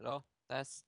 Hello, test.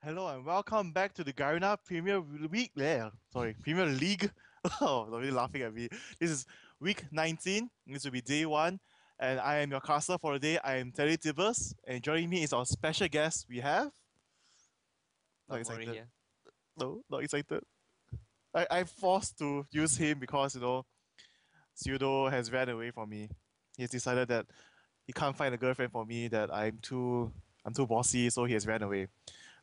Hello and welcome back to the Garena Premier Week. Premier League. Oh, don't be laughing at me. This is week 19. This will be day one, and I am your caster for the day. I am Terry Tibbers, and joining me is our special guest. We have not Not worry excited. here. No, not excited. I'm forced to use him because Pseudo has ran away from me. He has decided that he can't find a girlfriend for me. That I'm too bossy, so he has ran away.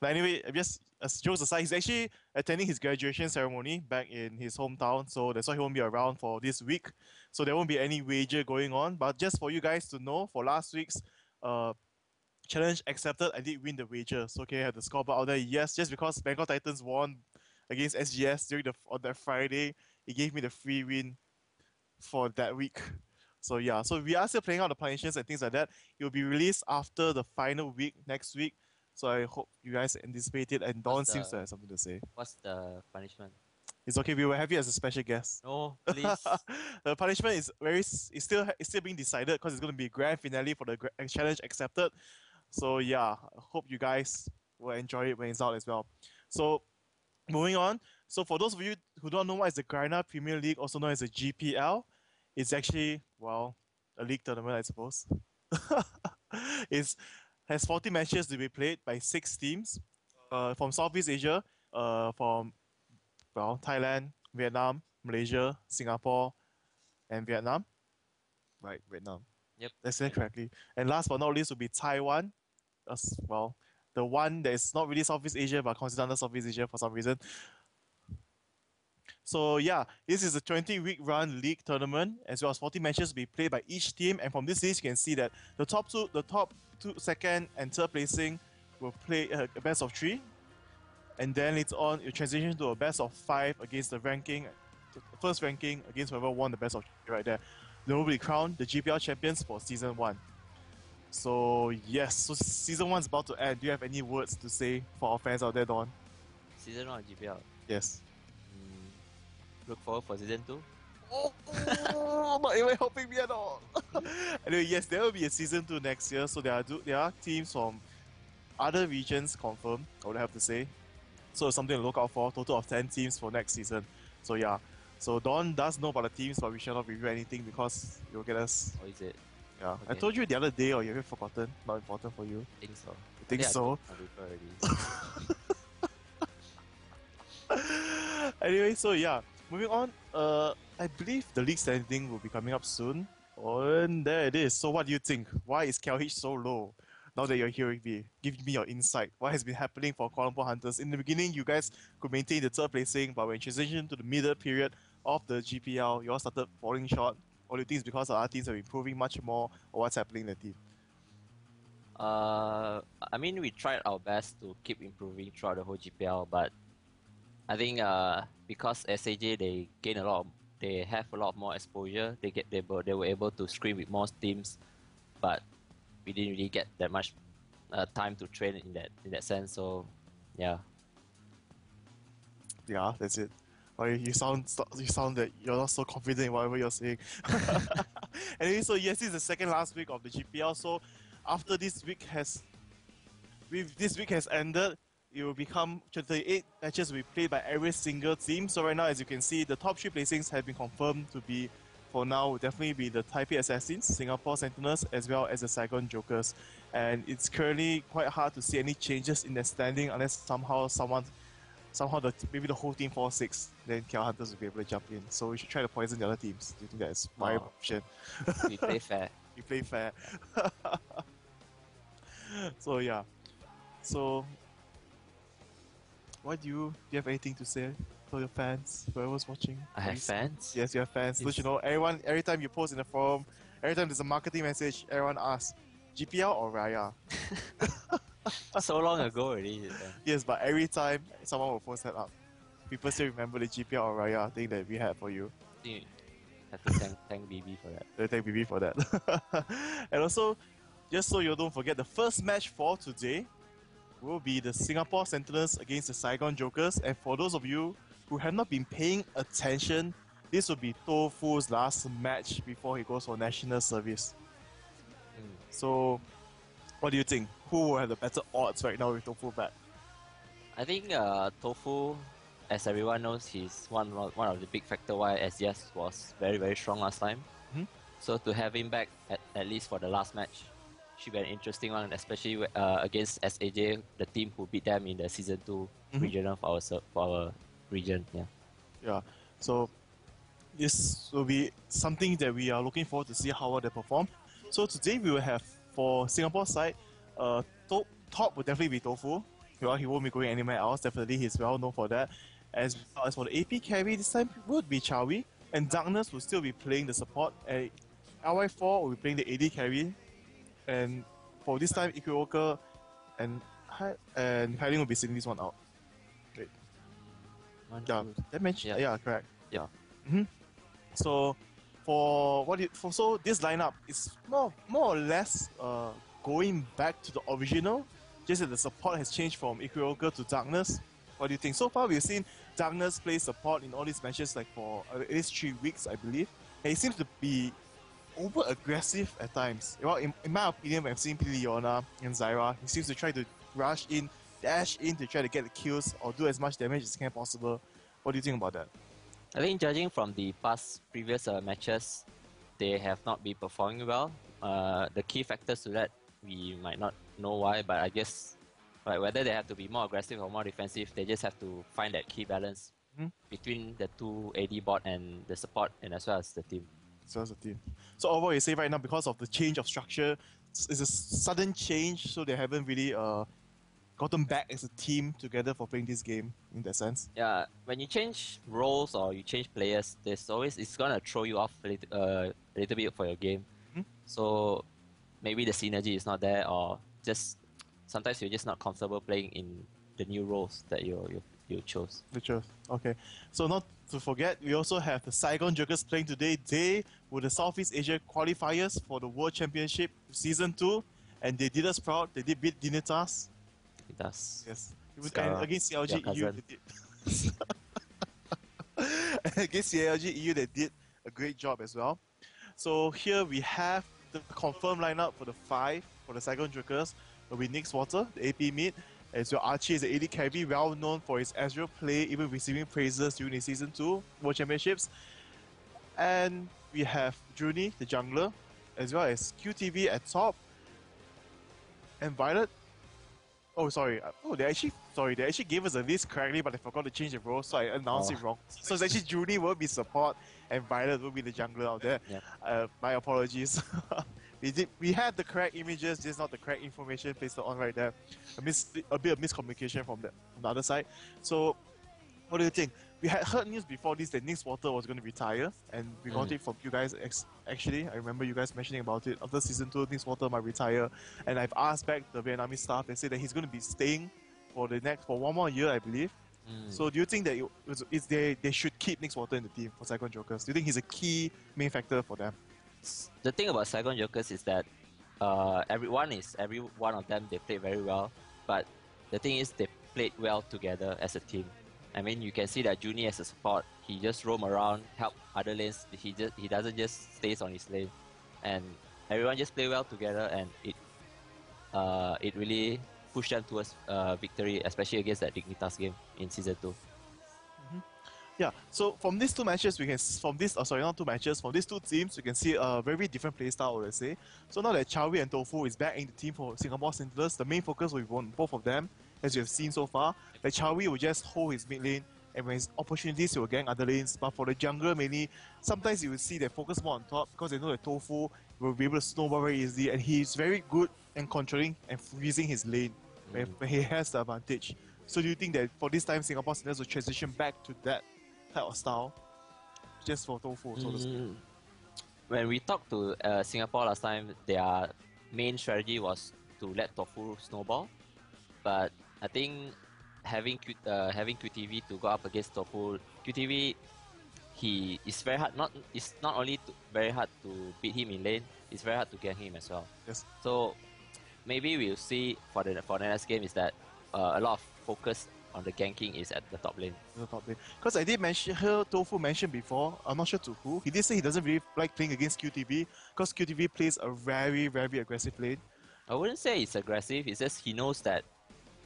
But anyway, just as jokes aside, he's actually attending his graduation ceremony back in his hometown, so that's why he won't be around for this week. So there won't be any wager going on. But just for you guys to know, for last week's uh challenge accepted, I did win the wager. So okay, I have the scoreboard out there. Yes, just because Bangkok Titans won against SGS on that Friday, it gave me the free win for that week. So yeah, so we are still playing out the punishes and things like that. It will be released after the final week next week. So I hope you guys anticipate it. And Don seems to have something to say. What's the punishment? It's okay. We will have you as a special guest. No, please. The punishment is it's still being decided because it's going to be grand finale for the challenge accepted. So yeah, I hope you guys will enjoy it when it's out as well. So moving on. So for those of you who don't know what is the Garena Premier League, also known as the GPL, it's actually, well, a league tournament, I suppose. It has 40 matches to be played by 6 teams from Southeast Asia, from, well, Thailand, Vietnam, Malaysia, Singapore, and Vietnam. Right, Vietnam. Yep. That's said correctly. And last but not least will be Taiwan, as well, the one that is not really Southeast Asia but considered under Southeast Asia for some reason. So yeah, this is a 20-week run league tournament as well as 40 matches to be played by each team. And from this list, you can see that the top two, second and third placing will play a best of 3, and then later on you transition to a best of 5 against the first ranking against whoever won the best of 3 right there. They will be crowned the GPL champions for season 1. So yes, so season 1 is about to end. Do you have any words to say for our fans out there, Don? Season 1 of GPL. Yes. Look forward for season 2. Oh, not even helping me at all. Anyway, yes, there will be a season 2 next year. So there are teams from other regions confirmed, I would have to say. So it's something to look out for. Total of 10 teams for next season. So yeah. So Don does know about the teams, but we shall not review anything because it will get us. Or is it? Yeah. Okay. I told you the other day, or you have forgotten. Not important for you. I think so. You think so? Already. Anyway, so yeah. Moving on, I believe the league standing will be coming up soon. And there it is. So what do you think? Why is KLH so low? Now that you're hearing me, give me your insight. What has been happening for Kuala Lumpur Hunters? In the beginning, you guys could maintain the third placing, but when you transitioned to the middle period of the GPL, you all started falling short. Or do you think it's because our teams are improving much more, or what's happening in the team? I mean, we tried our best to keep improving throughout the whole GPL, but I think because SAJ they have a lot more exposure. They were able to screen with more teams, but we didn't really get that much time to train in that sense. So yeah. Yeah, that's it. You sound that you're not so confident in whatever you're saying. Anyway, so yes, this is the second last week of the GPL. So after this week has ended, it will become 28 matches will be played by every single team. So right now, as you can see, the top 3 placings have been confirmed to be, for now, will definitely be the Taipei Assassins, Singapore Sentinels, as well as the Saigon Jokers. And it's currently quite hard to see any changes in their standing unless somehow maybe the whole team falls 6, then KL Hunters will be able to jump in. So we should try to poison the other teams. Do you think that's my option? We play fair. We play fair. So yeah. So do you have anything to say for your fans, whoever's watching? I have fans? Yes, you have fans. Don't you know, every time you post in the forum, every time there's a marketing message, everyone asks, GPL or Raya? So long ago already. Yes, but every time someone will post that up, people still remember the GPL or Raya thing that we had for you. I have to thank BB for that. Thank BB for that. And also, just so you don't forget, the first match for today will be the Singapore Sentinels against the Saigon Jokers. And for those of you who have not been paying attention, this will be Tofu's last match before he goes for national service. So, what do you think? Who will have the better odds right now with Tofu back? I think Tofu, as everyone knows, he's one of the big factor why SGS was very, very strong last time. So to have him back at least for the last match should be an interesting one, especially against SAJ, the team who beat them in the season 2 regional for our region. Yeah. So this will be something that we are looking forward to see how well they perform. So today we will have, for Singapore side, top will definitely be Tofu. well, he won't be going anywhere else. Definitely, he's well known for that. As well as for the AP carry, this time would be Chowie, and Darkness will still be playing the support. And LY4 will be playing the AD carry, and for this time, Ikuoka and Hailing will be sitting this one out. Wait. Yeah, that mentioned. Yeah, correct. Yeah. So so this lineup is more or less going back to the original, just that the support has changed from Ikuoka to Darkness. What do you think? So far we've seen Darkness play support in all these matches like for at least 3 weeks, I believe. And he seems to be over aggressive at times. Well, in my opinion, when I've seen Leona and Zyra, he seems to try to rush in, dash in to try to get the kills or do as much damage as can possible. What do you think about that? I think judging from the previous matches, they have not been performing well. The key factors to that, we might not know why, but I guess whether they have to be more aggressive or more defensive, they just have to find that key balance between the two AD bot and the support, and as well as the team. So overall, you say right now, because of the change of structure, it's a sudden change, so they haven't really gotten back as a team together for playing this game in that sense. Yeah, when you change roles or you change players, it's gonna throw you off a little bit for your game. So maybe the synergy is not there, or just sometimes you're just not comfortable playing in the new roles that you chose. Okay. So not to forget, we also have the Saigon Jokers playing today. They were the Southeast Asia qualifiers for the World Championship Season 2, and they did us proud. They did beat Dignitas. It does. Yes. And against CLG EU, they did. Against CLG EU, they did a great job as well. So here we have the confirmed lineup for the 5 for the Saigon Jokers. Will be Nick's Water, the AP mid. As well, Archie is the AD carry, well known for his Ezreal play, even receiving praises during the Season 2 World Championships. And we have Juni, the jungler, as well as QTV at top. And Violet. Oh, sorry. They actually gave us a list correctly, but I forgot to change the role, so I announced it wrong. So it's actually Juni will be support, and Violet will be the jungler out there. Yep. My apologies. We had the correct images, just not the correct information pasted on right there. A bit of miscommunication from the other side. So, what do you think? We had heard news before this that Nick's Water was going to retire, and we got it from you guys. Actually, I remember you guys mentioning about it. After Season 2, Nick's Water might retire, and I've asked back the Vietnamese staff. They say that he's going to be staying for one more year, I believe. So, do you think that they should keep Nick's Water in the team for Saigon Jokers? Do you think he's a key main factor for them? The thing about Saigon Jokers is that every one of them, they played very well, but the thing is they played well together as a team. I mean, you can see that Juni as a support, he just roam around, help other lanes. He doesn't just stays on his lane, and everyone just play well together, and it really pushed them towards victory, especially against that Dignitas game in Season 2. Yeah, so from these two matches, from these two teams, we can see a very different playstyle, let's say. So now that Chowie and Tofu is back in the team for Singapore Sentinels, the main focus will be on both of them, as you have seen so far. Like Chowie will just hold his mid lane, and when his opportunities, he will gang other lanes. But for the jungler, mainly, sometimes you will see they focus more on top, because they know that Tofu will be able to snowball very easily, and he's very good in controlling and freezing his lane when he has the advantage. So do you think that for this time, Singapore Sentinels will transition back to that type of style, just for Tofu, so to speak? When we talked to Singapore last time, their main strategy was to let Tofu snowball, but I think having QTV to go up against Tofu, QTV, it's very hard. It's not only very hard to beat him in lane, it's very hard to get him as well. Yes. So maybe we'll see for the next game is that a lot of focus on the ganking is at the top lane. Because I did hear Tofu mention before, I'm not sure to who, he did say he doesn't really like playing against QTV, because QTV plays a very, very aggressive lane. I wouldn't say it's aggressive, it's just he knows that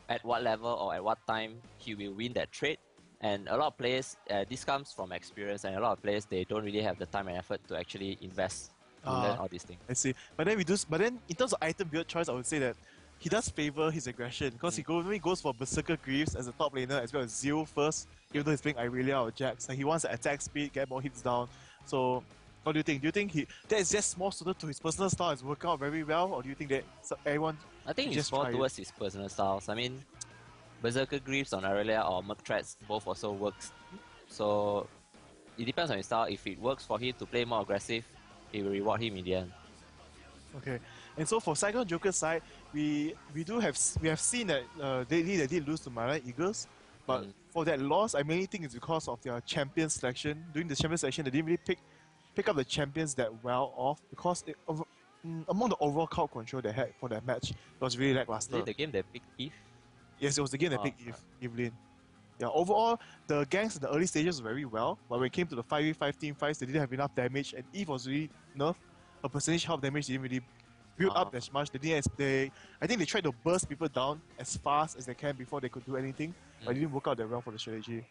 at what level or at what time he will win that trade. And a lot of players, this comes from experience, and a lot of players, they don't really have the time and effort to actually invest to learn all these things. I see. But then in terms of item build choice, I would say that he does favor his aggression, because he goes for Berserker Greaves as a top laner, as well as Zeal first, even though he's playing Irelia or Jax. And he wants to attack speed, get more hits down. So, what do you think? Do you think that is just more suited to his personal style, it's worked out very well, or do you think that everyone... I think it's more towards his personal styles. I mean, Berserker Greaves on Aurelia or Merc Threats both also works. So it depends on his style. If it works for him to play more aggressive, it will reward him in the end. Okay, and so for Saigon Joker's side, we have seen that they did lose to Malay Eagles, but for that loss, I mainly think it's because of their champion selection. During the champion selection, they didn't really pick up the champions that well off because among the overall crowd control they had for that match, it was really lackluster. Was it the game that picked Eve? Yes, it was the game that picked Evelyn. Yeah, overall, the gangs in the early stages were very well, but when it came to the 5v5 team fights, they didn't have enough damage, and Eve was really nerfed. Her percentage health damage didn't really build up as much. I think they tried to burst people down as fast as they can before they could do anything, but it didn't work out that well for the strategy.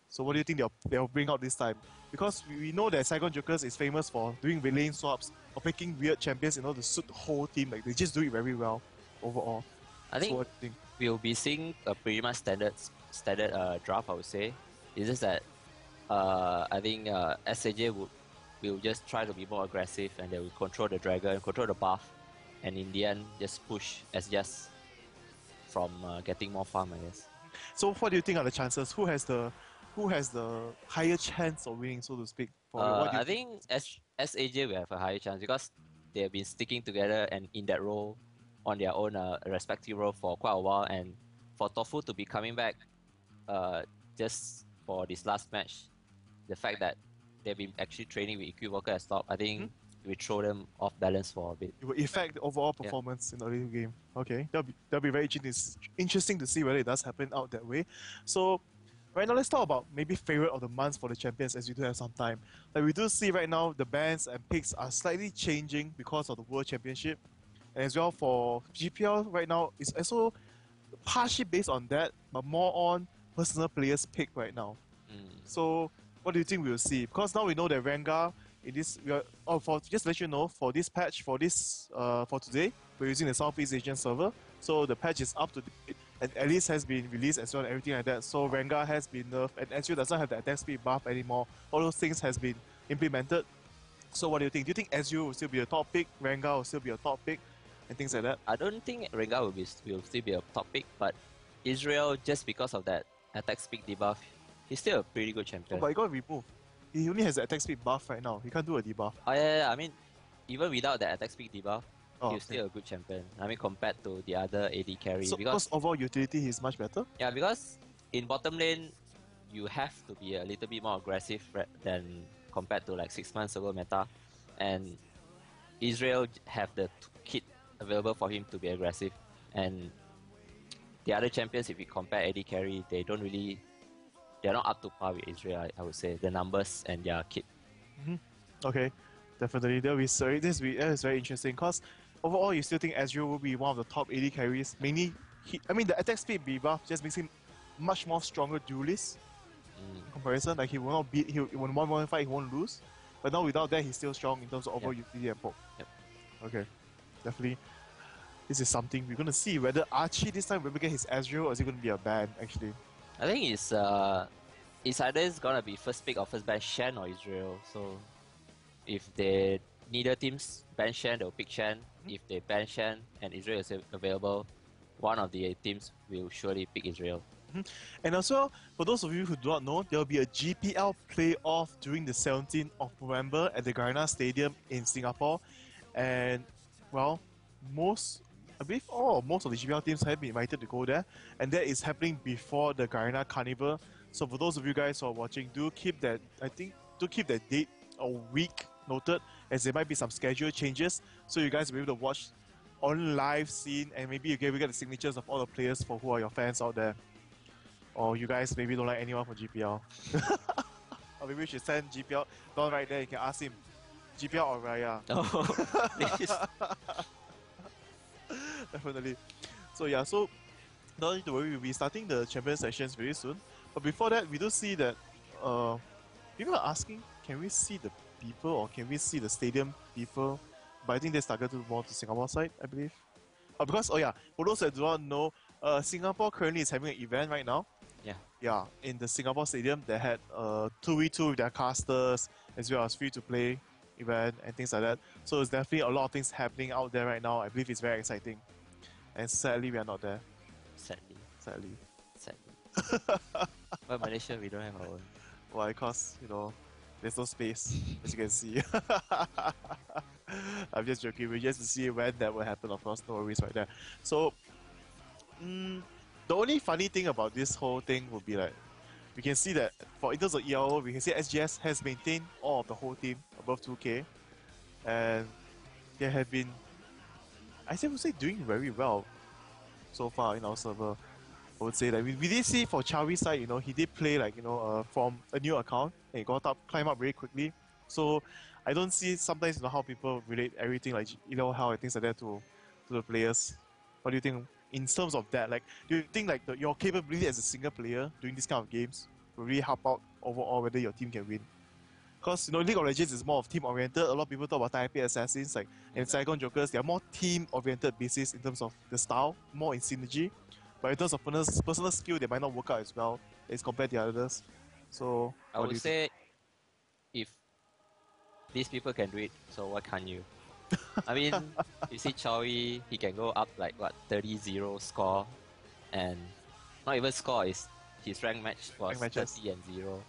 So what do you think they'll bring out this time? Because we know that Saigon Jokers is famous for doing lane swaps or picking weird champions in order to suit the whole team. Like, they just do it very well overall. I think, so what do you think? We'll be seeing a pretty much standard draft, I would say. It's just that I think SAJ will just try to be more aggressive, and they will control the dragon, control the buff, and in the end just push SGS from getting more farm, I guess. So what do you think are the chances? Who has the higher chance of winning, so to speak? I think SAJ will have a higher chance because they have been sticking together and in that role on their own respective role for quite a while, and for Tofu to be coming back just for this last match, the fact that they've been actually training with Equi Walker as top, I think it will throw them off balance for a bit. It will affect the overall performance in the early game. Okay, that'll be very interesting to see whether it does happen out that way. So right now, let's talk about maybe favorite of the months for the champions, as we do have some time. Like, we do see right now the bans and picks are slightly changing because of the World Championship. And as well for GPL right now, it's also partially based on that, but more on personal players pick right now. So what do you think we'll see? Because now we know that Rengar in this, just to let you know, for this patch, for today, we're using the Southeast Asian server. So the patch is up to date, and Alice has been released as well and everything like that. So Rengar has been nerfed, and Ezreal doesn't have the attack speed buff anymore. All those things has been implemented. So what do you think? Do you think Ezreal will still be a top pick? Rengar will still be a top pick? And things like that? I don't think Rengar will still be a top pick, but Israel, just because of that attack speed debuff, he's still a pretty good champion. But he got removed. He only has the attack speed buff right now. He can't do a debuff. Oh yeah, I mean, even without the attack speed debuff, he's still a good champion. I mean, compared to the other AD carry. So because overall utility, he's much better? Yeah, because in bottom lane, you have to be a little bit more aggressive than compared to like 6 months ago meta. And Israel have the kit available for him to be aggressive, and the other champions, if you compare AD carry, they're not up to par with Israel. I would say the numbers and their kit. Okay, definitely that is very interesting because overall you still think Ezreal will be one of the top AD carries. Mainly, the attack speed buff just makes him much more stronger duelist in comparison. Like, he will not beat, when 1v1 fight he won't lose, but now without that he's still strong in terms of overall utility and poke. Okay. Definitely, this is something we're going to see whether Archie this time will get his Ezreal, or is it going to be a ban, actually? I think it's either going to be first pick or first ban Shen or Israel. So if neither teams ban Shen, they'll pick Shen. If they ban Shen and Israel is available, one of the teams will surely pick Israel. And also, for those of you who do not know, there will be a GPL playoff during the 17th of November at the Garena Stadium in Singapore. And well, most of the GPL teams have been invited to go there, and that is happening before the Garena Carnival. So for those of you guys who are watching, do keep that date or week noted, as there might be some schedule changes, so you guys will be able to watch on live scene, and maybe you get the signatures of all the players for who are your fans out there. Or you guys maybe don't like anyone from GPL. Or maybe we should send GPL Don right there, you can ask him, GPL or Raya? Oh, please. Definitely. So yeah, so don't need to worry, we'll be starting the champion sessions very soon. But before that, we do see that people are asking, can we see the people or can we see the stadium people? But I think that's targeted more to Singapore side, I believe. Because, for those that do not know, Singapore currently is having an event right now. Yeah, in the Singapore Stadium, they had 2v2 with their casters, as well as free-to-play event and things like that. So there's definitely a lot of things happening out there right now. I believe it's very exciting. And sadly, we are not there. Sadly. sad. But Malaysia, we don't have our own. Why? Because, there's no space, as you can see. I'm just joking. We just to see when that will happen. Of course, no worries right there. So, the only funny thing about this whole thing would be like, we can see that in terms of ELO, we can see SGS has maintained all of the whole team above 2K, and they have been, would say, doing very well so far in our server. I would say that we did see for Chawi's side, he did play like, from a new account and he climb up very quickly. So I don't see sometimes, how people relate everything like, how and things like that to the players. What do you think in terms of that? Like, do you think like your capability as a single player doing this kind of games will really help out overall whether your team can win? Because, League of Legends is more of team oriented. A lot of people talk about Taipei Assassins, like, and Saigon Jokers, they are more team oriented basis in terms of the style, more in synergy. But in terms of personal skill, they might not work out as well as compared to the others. So, I what do would you think? say if these people can do it, so why can't you? I mean, you see Chowi, he can go up like what 30-0 score, and not even score is his rank match was 30-0,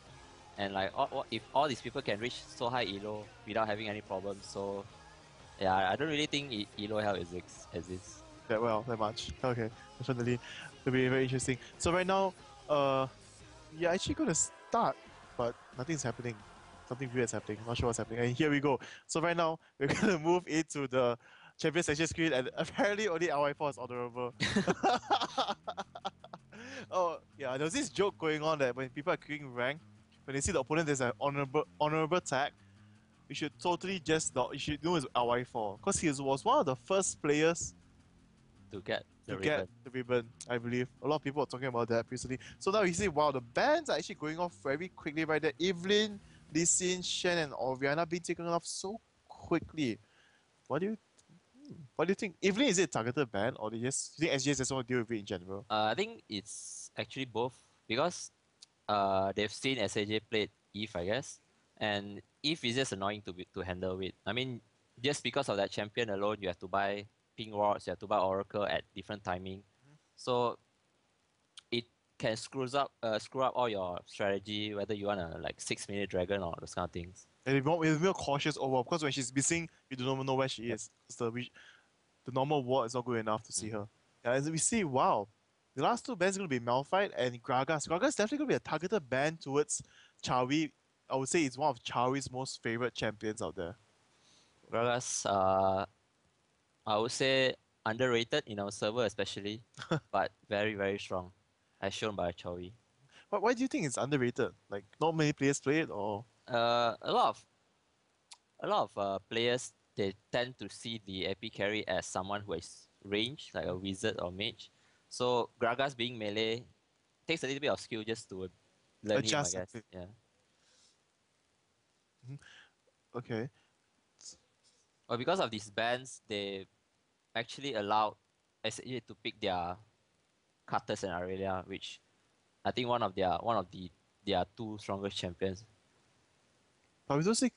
and like if all these people can reach so high elo without having any problems, so yeah, I don't really think elo hell exists. That much. Okay, definitely. It'll be very interesting. So right now, yeah, actually gonna start, but nothing's happening. Something weird is happening. Not sure what's happening. And here we go. So right now, we're gonna move into the champion section screen, and apparently only LY4 is honorable. Oh yeah, there was this joke going on that when people are queuing rank, when they see the opponent there's an honorable tag, you should totally just not. You should know it's LY4 because he was one of the first players to get to get the ribbon, I believe. A lot of people are talking about that recently. So now you see, wow, the bans are actually going off very quickly right there. Evelyn, Lee Sin, Shen, and Oriana being taken off so quickly. What do you think? Evelyn, is it a targeted ban, or do you think SGS just want to deal with it in general? I think it's actually both because they've seen SAJ played Eve, I guess, and Eve is just annoying to handle with. I mean, just because of that champion alone, you have to buy ping wards, you have to buy Oracle at different timing, so it can screw up all your strategy, whether you want a like 6-minute dragon or those kind of things. And we're more cautious overall because when she's missing, you don't even know where she is. The normal ward is not good enough to see her. Yeah, as we see, wow, the last two bans are going to be Malphite and Gragas. Gragas is definitely going to be a targeted ban towards Chawi. I would say it's one of Chawi's most favorite champions out there. Whereas I would say underrated in our server especially, but very very strong, as shown by Chowi. Why do you think it's underrated? Like, not many players play it, or? A lot of players, they tend to see the AP carry as someone who has range, like a wizard or mage. So Gragas being melee takes a little bit of skill just to learn him, I Adjust a guess. bit. Yeah. Okay. But because of these bans, they actually allowed SAJ to pick their Cutters and Aurelia, which I think one of their two strongest champions. But we don't see,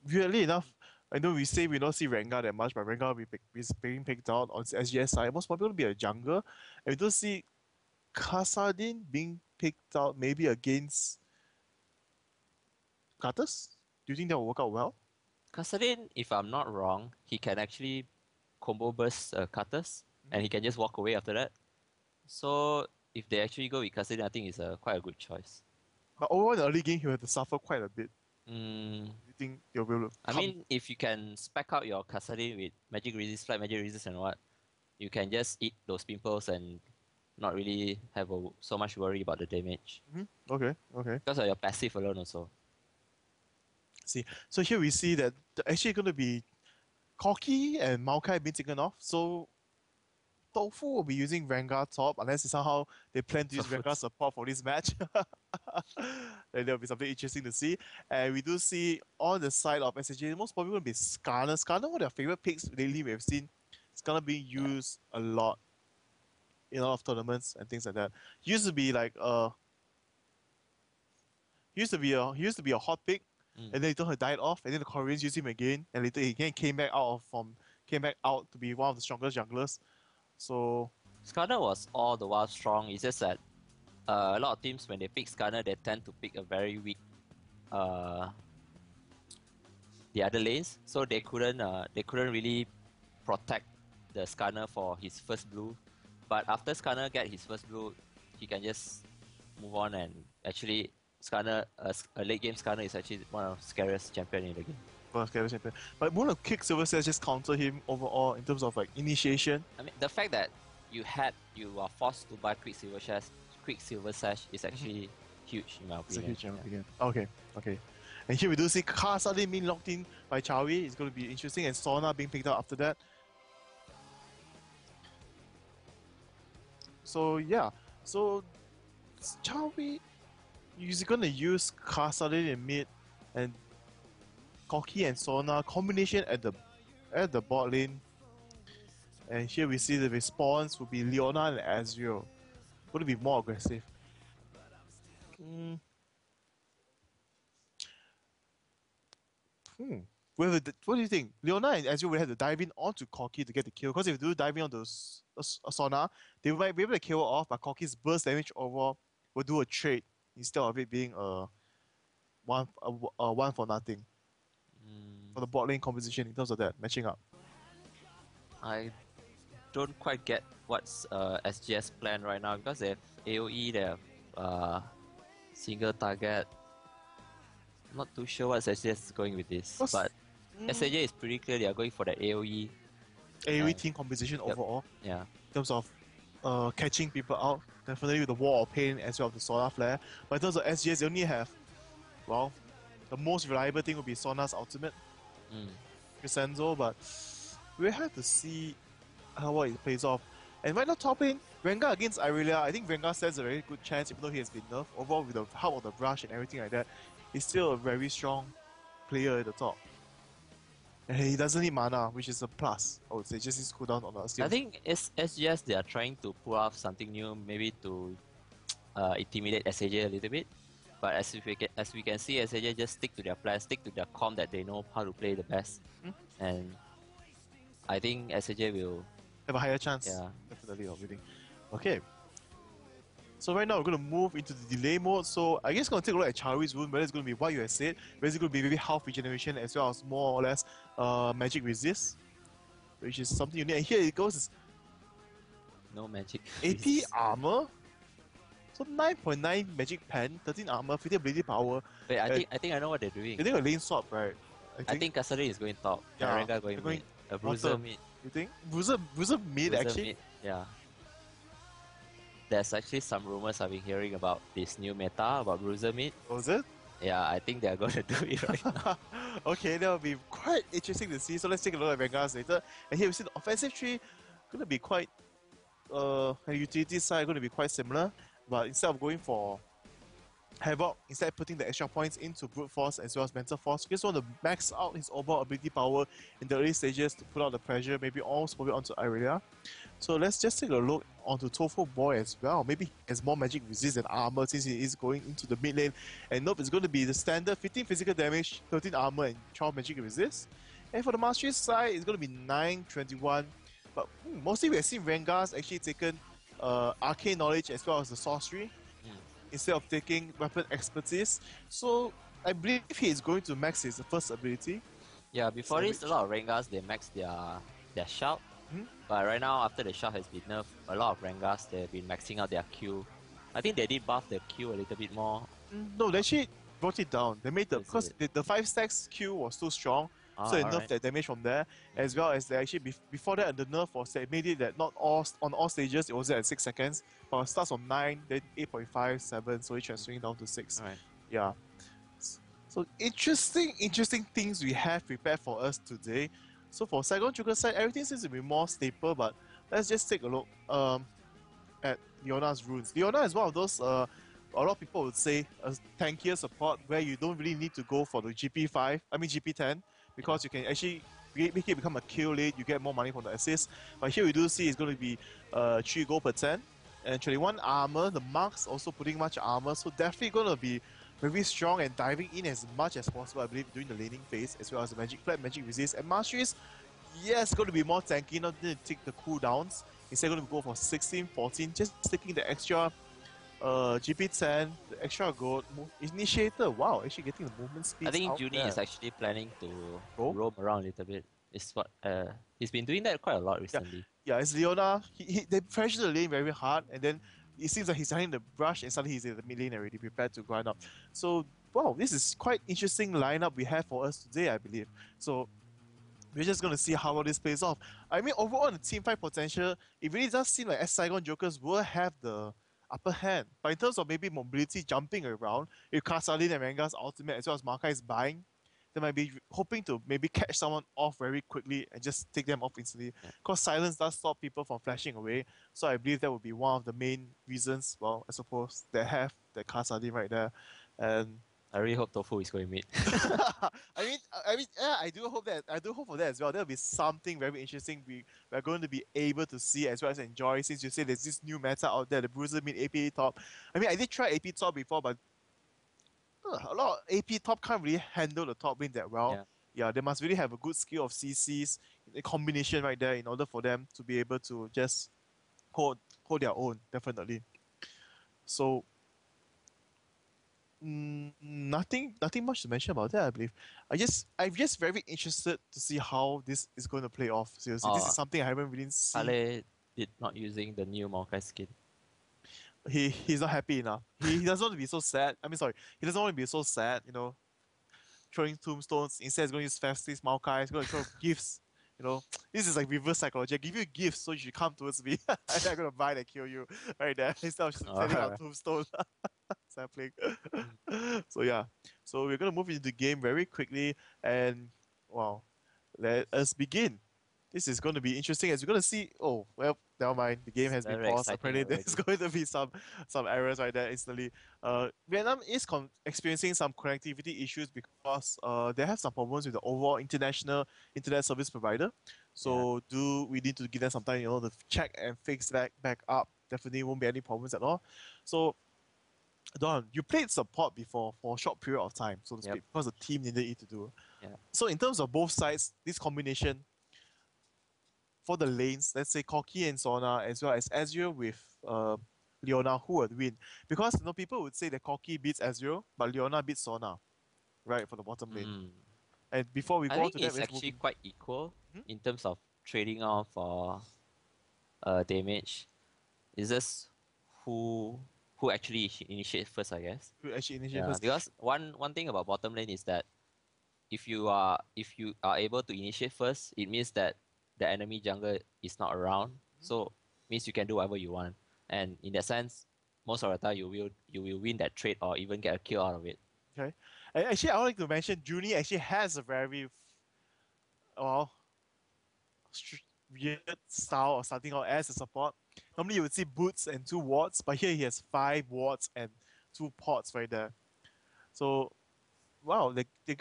weirdly enough, I know we say we don't see Rengar that much, but Rengar is being picked out on SGS side. Most probably will be a jungler. And we don't see Kassadin being picked out maybe against Katas. Do you think that will work out well? Kassadin, if I'm not wrong, he can actually combo burst Cutters, and he can just walk away after that. So if they actually go with Kassadin, I think it's quite a good choice. But overall in the early game, he will have to suffer quite a bit. Mm, You think they'll be able to I mean, if you can spec out your Kassadin with Magic Resist, Flight Magic Resist and what, you can just eat those pimples and not really have so much worry about the damage. Okay. Because of your passive alone also. See, so here we see that actually going to be Corki and Maokai being taken off. So Tofu will be using Rengar top unless somehow they plan to use Rengar support for this match. Then there'll be something interesting to see. And we do see on the side of SAJ, most probably going to be Skarner. Skarner, one of their favorite picks lately we've seen. Skarner being used a lot in a lot of tournaments and things like that. He used to be like he used to be a hot pick, and then later he died off, and then the Koreans used him again, and later he again came back out to be one of the strongest junglers. So Skarner was all the while strong. It's just that a lot of teams, when they pick Skarner, they tend to pick a very weak the other lanes, so they couldn't really protect the Skarner for his first blue. But after Skarner get his first blue, he can just move on, and actually Skarner, a late game Skarner is actually one of the scariest champion in the game. But won't a kick Silver Sash just counter him overall in terms of like initiation? I mean, the fact that you are forced to buy Quicksilver Sash is actually huge in my opinion. It's a huge opinion. Okay. And here we do see Car suddenly being locked in by Chowie. It's going to be interesting, and Sona being picked up after that. So yeah, so Chowie is going to use Car suddenly in mid, and Corki and Sona combination at the bot lane. And here we see the response will be Leona and Ezreal. Going to be more aggressive. Well, what do you think? Leona and Ezreal will have to dive in onto Corki to get the kill. Because if they do dive in onto Sona, they might be able to kill her off, but Corki's burst damage overall will do a trade instead of it being a one for nothing. For the bot lane composition in terms of that matching up. I don't quite get what's SGS plan right now, because they have AoE, they have single target. Not too sure what SAJ is going with this, but SAJ is pretty clear they are going for the AoE. AoE team composition overall. Yeah. In terms of catching people out, definitely with the Wall of Pain as well as the Solar Flare. But in terms of SGS, they only have, well, the most reliable thing would be Sona's ultimate, Crescenzo, but we'll have to see how it plays off. And right now, top lane, Rengar against Irelia, I think Rengar stands a very good chance, even though he has been nerfed. Overall, with the help of the brush and everything like that, he's still a very strong player at the top. And he doesn't need mana, which is a plus, I would say. Just his cooldown on the steal. I think SGS, they are trying to pull off something new, maybe to intimidate SAJ a little bit. But as we can see, SAJ just stick to their plan, stick to their comp that they know how to play the best. And I think SAJ will have a higher chance, definitely, of winning. Okay. So right now we're going to move into the delay mode. So I guess we're going to take a look at Chowie's rune, whether it's going to be what you have said, whether it's going to be maybe health regeneration as well as more or less magic resist, which is something you need. And here it goes. No magic. 80 armor. So 9.9 magic pen, 13 armor, 50 ability power. Wait, I think I know what they're doing. They're doing a lane swap, right? I think Kasari is going top. Yeah, Rengar going mid. Bruiser mid. You think? Bruiser mid actually? Mid, yeah. There's actually some rumors I've been hearing about this new meta about Bruiser mid. Oh, is it? Yeah, I think they're going to do it right now. Okay, that will be quite interesting to see. So let's take a look at Rengar's later. And here we see the offensive tree going to be quite, the utility side going to be quite similar. But instead of going for Havoc, instead putting the extra points into Brute Force as well as Mental Force, we just want to max out his overall ability power in the early stages to put out the pressure, maybe almost probably onto Irelia. So let's just take a look onto Tofu Boy as well. Maybe he has more magic resist and armor since he is going into the mid lane. And nope, it's going to be the standard 15 physical damage, 13 armor and 12 magic resist. And for the Mastery side, it's going to be 9, 21. But mostly we have seen Rengar's actually taken arcane knowledge as well as the sorcery instead of taking weapon expertise. So I believe he is going to max his first ability. Yeah, before this, a lot of Rengars they max their shout. But right now, after the shout has been nerfed, a lot of Rengars they've been maxing out their Q. I think they did buff the Q a little bit more. No, they actually brought it down. They made because the 5 stacks Q was too strong. So they nerfed that damage from there, as well as they actually before that the nerf was they made it that not all on all stages it was at 6 seconds, but it starts on 9, then 8.5, 7, so it transferring down to 6. Yeah. So interesting things we have prepared for us today. So for Saigon Joker side, everything seems to be more stable, but let's just take a look at Leona's runes. Leona is one of those a lot of people would say a tankier support where you don't really need to go for the GP10. Because you can actually make it become a kill lane, you get more money from the assist. But here we do see it's going to be 3 gold per 10 and 21 armor. The marks also putting much armor, so definitely going to be very strong and diving in as much as possible, I believe, during the laning phase, as well as the magic flat, magic resist. And Masteries, yes, going to be more tanky, not going to take the cooldowns Instead, going to go for 16-14, just taking the extra GP10, the extra gold, initiator. Wow, actually getting the movement speed. I think out Junie there. is actually planning to Roam? roam around a little bit. It's what he's been doing that quite a lot recently. Yeah, it's Leona. They pressure the lane very hard, and then it seems like he's starting the brush, and suddenly he's in the mid lane already, prepared to grind up. So, wow, this is quite interesting lineup we have for us today, I believe. So, we're just going to see how well this plays off. I mean, overall, in the team fight potential, it really does seem like Saigon Jokers will have the upper hand. But in terms of maybe mobility jumping around, if Kasalin and Rengar's ultimate as well as Maka is buying, they might be hoping to maybe catch someone off very quickly and just take them off instantly. Because silence does stop people from flashing away. So I believe that would be one of the main reasons, well, I suppose, they have that Kasalin right there. And I really hope Tofu is going mid. yeah, I do hope that. I do hope for that as well. There'll be something very interesting we're going to be able to see as well as enjoy. Since you say there's this new meta out there, the Bruiser mid AP top. I mean, I did try AP top before, but a lot of AP top can't really handle the top lane that well. Yeah, they must really have a good skill of CCs, a combination right there in order for them to be able to just hold their own, definitely. So nothing much to mention about that, I believe. I'm just very interested to see how this is going to play off. Seriously, this is something I haven't really seen. Ale did not using the new Maokai skin. He's not happy enough. He doesn't want to be so sad. I mean, sorry, he doesn't want to be so sad. You know, throwing tombstones. Instead, he's going to use Festus Maokai. He's going to throw gifts. You know, this is like reverse psychology. I give you gifts so you should come towards me. I'm going to buy and kill you right there instead of just sending out tombstones. Sampling. So yeah, so we're gonna move into the game very quickly, and wow, let us begin. This is going to be interesting as you're going to see. Oh well, never mind. The game has been paused. Apparently, there's going to be some errors right there instantly. Vietnam is experiencing some connectivity issues because they have some problems with the overall international internet service provider. So we need to give them some time, you know, to check and fix that back up. Definitely won't be any problems at all. So Don, you played support before for a short period of time, so to speak, because the team needed you to do. So in terms of both sides, this combination for the lanes, let's say Corki and Sona, as well as Ezreal with Leona, who would win? Because you know people would say that Corki beats Ezreal, but Leona beats Sona, right, for the bottom lane. And before we go on to that, it's actually quite equal in terms of trading off for damage. It's just who actually initiates first, I guess. Who actually initiates first? Because one thing about bottom lane is that if you are able to initiate first, it means that the enemy jungle is not around. So means you can do whatever you want. And in that sense, most of the time you will win that trade or even get a kill out of it. Okay. Actually, I would like to mention Junie actually has a very weird style of starting out as a support. Normally you would see boots and 2 wards, but here he has 5 wards and 2 pots right there. So wow, they're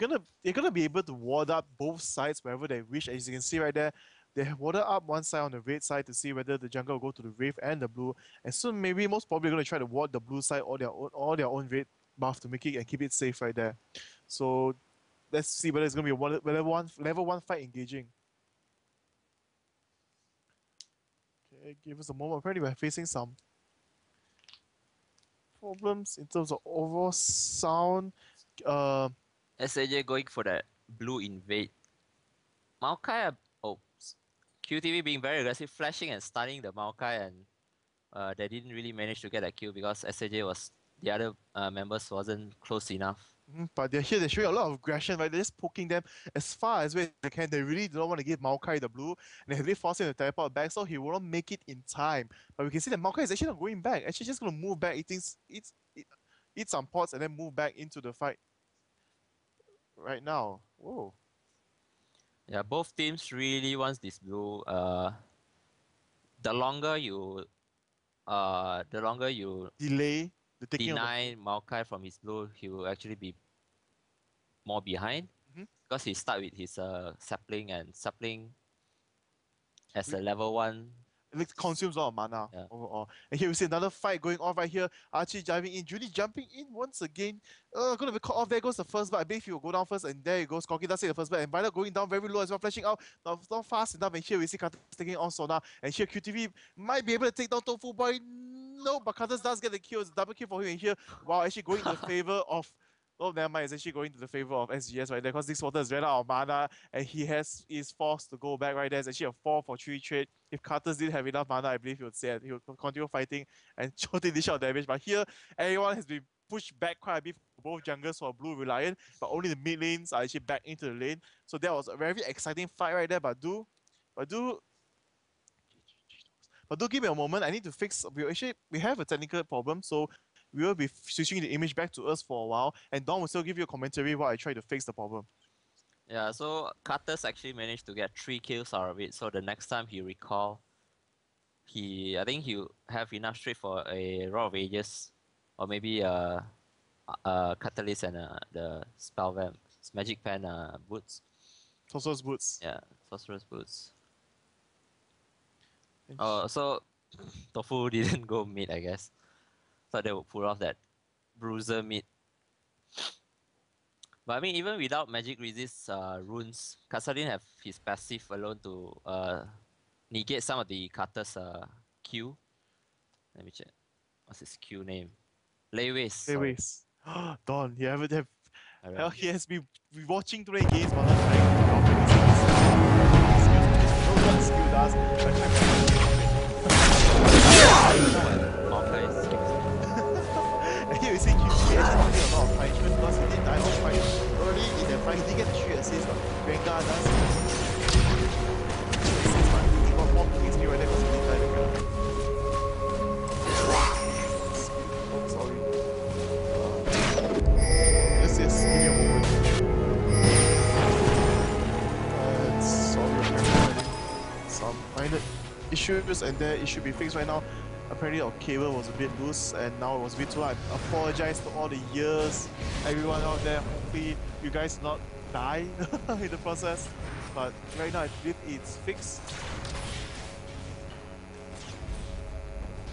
gonna be able to ward up both sides wherever they wish. As you can see right there, they have warded up one side on the red side to see whether the jungle will go to the Wraith and the blue. And soon maybe most probably gonna try to ward the blue side or their own red buff to make it and keep it safe right there. So let's see whether it's gonna be a level 1 fight engaging. Okay, give us a moment. Apparently we're facing some problems in terms of overall sound. SAJ going for that blue invade. Maokai, QTV being very aggressive, flashing and stunning the Maokai, and they didn't really manage to get that kill because SAJ the other members wasn't close enough. But they're showing a lot of aggression, right? They're just poking them as far as they can. They really don't want to give Maokai the blue, and they really force him to teleport back, so he won't make it in time. But we can see that Maokai is actually not going back. Actually, just gonna move back, eat some pots, and then move back into the fight. Right now, whoa. Yeah, both teams really wants this blue. The longer you delay the taking deny Maokai from his blue, he will actually be more behind because he start with his sapling, and sapling as a level 1 It consumes a lot of mana overall. And here we see another fight going on right here. Archie diving in, Judy jumping in once again. Gonna be caught off. There goes the first blood. I believe he will go down first, and there he goes. Corky does take the first blood, and Biner going down very low as well, flashing out. Not fast enough. And here we see Carter taking on Sona. And here QTV might be able to take down Tofu Boy. No, but Carter does get the kill. It's a double kill for him. And here, wow, actually going in the favor of. Oh, never mind. It's actually going to the favor of SGS right there because this water is ran out of mana and he is forced to go back right there. It's actually a 4 for 3 trade. If Carters didn't have enough mana, I believe he would say he would continue fighting and totally dish out damage. But here, everyone has been pushed back quite a bit for both junglers who are blue reliant, but only the mid lanes are actually back into the lane. So that was a very exciting fight right there. But do give me a moment. I need to fix. We have a technical problem, so we will be switching the image back to us for a while, and Don will still give you a commentary while I try to fix the problem. Yeah, so Carter's actually managed to get 3 kills out of it. So the next time he recall, I think he'll have enough strength for a Roar of Ages, or maybe a Catalyst and the Spell Vamp, Magic Pen boots. Sorcerer's boots. Yeah, Sorcerer's boots. So Tofu didn't go mid, I guess. Thought they would pull off that bruiser mid. But I mean, even without magic resist runes, Kassadin have his passive alone to negate some of the Carter's Q. Let me check. What's his Q name? Layways. Layways. Don, he has been watching 3 games but not trying to drop any skills. What skill does, but trying here we see QTH is having a lot of punishment because he did die on fight early in the fight. He did get 3 assists, but Rengar does assists, but he got 4 XP right there because he did die the kill. Oh, sorry. Yes, give me a moment. Sorry, some minor issues, and there it should be fixed right now. Apparently our cable was a bit loose and now it was a bit too loud. I apologize to all the years, everyone out there. Hopefully you guys not die in the process. But right now I believe it's fixed.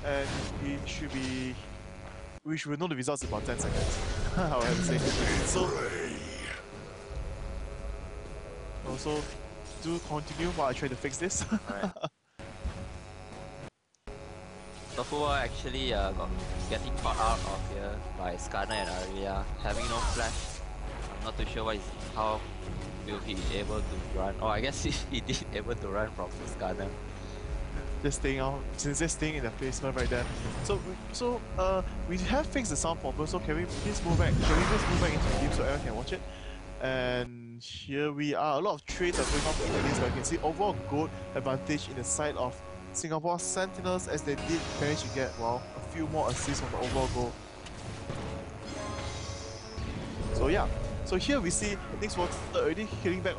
And we should know the results in about 10 seconds. I would have to say. So also do continue while I try to fix this. Alright. Tofu actually getting caught out of here by Skarner and Aria, having no flash. I'm not too sure how will he be able to run. Oh, I guess he did able to run from Skarner. Just staying out, just staying in the placement right there. So we have fixed the sound problem. So can we please move back? Can we just move back into the game so everyone can watch it? And here we are. A lot of trades are going off in the list, but you can see overall gold advantage in the side of Singapore Sentinels as they did manage to get, well, a few more assists on the overall goal. So yeah, so here we see Nick's Water already hitting back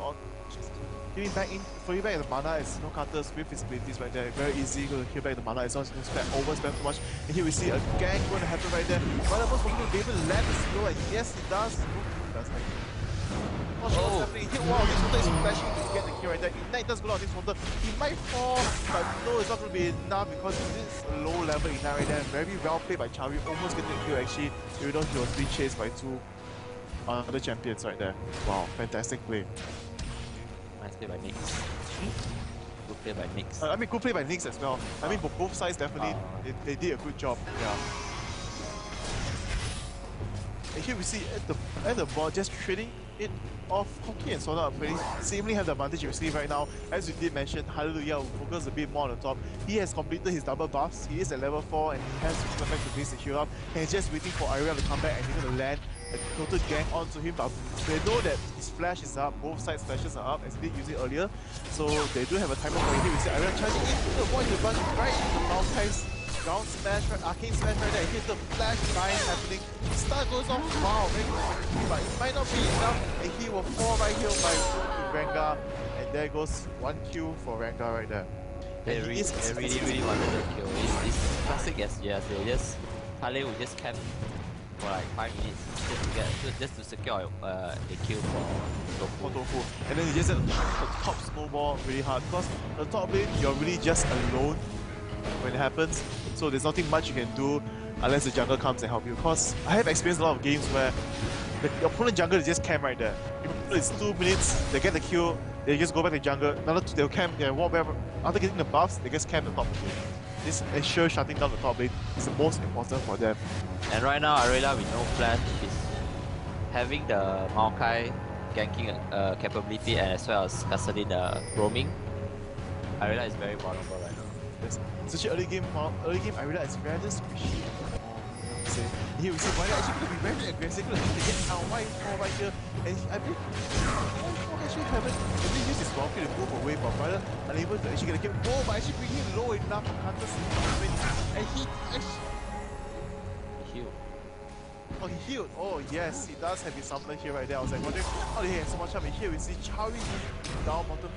in the mana as no Carters with his abilities right there. Very easy to heal back the mana as long as you don't overspend too much. And here we see a gang going to happen right there. But almost going to be able to land the slow, and yes he does. Not sure what's happening. Hit wow, this water is flashing to get the kill right there. Ignite does go down this water. He might fall, but no, it's not going to be enough because this is a low level Ignite right there. Very well played by Chavi, almost getting the kill actually, even though he was being chased by 2 other champions right there. Wow, fantastic play. Nice play by Nyx. Good play by Nyx. I mean, good play by Nyx as well. I mean, both sides definitely, they did a good job. Yeah. And here we see at the board just trading it off. Corky and Sona seemingly have the advantage you see right now. As we did mention, Hallelujah will focus a bit more on the top. He has completed his double buffs. He is at level 4 and he has to come back to base to heal up. And he's just waiting for Ariel to come back and he's going to land a total gang onto him. But they know that his flash is up, both sides flashes are up as he did use it earlier. So they do have a timer for it. Here we see Ariel charging into the point to run right into the Malphite's ground smash, arcane smash right there. Here's the flash line happening. Star goes off, wow, very good, but it might not be enough, and he will fall right here by Rengar, and there goes 1 kill for Rengar right there. They really wanted the kill. It's classic SGS. Hale will just camp for like 5 minutes just to secure a kill for Tofu. And then you just have to top snowball really hard because the top lane you're really just alone when it happens. So there's nothing much you can do unless the jungle comes and help you. Because I have experienced a lot of games where the opponent jungle is just camp right there. It's 2 minutes, they get the kill, they just go back to jungle. Another they'll camp, they walk back. After getting the buffs, they just camp the top again. This ensures shutting down the top lane is the most important for them. And right now, Arela with no flash is having the Maokai ganking capability and as well as custody the roaming. Arela is very vulnerable right now. Yes. Especially early game, Arela is rather squishy. Here we see Violet actually going to be very aggressive, going to get our white right here. And I believe actually haven't really used his Valkyrie to move away, but Violet unable to actually get a kill. Oh, but actually bring him low enough for Hunter's and he actually... He healed. Oh, he healed. Oh, yes, he does have his summoner here right there. I was like wondering how did he have so much time. And here we see Chawi down bottom to the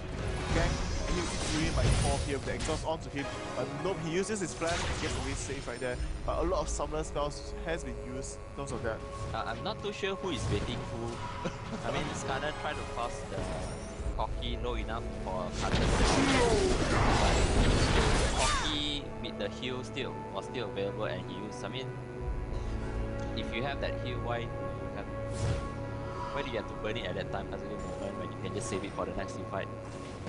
gang. And here we see Fury by 4 here with the exhaust onto him. But nope, he uses his flash and gets away safe right there. But a lot of summoner spells has been used in terms of that. I'm not too sure who is baiting who. I mean, Skarner tried to cross the Corki low enough for Hunter. But Corki with the heal was still available and he used. I mean, if you have that heal, why do you have to burn it at that time as a moment when you can just save it for the next team fight?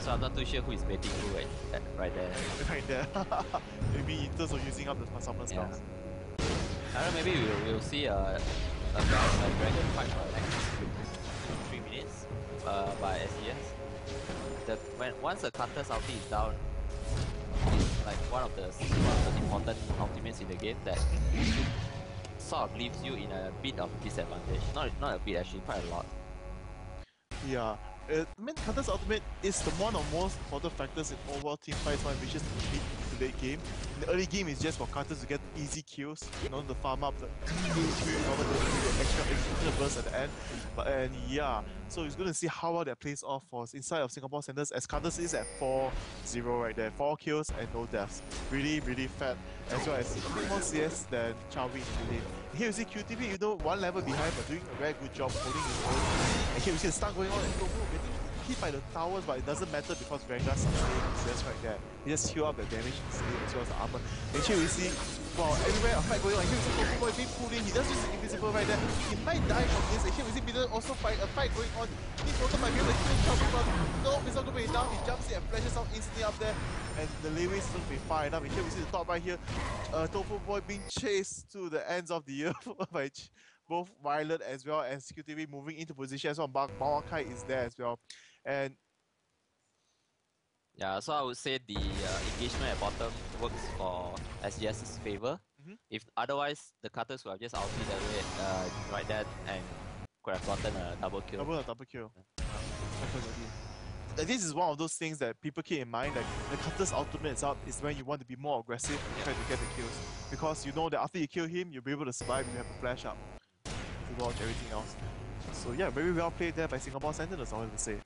So I'm not too sure who is baiting who right there. Right there. Maybe in terms of using up the summoner spells. I don't know, maybe we'll see a dragon fight for the next 3 minutes by SGS. Once the Cutter's ulti is down, it's like one of the important ultimates in the game that sort of leaves you in a bit of disadvantage. Not a bit actually, quite a lot. Yeah. I mean, Cutter's ultimate is the one of most important factors in overall team fights when it reaches the late game. In the early game, it's just for Cutters to get easy kills, in order to farm up the extra burst at the end. But yeah, so he's going to see how well that plays off for inside of Singapore Centers, as Cutters is at 4-0 right there. 4 kills and no deaths. Really, really fat, as well as more CS than Chawi in the lane. Here you see QTP, you know, 1 level behind, but doing a very good job holding his own. And here we see the stun going on, and Tofu getting hit by the towers, but it doesn't matter because Vanguard sustains CS right there. He just heal up the damage as well as the armor. And here we see, wow, everywhere a fight going on. Here we see Tofu Boy being pulled in, he does use the invisible right there. He might die from this, and here we see Middle also a fight going on. He also might be able to kill Chubby, but no, it's not going to be enough. He jumps in and flashes out instantly up there, and the leeway is going to be far enough. And here we see the top right here, Tofu Boy being chased to the ends of the earth by both Violet as well as QTV moving into position as well. Mawakai is there as well. And yeah, so I would say the engagement at bottom works for SGS's favor. If otherwise, the Cutters would have just ulted away right there and could have gotten a double kill. Double kill. This is one of those things that people keep in mind, like the Cutter's ultimate itself is when you want to be more aggressive and try to get the kills. Because you know that after you kill him, you'll be able to survive, you have a flash up to watch everything else. So yeah, very well played there by Singapore Sentinels, I want to say.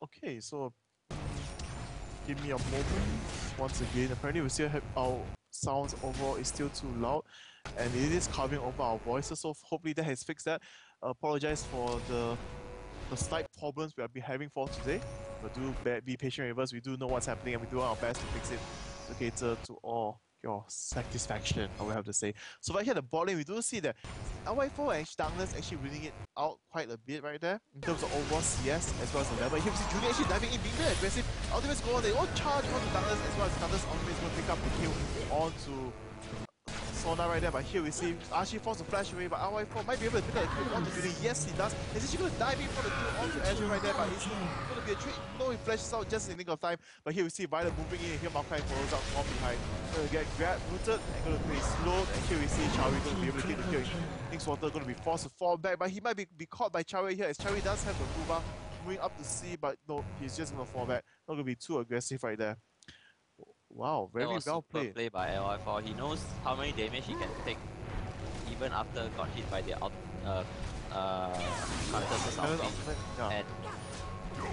Okay, so give me a moment. Once again, apparently we still have our sounds overall is still too loud, and it is covering over our voices. So hopefully that has fixed that. Apologize for the slight problems we have been having for today, but do be patient with us. We do know what's happening, and we do our best to fix it to cater to all your satisfaction, I will have to say. So right here, the bot lane, we do see that LY4 and Douglas actually winning it out quite a bit right there in terms of overall CS as well as the level. Here we see Julie actually diving in, being very aggressive. Ultimates go on, they all charge onto Douglas as well as Douglas ultimates going to pick up the kill onto Sona right there. But here we see Archie forced to flash away, but LY4 might be able to pick up the kill onto Julie. Yes, he does. He's actually going to dive in for the kill onto Azure right there, but it's going to be a trick. No, he flashes out just in the nick of time. But here we see Violet moving in, and here Maokai follows up from behind. Going to get grabbed, rooted, and going to play slowed. And here we see Chawi going to be able to take the kill. Kingswater going to be forced to fall back, but he might be caught by Chawi here, as Chawi does have the Kuba moving up to C, but no, he's just going to fall back. Not going to be too aggressive right there. Wow, very well played. Play by LY4. He knows how many damage he can take even after got hit by the Counter's ulti. Yeah. And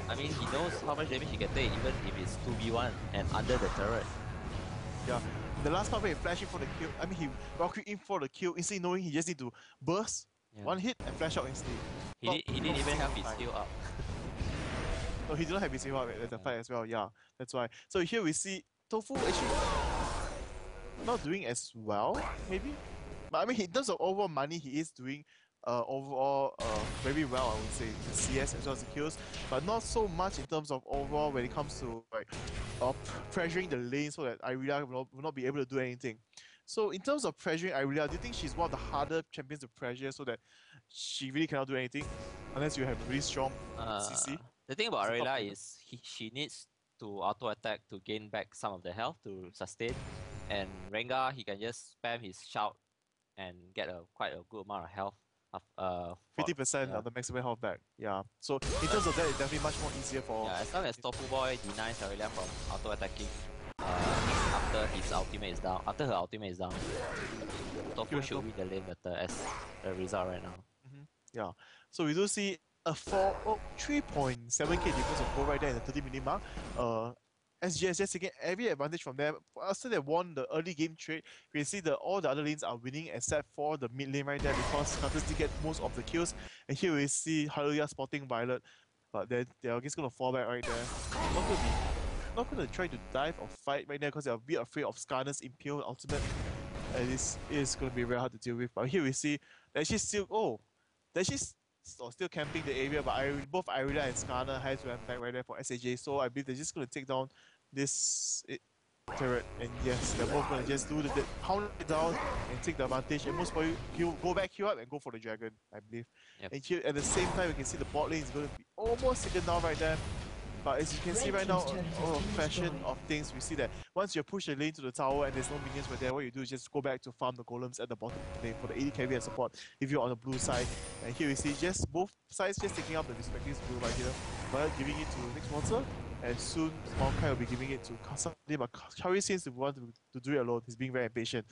I mean, he knows how much damage he can take even if it's 2v1 and under the turret. Yeah. The last part where he flashed in for the kill, I mean he Valkyrie in for the kill, instantly knowing he just need to burst, one hit and flash out instantly. He didn't even have his skill up. No, he did not have his up at the fight as well. Yeah, that's why. So here we see Tofu actually not doing as well, maybe. But I mean, in terms of overall money, he is doing overall very well, I would say, the CS as well as the kills, but not so much in terms of overall when it comes to like pressuring the lane so that Irelia will not be able to do anything. So in terms of pressuring Irelia, do you think she's one of the harder champions to pressure so that she really cannot do anything unless you have a really strong CC? The thing about It's a tough Aurelia fighter. is she needs to auto attack to gain back some of the health to sustain, and Rengar he can just spam his shout and get quite a good amount of health. 50% of the maximum health back. Yeah. So in terms of that, it's definitely much more easier for. Yeah, as long as Tofu Boy denies Aurelia from auto attacking after his ultimate is down, after her ultimate is down, Tofu should win the lane better as the result right now. Yeah. So we do see a 3.7k difference of gold right there in the 30-minute mark. SGS just taking every advantage from them. After they won the early game trade, we can see that all the other lanes are winning except for the mid lane right there because Shoutcasters did get most of the kills. And here we see Hallelujah spotting Violet, but then they're just gonna fall back right there. Not gonna try to dive or fight right now because they're a bit afraid of Skarner's Impale ultimate. And this is gonna be very hard to deal with. But here we see that she's still still camping the area, but both Irelia and Skarner has went back right there for SAJ. So I believe they're just gonna take down this turret, and yes, they're both gonna just do the pound it down and take the advantage. And most probably he'll go back, heal up, and go for the dragon, I believe. Yep. And here at the same time, we can see the bot lane is gonna be almost taken down right there. But as you can see right now, fashion of things, we see that once you push the lane to the tower and there's no minions right there, what you do is just go back to farm the golems at the bottom lane for the AD carry and support if you're on the blue side. And here we see just both sides just taking up the respective blue right here. But giving it to the next monster, and soon Maokai will be giving it to somebody, but Kari seems to want to do it alone. He's being very impatient.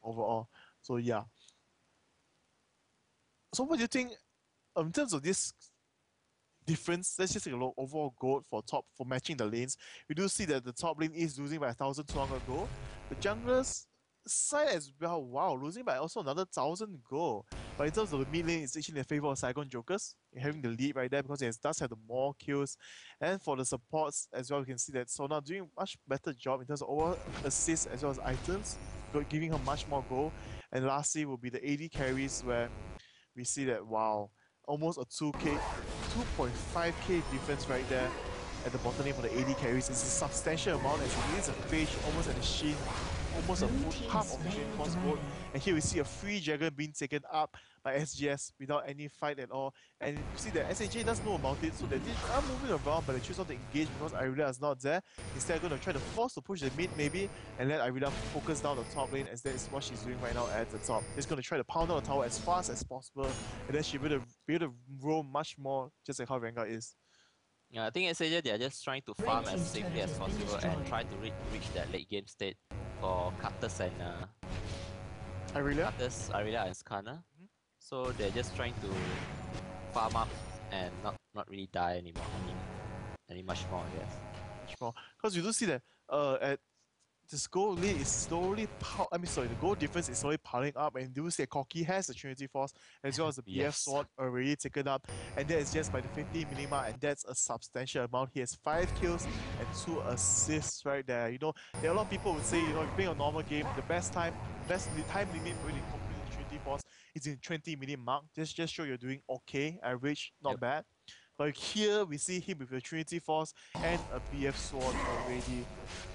Overall. So yeah. So what do you think in terms of this difference? Let's just take a look overall gold for matching the lanes. We do see that the top lane is losing by 1,200 gold. The junglers side as well, wow, losing by also another 1,000 gold. But in terms of the mid lane, it's actually in favor of Saigon Jokers, having the lead right there because it does have the more kills. And for the supports as well, we can see that Sona doing a much better job in terms of overall assists as well as items, giving her much more gold. And lastly will be the AD carries, where we see that, wow, almost a 2.5k difference right there at the bottom lane for the AD carries. It's a substantial amount as it is a Phage, almost a Shin, almost a half of the Shin force board. And here we see a free dragon being taken up by SGS without any fight at all. And you see that SAJ does know about it, so they are moving around, but they choose not to engage because Irelia is not there. Instead, they're going to try to force to push the mid maybe, and let Irelia focus down the top lane, as that is what she's doing right now at the top. She's going to try to pound down the tower as fast as possible, and then she'll be able to roam much more, just like how Rengar is. Yeah, I think SAJ they are just trying to farm as safely as possible and try to reach that late game state for Cutters and Irelia and Skarner. So they're just trying to farm up and not really die anymore. Any much more, I guess. Much more, because you do see that at this gold lead is slowly the gold difference is slowly piling up, and you do see that Corki has the Trinity Force as well as the BF sword already taken up, and that is just by the 50 minima, and that's a substantial amount. He has 5 kills and 2 assists right there. You know, there are a lot of people would say, you know, if you're playing a normal game, the best time limit for you to complete the Trinity Force is in 20-minute mark. Just show you're doing okay, average, not bad. But here we see him with the Trinity Force and a BF sword already.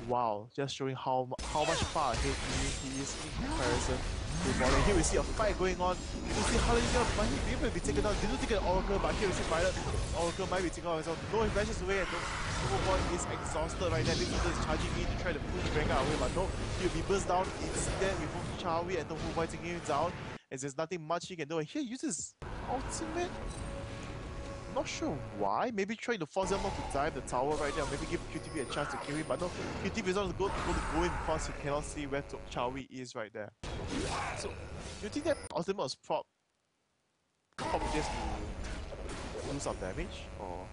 Wow, just showing how much far ahead he is in comparison to Violet. Here we see a fight going on. You see Hallelujah might be able to be taken down. They don't take an Oracle, but here we see Violet. Oracle might be taken out as well. No, he rushes away, and Overboard is exhausted right now. This is charging in to try to push Rengar away, but no, he'll be burst down instead with Chawi and Overboard taking him down, as there's nothing much he can do. And here he uses ultimate. Not sure why. Maybe trying to force them not to dive the tower right now. Maybe give QTP a chance to kill him. But no, QTP is not going to go in because he cannot see where Chawi is right there. So, do you think that ultimate was prop just to do some damage? Or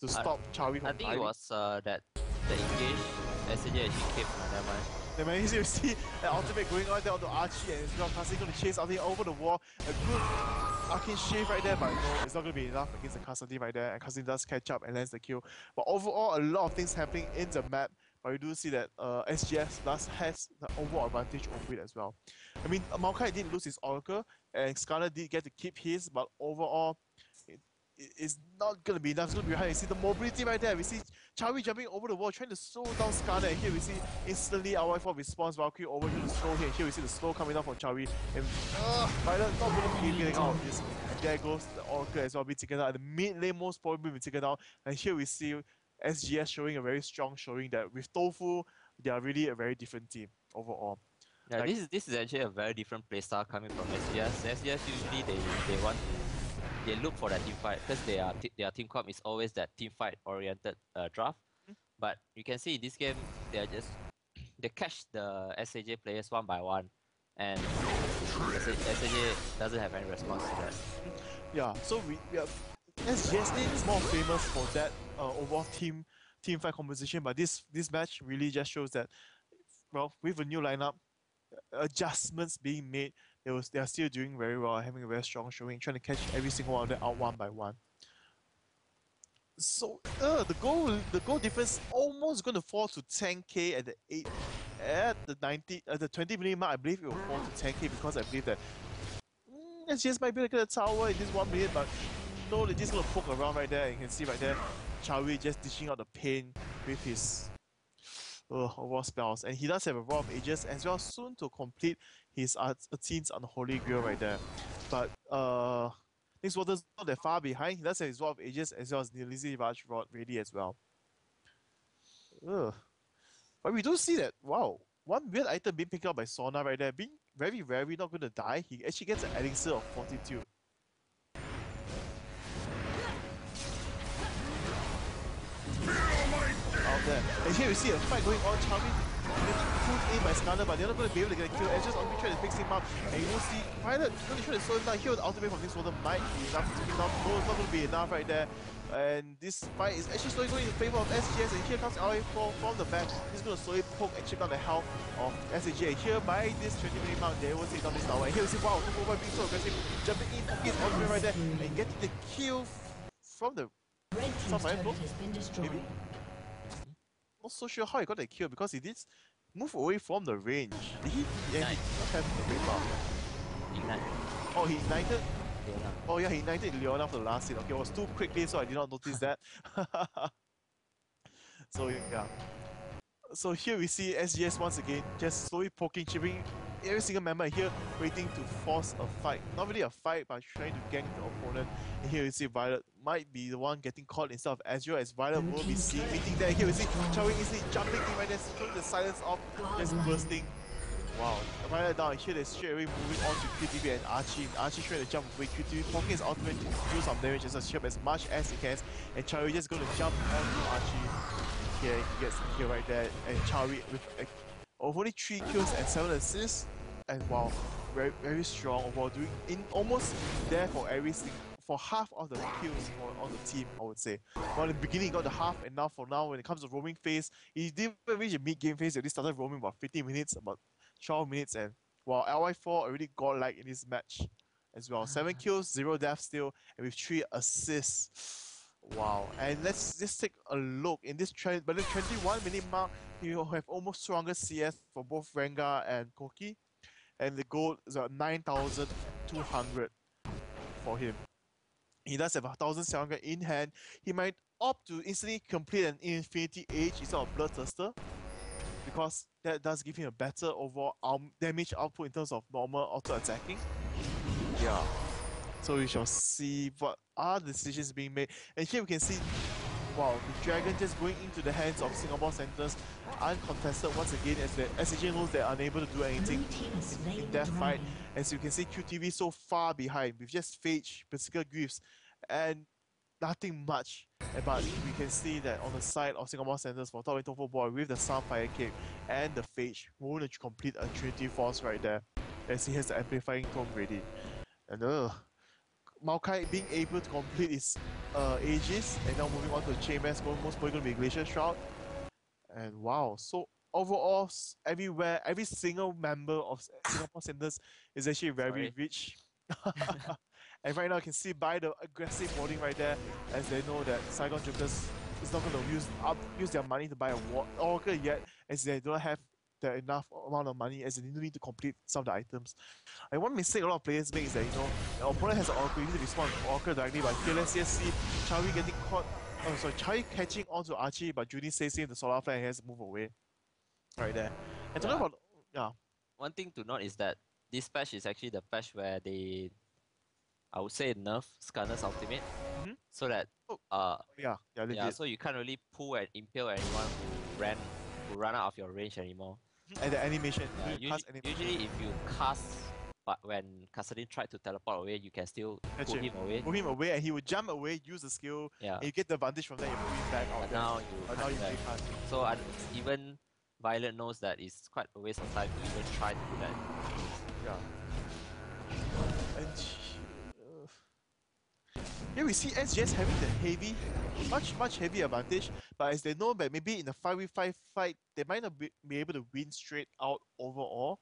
to stop Chawi from I think it was that the engage SAJ actually came from never mind. Then man, you see an ultimate going on there onto Archie, and as well, Kasi going to chase out over the wall. A good arcane shave right there, but no, it's not going to be enough against the custody right there, and custody does catch up and lands the kill. But overall, a lot of things happening in the map, but we do see that SGS does has the overall advantage over it as well. I mean, Maokai did lose his Oracle, and Skarner did get to keep his, but overall, it's not going to be enough. It's going to be behind. You see the mobility right there. We see Chawi jumping over the wall, trying to slow down Skarner, and here we see instantly RY4 response Valkyrie over here to slow here. Here we see the slow coming down from Chawi, and Violet not going to be getting out of this. And there goes the Oracle as well, being taken out. And the mid lane most probably being taken out. And here we see SGS showing a very strong showing that with Tofu, they are really a very different team overall. Yeah, like, this is actually a very different playstyle coming from SGS. SGS usually they look for that team fight because their team comp is always that team fight oriented draft. But you can see in this game they catch the SAJ players one by one, and SAJ doesn't have any response to that. Yeah, so SGS is more famous for that overall team fight composition, but this match really just shows that, well, with a new lineup, adjustments being made, they are still doing very well, having a very strong showing, trying to catch every single one of them out one by one. So the goal difference almost going to fall to 10k at the 20-minute mark. I believe it will fall to 10k because I believe that SGS might be like a tower in this 1 minute, but no, they're just gonna poke around right there. You can see right there, Chawi just dishing out the pain with his overall spells, and he does have a Roar of Ages as well soon to complete his Ateen's Unholy Grail right there. But Nixwater's not that far behind. He does have his Roar of Ages as well as the Lizzie Raj Rod ready as well. But we do see that, wow, one weird item being picked up by Sona right there, being very rarely not going to die. He actually gets an elixir of fortitude. Out there. And here we see a fight going on. Charming getting pulled in by Skarner, but they're not going to be able to get a kill. Edge's only trying to fix him up. And you will see Violet really trying to slow him down. Here with the ultimate from Nixwater might be enough to take him down. No, it's not going to be enough right there. And this fight is actually slowly going in favor of SGS, and here comes LA4 from the back. He's going to slowly poke and check out the health of SAJ. And here by this 20-minute mark, they will take down this tower. And here we see, wow, Tofu being so aggressive, jumping in, poking his ultimate right there, and getting the kill from the Sunfire Flow. Maybe. Not so sure how he got the kill because he did move away from the range. Did he? Yeah, he did not have the range bar. Ignite. Oh, he ignited? Leona. Oh yeah, he ignited Leona after the last hit. Okay, it was too quickly, so I did not notice that. So yeah. So here we see SGS once again, just slowly poking, chipping every single member here, waiting to force a fight. Not really a fight, but trying to gank the opponent. And here we see Violet might be the one getting caught instead of Azure, as Violet will be seeing, meeting there. Here we see Chawi instantly jumping in right there, throwing the silence off, just bursting. Wow, Violet down here, they're straight away moving on to QTV and Archie. Archie trying to jump away, QTV poking his ultimate to do some damage as much as he can. And Chawi just going to jump onto Archie. Here he gets the kill right there, and Chawi with only 3 kills and 7 assists, and wow, very very strong overall, doing in almost there for for half of the kills on the team, I would say. Well, in the beginning he got the half, and now for now when it comes to roaming phase, he didn't reach the mid game phase. He already started roaming about 15 minutes, about 12 minutes, and wow, LY4 already godlike in this match as well. 7 kills, 0 deaths still, and with 3 assists. Wow, and let's just take a look in this trend. But the 21-minute mark, you have almost stronger CS for both Rengar and Koki, and the goal is at 9,200 for him. He does have 1,700 in hand. He might opt to instantly complete an Infinity Age instead of Bloodthirster, because that does give him a better overall damage output in terms of normal auto attacking. Yeah. So we shall see what are the decisions being made. And here we can see, wow, the Dragon just going into the hands of Singapore Centers, uncontested once again, as the SAJ knows they're unable to do anything in that fight. As you can see, QTV so far behind with just Phage, Berserker Griefs, and nothing much. But we can see that on the side of Singapore Centers for top lane Tofu Boy with the Sunfire Cape and the Phage, we're going to complete a Trinity Force right there, as he has the Amplifying Tome ready. And Maokai being able to complete his Aegis, and now moving on to the Chainmask, most probably going to be Glacier Shroud. And wow, so overall, everywhere, every single member of Singapore Centers is actually very rich. And right now you can see by the aggressive warding right there, as they know that Saigon Jokers is not going to use their money to buy a Oracle yet, as they don't have the enough amount of money, as they need to complete some of the items. And one mistake a lot of players make is that, the opponent has an Oracle, you need to respond to Oracle directly, but here let's just see Chawi getting caught, Chawi catching onto Archie, but Judy stays in the solar flare and has to move away. Right there. And talking about, one thing to note is that this patch is actually the patch where they, I would say, nerf Skarner's ultimate, so that so you can't really pull and impale anyone who ran out of your range anymore. And the animation, usually if you cast, but when Kassadin tried to teleport away, you can still pull him away. Pull him away, and he would jump away, use the skill, and you get the advantage from that. You move him back. But now you can't. So even Violet knows that it's quite a waste of time to even try to do that. Yeah. And here we see SGS having the heavy, much heavy advantage, but as they know that maybe in a 5v5 fight, they might not be able to win straight out overall.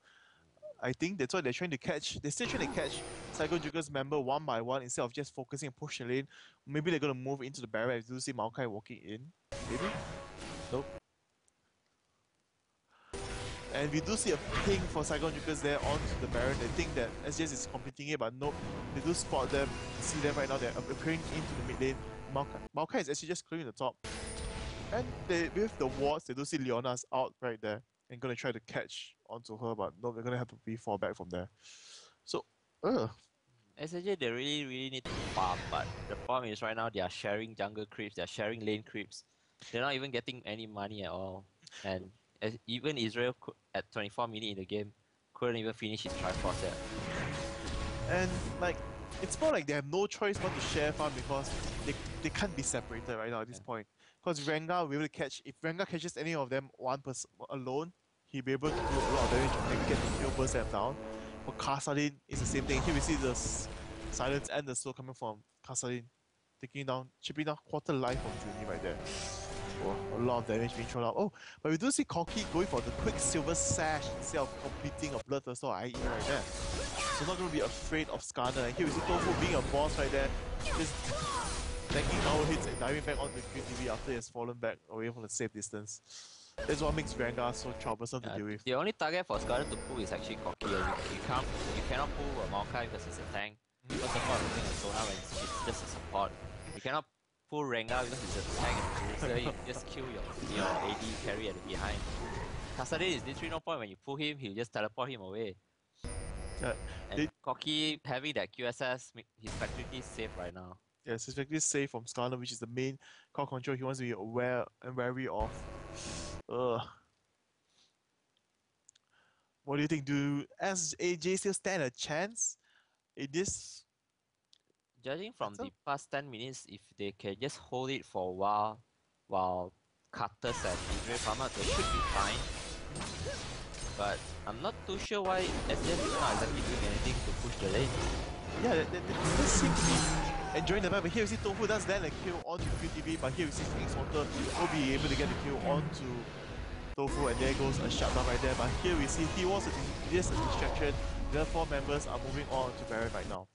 I think that's why they're trying to catch. They're still trying to catch Saigon Jokers member one by one instead of just focusing and push the lane. Maybe they're gonna move into the barrier. If you see Maokai walking in, maybe. Nope. And we do see a ping for Saigon Jokers there onto the Baron. They think that SGS is completing it, but nope. They do spot them, see them right now. They're appearing into the mid lane. Maokai is actually just clearing the top. And with the wards, they do see Leona's out right there and gonna try to catch onto her, but no, they're gonna have to fall back from there. So, SAJ, they really need to farm, but the problem is right now they are sharing jungle creeps, they're sharing lane creeps. They're not even getting any money at all. And even Israel at 24 minutes in the game couldn't even finish his Triforce yet. And like, it's more like they have no choice but to share farm because they can't be separated right now at this point. Because Rengar will be able to catch, if Rengar catches any of them one person alone, he'll be able to do a lot of damage, maybe get the kill, burst them down. For Kassadin, it's the same thing. Here we see the silence and the slow coming from Kassadin, taking down, chipping down quarter life from Junie right there. Oh, a lot of damage being thrown out. Oh, but we do see Corki going for the quick silver sash instead of completing a Bloodthirster or IE right there. So not going to be afraid of Skarner. And here we see Tofu being a boss right there, just tanking power hits and diving back onto the QTV after he has fallen back away from the safe distance. That's what makes Rengar so troublesome to deal with. The only target for Skarner to pull is actually Corki. You cannot pull a Maokai because he's a tank. What's the point of using a Sona when it's just a support? You cannot pull Rengar because he's a tank, so you just kill your AD carry at the behind. Kassadin is literally no point when you pull him, he'll just teleport him away. And Corki having that QSS, his facility is safe right now. Yes, his facility is safe from Skarner, which is the main core control he wants to be aware and wary of. What do you think? Do SAJ still stand a chance in this? Judging from the past 10 minutes, if they can just hold it for a while Cutters and Israel farm out, they should be fine. But I'm not too sure why SGS is not exactly doing anything to push the lane. Yeah, they seem to be enjoying the map. But here we see Tofu does land a kill onto QTV, but here we see Water will be able to get the kill onto Tofu, and there goes a shutdown right there. But here we see he was just a distraction. The other 4 members are moving on to Baron right now.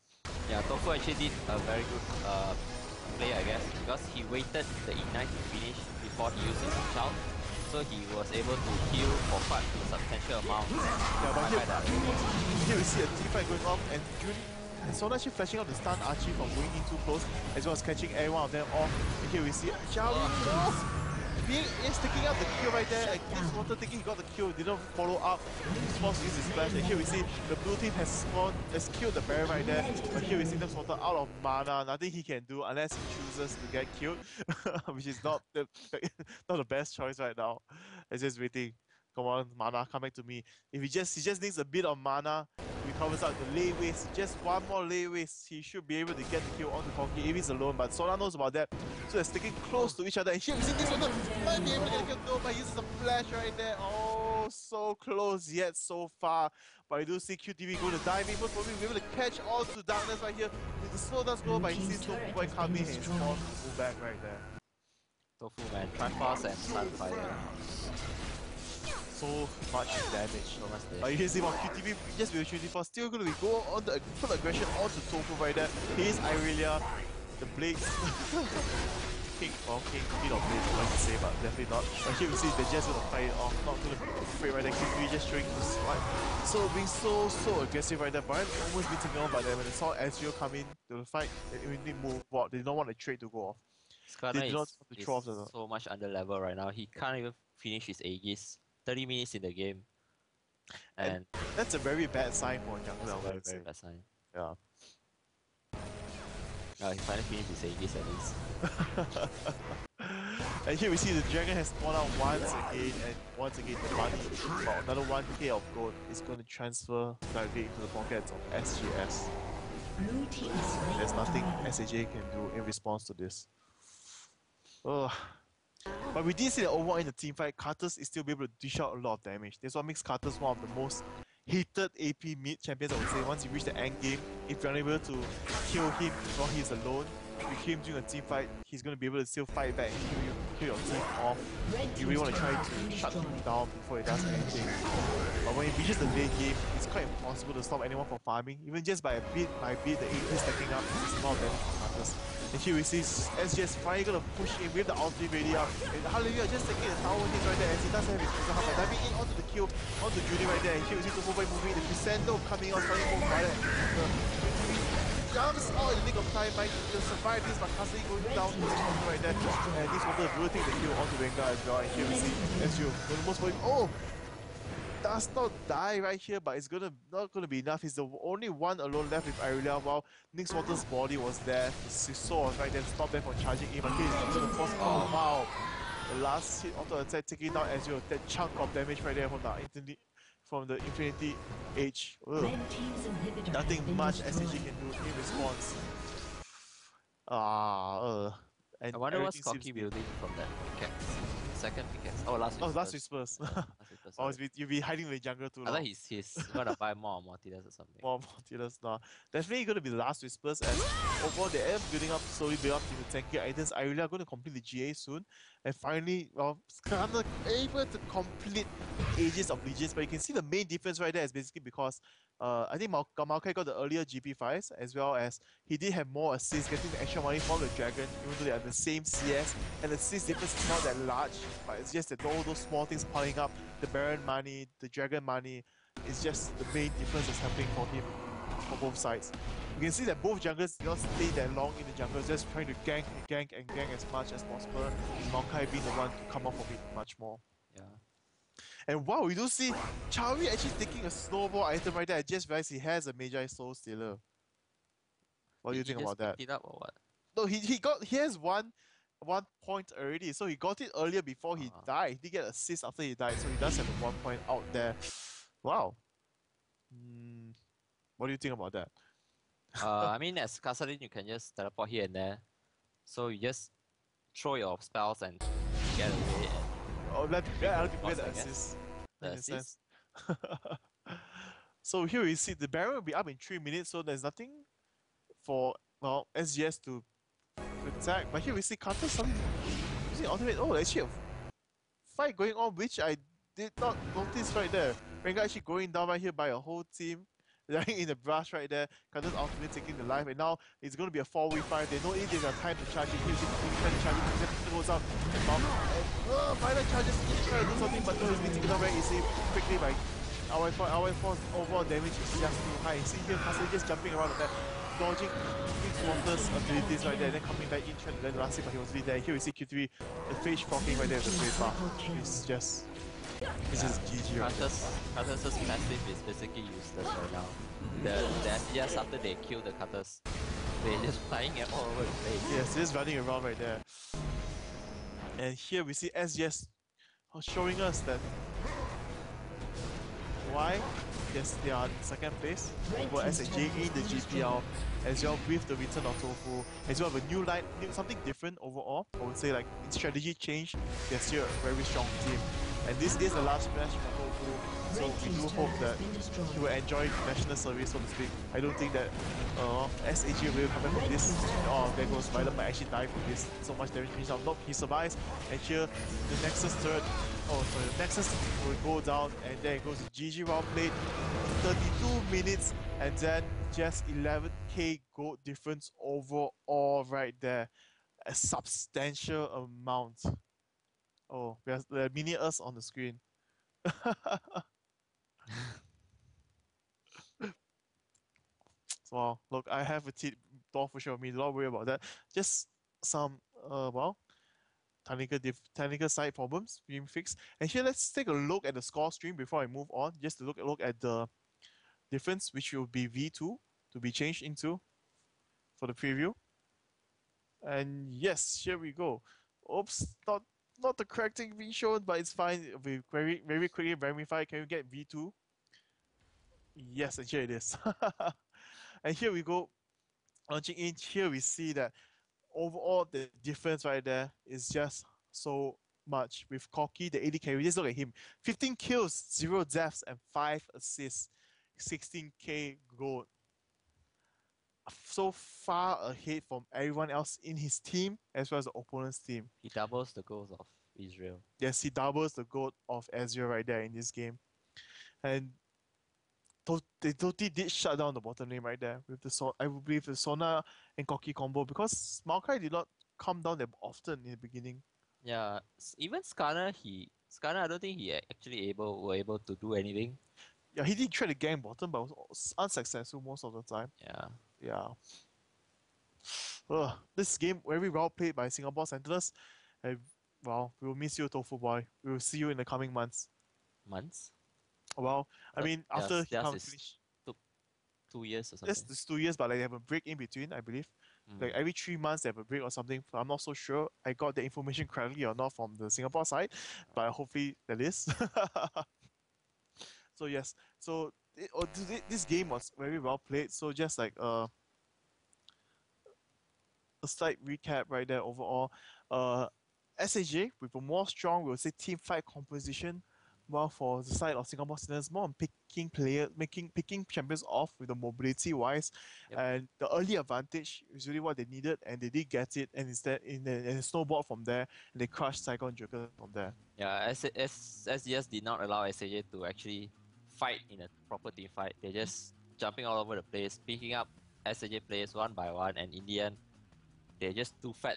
Yeah, Tofu actually did a very good play, I guess, because he waited the Ignite to finish before he used his shout. So he was able to heal for quite a substantial amount. Yeah, but here we see a team fight going on, and Jun and Sona actually flashing out to stun Archie from going in too close, as well as catching every one of them off. And here we see Xiao is taking out the kill right there, and King's Water thinking he got the kill, didn't follow up. He's forced to use his flash, and here we see the blue team has killed the Baron right there, but here we see King's Water out of mana, nothing he can do unless he chooses to get killed, which is not the best choice right now. It's just waiting. Come on, mana, come back to me. If he just needs a bit of mana, he covers out the lane waste, just one more lane waste, he should be able to get the kill onto Corki if he's alone, but Sona knows about that, so they're sticking close to each other, and here we see this one might be able to get the kill, no, but he uses a flash right there. Oh, so close yet so far, but I do see QTV going to dive in, most probably be able to catch all to darkness right here, with the slow does go, but he sees Tofu boy coming, and he's forced to move back right there. Tofu man, Triforce and Sunfire. so much damage. So much damage. You can see QTV just with 24 still going to be go on the full aggression onto Tofu right there. Here's Irelia, the blades. King or Blade, I'd like to say, but definitely not. But here we see they're just gonna fight it off, not gonna be afraid right there. Q3 just trying to slide. So being so aggressive right there. Brian almost been taken on, but then when they saw Ezreal come in to the fight, they immediately move out. They don't want the trade to go off. They do not want to throw off the so much under level right now. He can't even finish his Aegis. 30 minutes in the game. And that's a very bad sign for a jungler, very, very bad sign. Yeah. He finally finished his Aegis at least. And here we see the dragon has spawned out once again, and once again the money, about another 1k of gold, is going to transfer directly into the pockets of SGS. There's nothing SAJ can do in response to this. Ugh. But we did see that overall in the team fight, Karthus is still able to dish out a lot of damage. That's what makes Karthus one of the most hated AP mid champions, I would say. Once you reach the end game, if you're unable to kill him while he's alone, if you kill him during a team fight, he's going to be able to still fight back and kill your team off. You really want to try to shut him down before he does anything. But when he reaches the late game, it's quite impossible to stop anyone from farming. Even just by a bit, the AP stacking up, it's a lot of damage to Karthus. And here we see SGS finally gonna push in with the ulti ready up. And Hallelujah just taking the tower hit right there as he does have his trigger half, diving in onto the kill, onto Judy right there. And here we see the mobile moving, the Crescendo coming out, starting to move right there. Jumps out in the nick of time, trying to survive this, but constantly going down to the corner right there. And this water will take the kill onto Rengar as well. And here we see Ezreal going most for him. Oh! Does not die right here, but it's not gonna be enough. He's the only one alone left with Irelia, while Nixwater's body was there. The sword was right there to stop them from charging in. But he's gonna force. Oh wow! The last hit auto attack taking down Ezreal. That chunk of damage right there from the Infinity Age. Nothing much SAG can do in response. And I wonder what's Corki building from that pickaxe. Second pickaxe. Oh, Last Whispers. You'll be hiding in the jungle too. I thought he's gonna buy more Mortillers or something. More Mortillers now. Definitely gonna be the Last Whispers, as overall they end building up, slowly build up into tanky items. Irelia are gonna complete the GA soon. And finally, Skarner able to complete Ages of Legions. But you can see the main difference right there is basically because I think Maokai got the earlier GP5s, as well as he did have more assists, getting the extra money from the Dragon, even though they are the same CS, and the assist difference is not that large, but it's just that all those small things piling up, the Baron money, the Dragon money, is just the main difference that's happening for him, for both sides. You can see that both junglers do not stay that long in the jungle, just trying to gank as much as possible, and Maokai being the one to come off of it much more. Yeah. And wow, we do see Chawi actually taking a snowball item right there. I just realized he has a Magi Soul Stealer. What do you think about that? Picked it up or what? No, he has one point already, so he got it earlier before he died. He did get assist after he died, so he does have a 1 point out there. Wow. What do you think about that? I mean, as Kassadin, you can just teleport here and there. So you just throw your spells and get away. Let other people get the assist. The assist. So here we see the Baron will be up in 3 minutes, so there's nothing for SGS to attack. But here we see Karthus using ultimate. Oh, actually a fight going on, which I did not notice right there. Rengar actually going down right here by a whole team. Lying in the brush right there. Karthus ultimate taking the life, and now it's going to be a 4v5. They know if they have time to charge it. He's trying to charge it. He goes out. And final charges. He's trying to do something, but no, he's being taken down very easily quickly by our overall damage is just too high. See here, Karthus just jumping around there, dodging Nixwater's abilities right there, and then coming back in, trying to land the last hit, but he was really there. Here we see Q3, the face proccing right there with the face bar. It's just GG. Karthus' passive is basically useless right now. The SGS after they kill the Karthus, they're just flying it all over the place. Yes, they're just running around right there. And here we see SGS showing us that why? Yes, they are in second place over SAJ in the GPL, as well with the return of Tofu, as well as a new line, something different overall. I would say, like, in strategy change, they're still a very strong team. And this is the last match for So we do hope that he will enjoy national service, so to speak. I don't think that SAJ will come back from this. Oh, there goes Violet might actually die from this. So much damage being done. Nope, he survives. And here, the Nexus turret. Oh, sorry, the Nexus will go down, and there it goes. GG round played. 32 minutes, and then just 11k gold difference overall right there. A substantial amount. Oh, there's the mini us on the screen. So look, I have a door for sure. Me, don't worry about that. Just some well, technical side problems being fixed. And here, let's take a look at the score stream before I move on. Just to look at the difference, which will be V2 to be changed into for the preview. And yes, here we go. Oops, not the correct thing being shown, but it's fine. We very quickly verify. Can you get V2? Yes, and here it is. And here we go. Launching in, here we see that overall the difference right there is just so much. With Corky, the AD carry, just look at him. 15 kills, 0 deaths, and 5 assists. 16k gold. So far ahead from everyone else in his team as well as the opponent's team. He doubles the goals of Israel. Yes, he doubles the goal of Ezreal right there in this game. And they totally did shut down the bottom lane right there with the I would believe the Sona and Corky combo, because Maokai did not come down that often in the beginning. Yeah, even Skarner, I don't think he actually were able to do anything. Yeah, he did try to gang bottom, but was unsuccessful most of the time. Yeah. Yeah. This game very well played by Singapore Sentinels. And well, we will miss you, Tofu Boy. We will see you in the coming months. Months? Well, I mean, after he just finish, took 2 years or something. it's 2 years, but like they have a break in between, I believe. Like every 3 months they have a break or something. I'm not so sure I got the information correctly or not from the Singapore side, but hopefully that is. So yes, so this game was very well played. So just like a slight recap right there overall. SAJ with a more strong, we'll say, team fight composition. While for the side of Singapore Students, more on picking champions off with the mobility wise, and the early advantage is really what they needed, and they did get it. And instead, and it snowballed from there, and they crushed Saigon Joker from there. Yeah, SGS did not allow SAJ to actually fight in a proper team fight. They're just jumping all over the place, picking up SAJ players one by one, and in the end, they're just too fat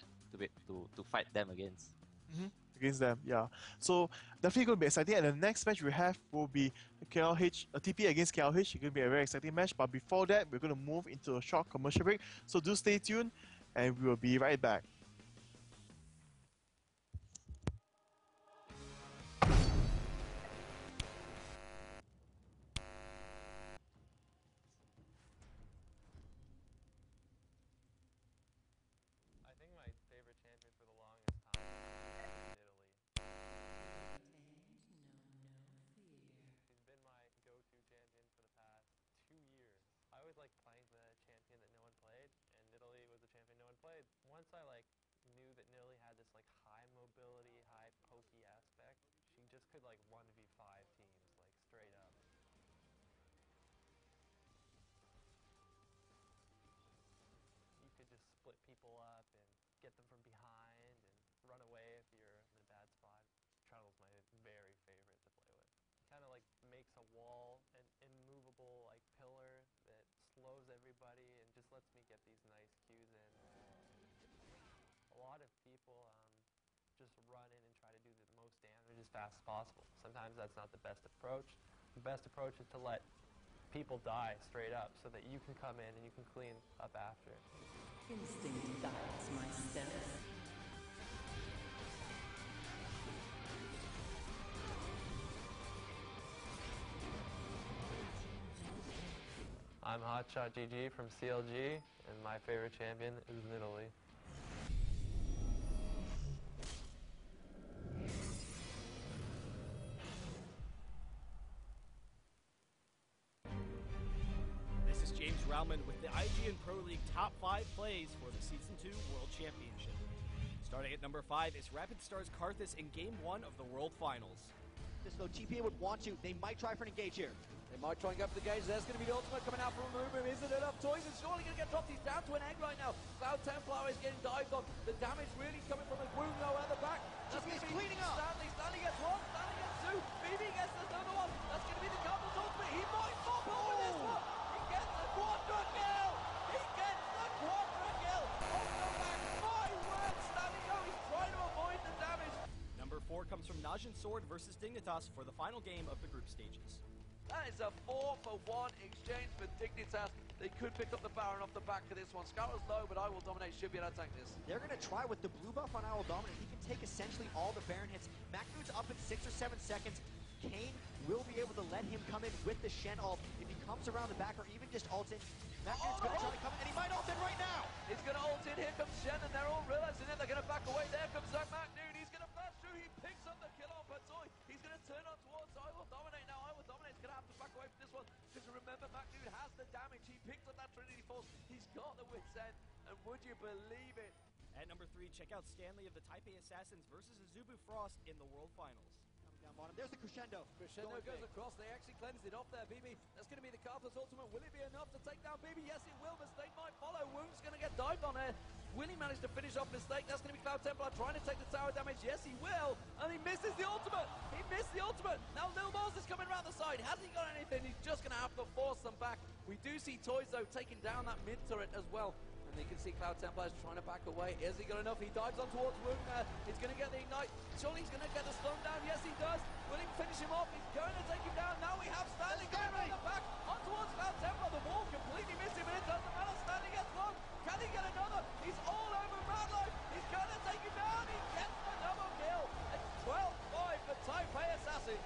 to fight them against. Against them, yeah. So definitely going to be exciting. And the next match we have will be KLH, a TPA against KLH. It's going to be a very exciting match. But before that, we're going to move into a short commercial break. So do stay tuned, and we will be right back. As fast as possible. Sometimes that's not the best approach. The best approach is to let people die straight up so that you can come in and you can clean up after. Instinct guides my steps. I'm Hotshot GG from CLG, and my favorite champion is Nidalee. With the IGN Pro League top 5 plays for the Season 2 World Championship. Starting at number 5 is Rapid Stars Karthus in Game 1 of the World Finals. this though. TPA would want to. They might try for an engage here. They might try and go for the gauge. There's going to be the ultimate coming out from Mumu. Is it enough? Toys is surely going to get dropped. He's down to an egg right now. Cloud Templar is getting dived on. The damage really coming from the wound though at the back. That's going to be cleaning up. Stanley gets one. Stanley gets two. BB gets another one. That's going to be the Cardinals ultimate. He might pop over this one. He gets the quadra kill. He gets the quadra kill. Off the back. My word, Stanley go. He's trying to avoid the damage. Number 4 comes from Najin Sword versus Dignitas for the final game of the group stages. That is a 4-for-1 exchange for Dignitas. They could pick up the Baron off the back of this one. Scout is low, but I will dominate. Should be able to tank this. They're going to try with the blue buff on I will dominate. He can take essentially all the Baron hits. Macnude's up in 6 or 7 seconds. Kane will be able to let him come in with the Shen ult. If he comes around the back or even just ults in, Macnude's going to try to come in, and he might ult in right now. He's going to ult in. Here comes Shen, and they're all realizing it. They're going to back away. There comes Zach Macnude. He's going to flash through. He picks up the kill on Patoy. He's going to turn on towards I will dominate now. I will dominate. He's going to have to back away from this one. Because remember, Macnude has the damage. He picked up that Trinity Force. He's got the wit's end. And would you believe it? At number 3, check out Stanley of the Taipei Assassins versus Azubu Frost in the World Finals. Down bottom. There's the crescendo. Crescendo goes across. They actually cleansed it off there, BB. That's going to be the Carthus ultimate. Will it be enough to take down BB? Yes, it will. Mistake might follow. Wound's going to get dived on there. Will he manage to finish off Mistake? That's going to be Cloud Templar trying to take the tower damage. Yes, he will. And he misses the ultimate. He missed the ultimate. Now Lil Mars is coming around the side. Has he got anything? He's just going to have to force them back. We do see Toys, though, taking down that mid turret as well. And you can see Cloud Templar is trying to back away. Has he got enough? He dives on towards Wound. He's going to get the ignite. Surely he's going to get the stun down. Yes, he does. Will he finish him off? He's going to take him down. Now we have Stanley going around the back. On towards Cloud Templar. The wall completely missed him, and it doesn't matter. Stanley gets one. Can he get another? He's all over Radlife. He's going to take him down. He gets the double kill. It's 12-5 for Taipei Assassins.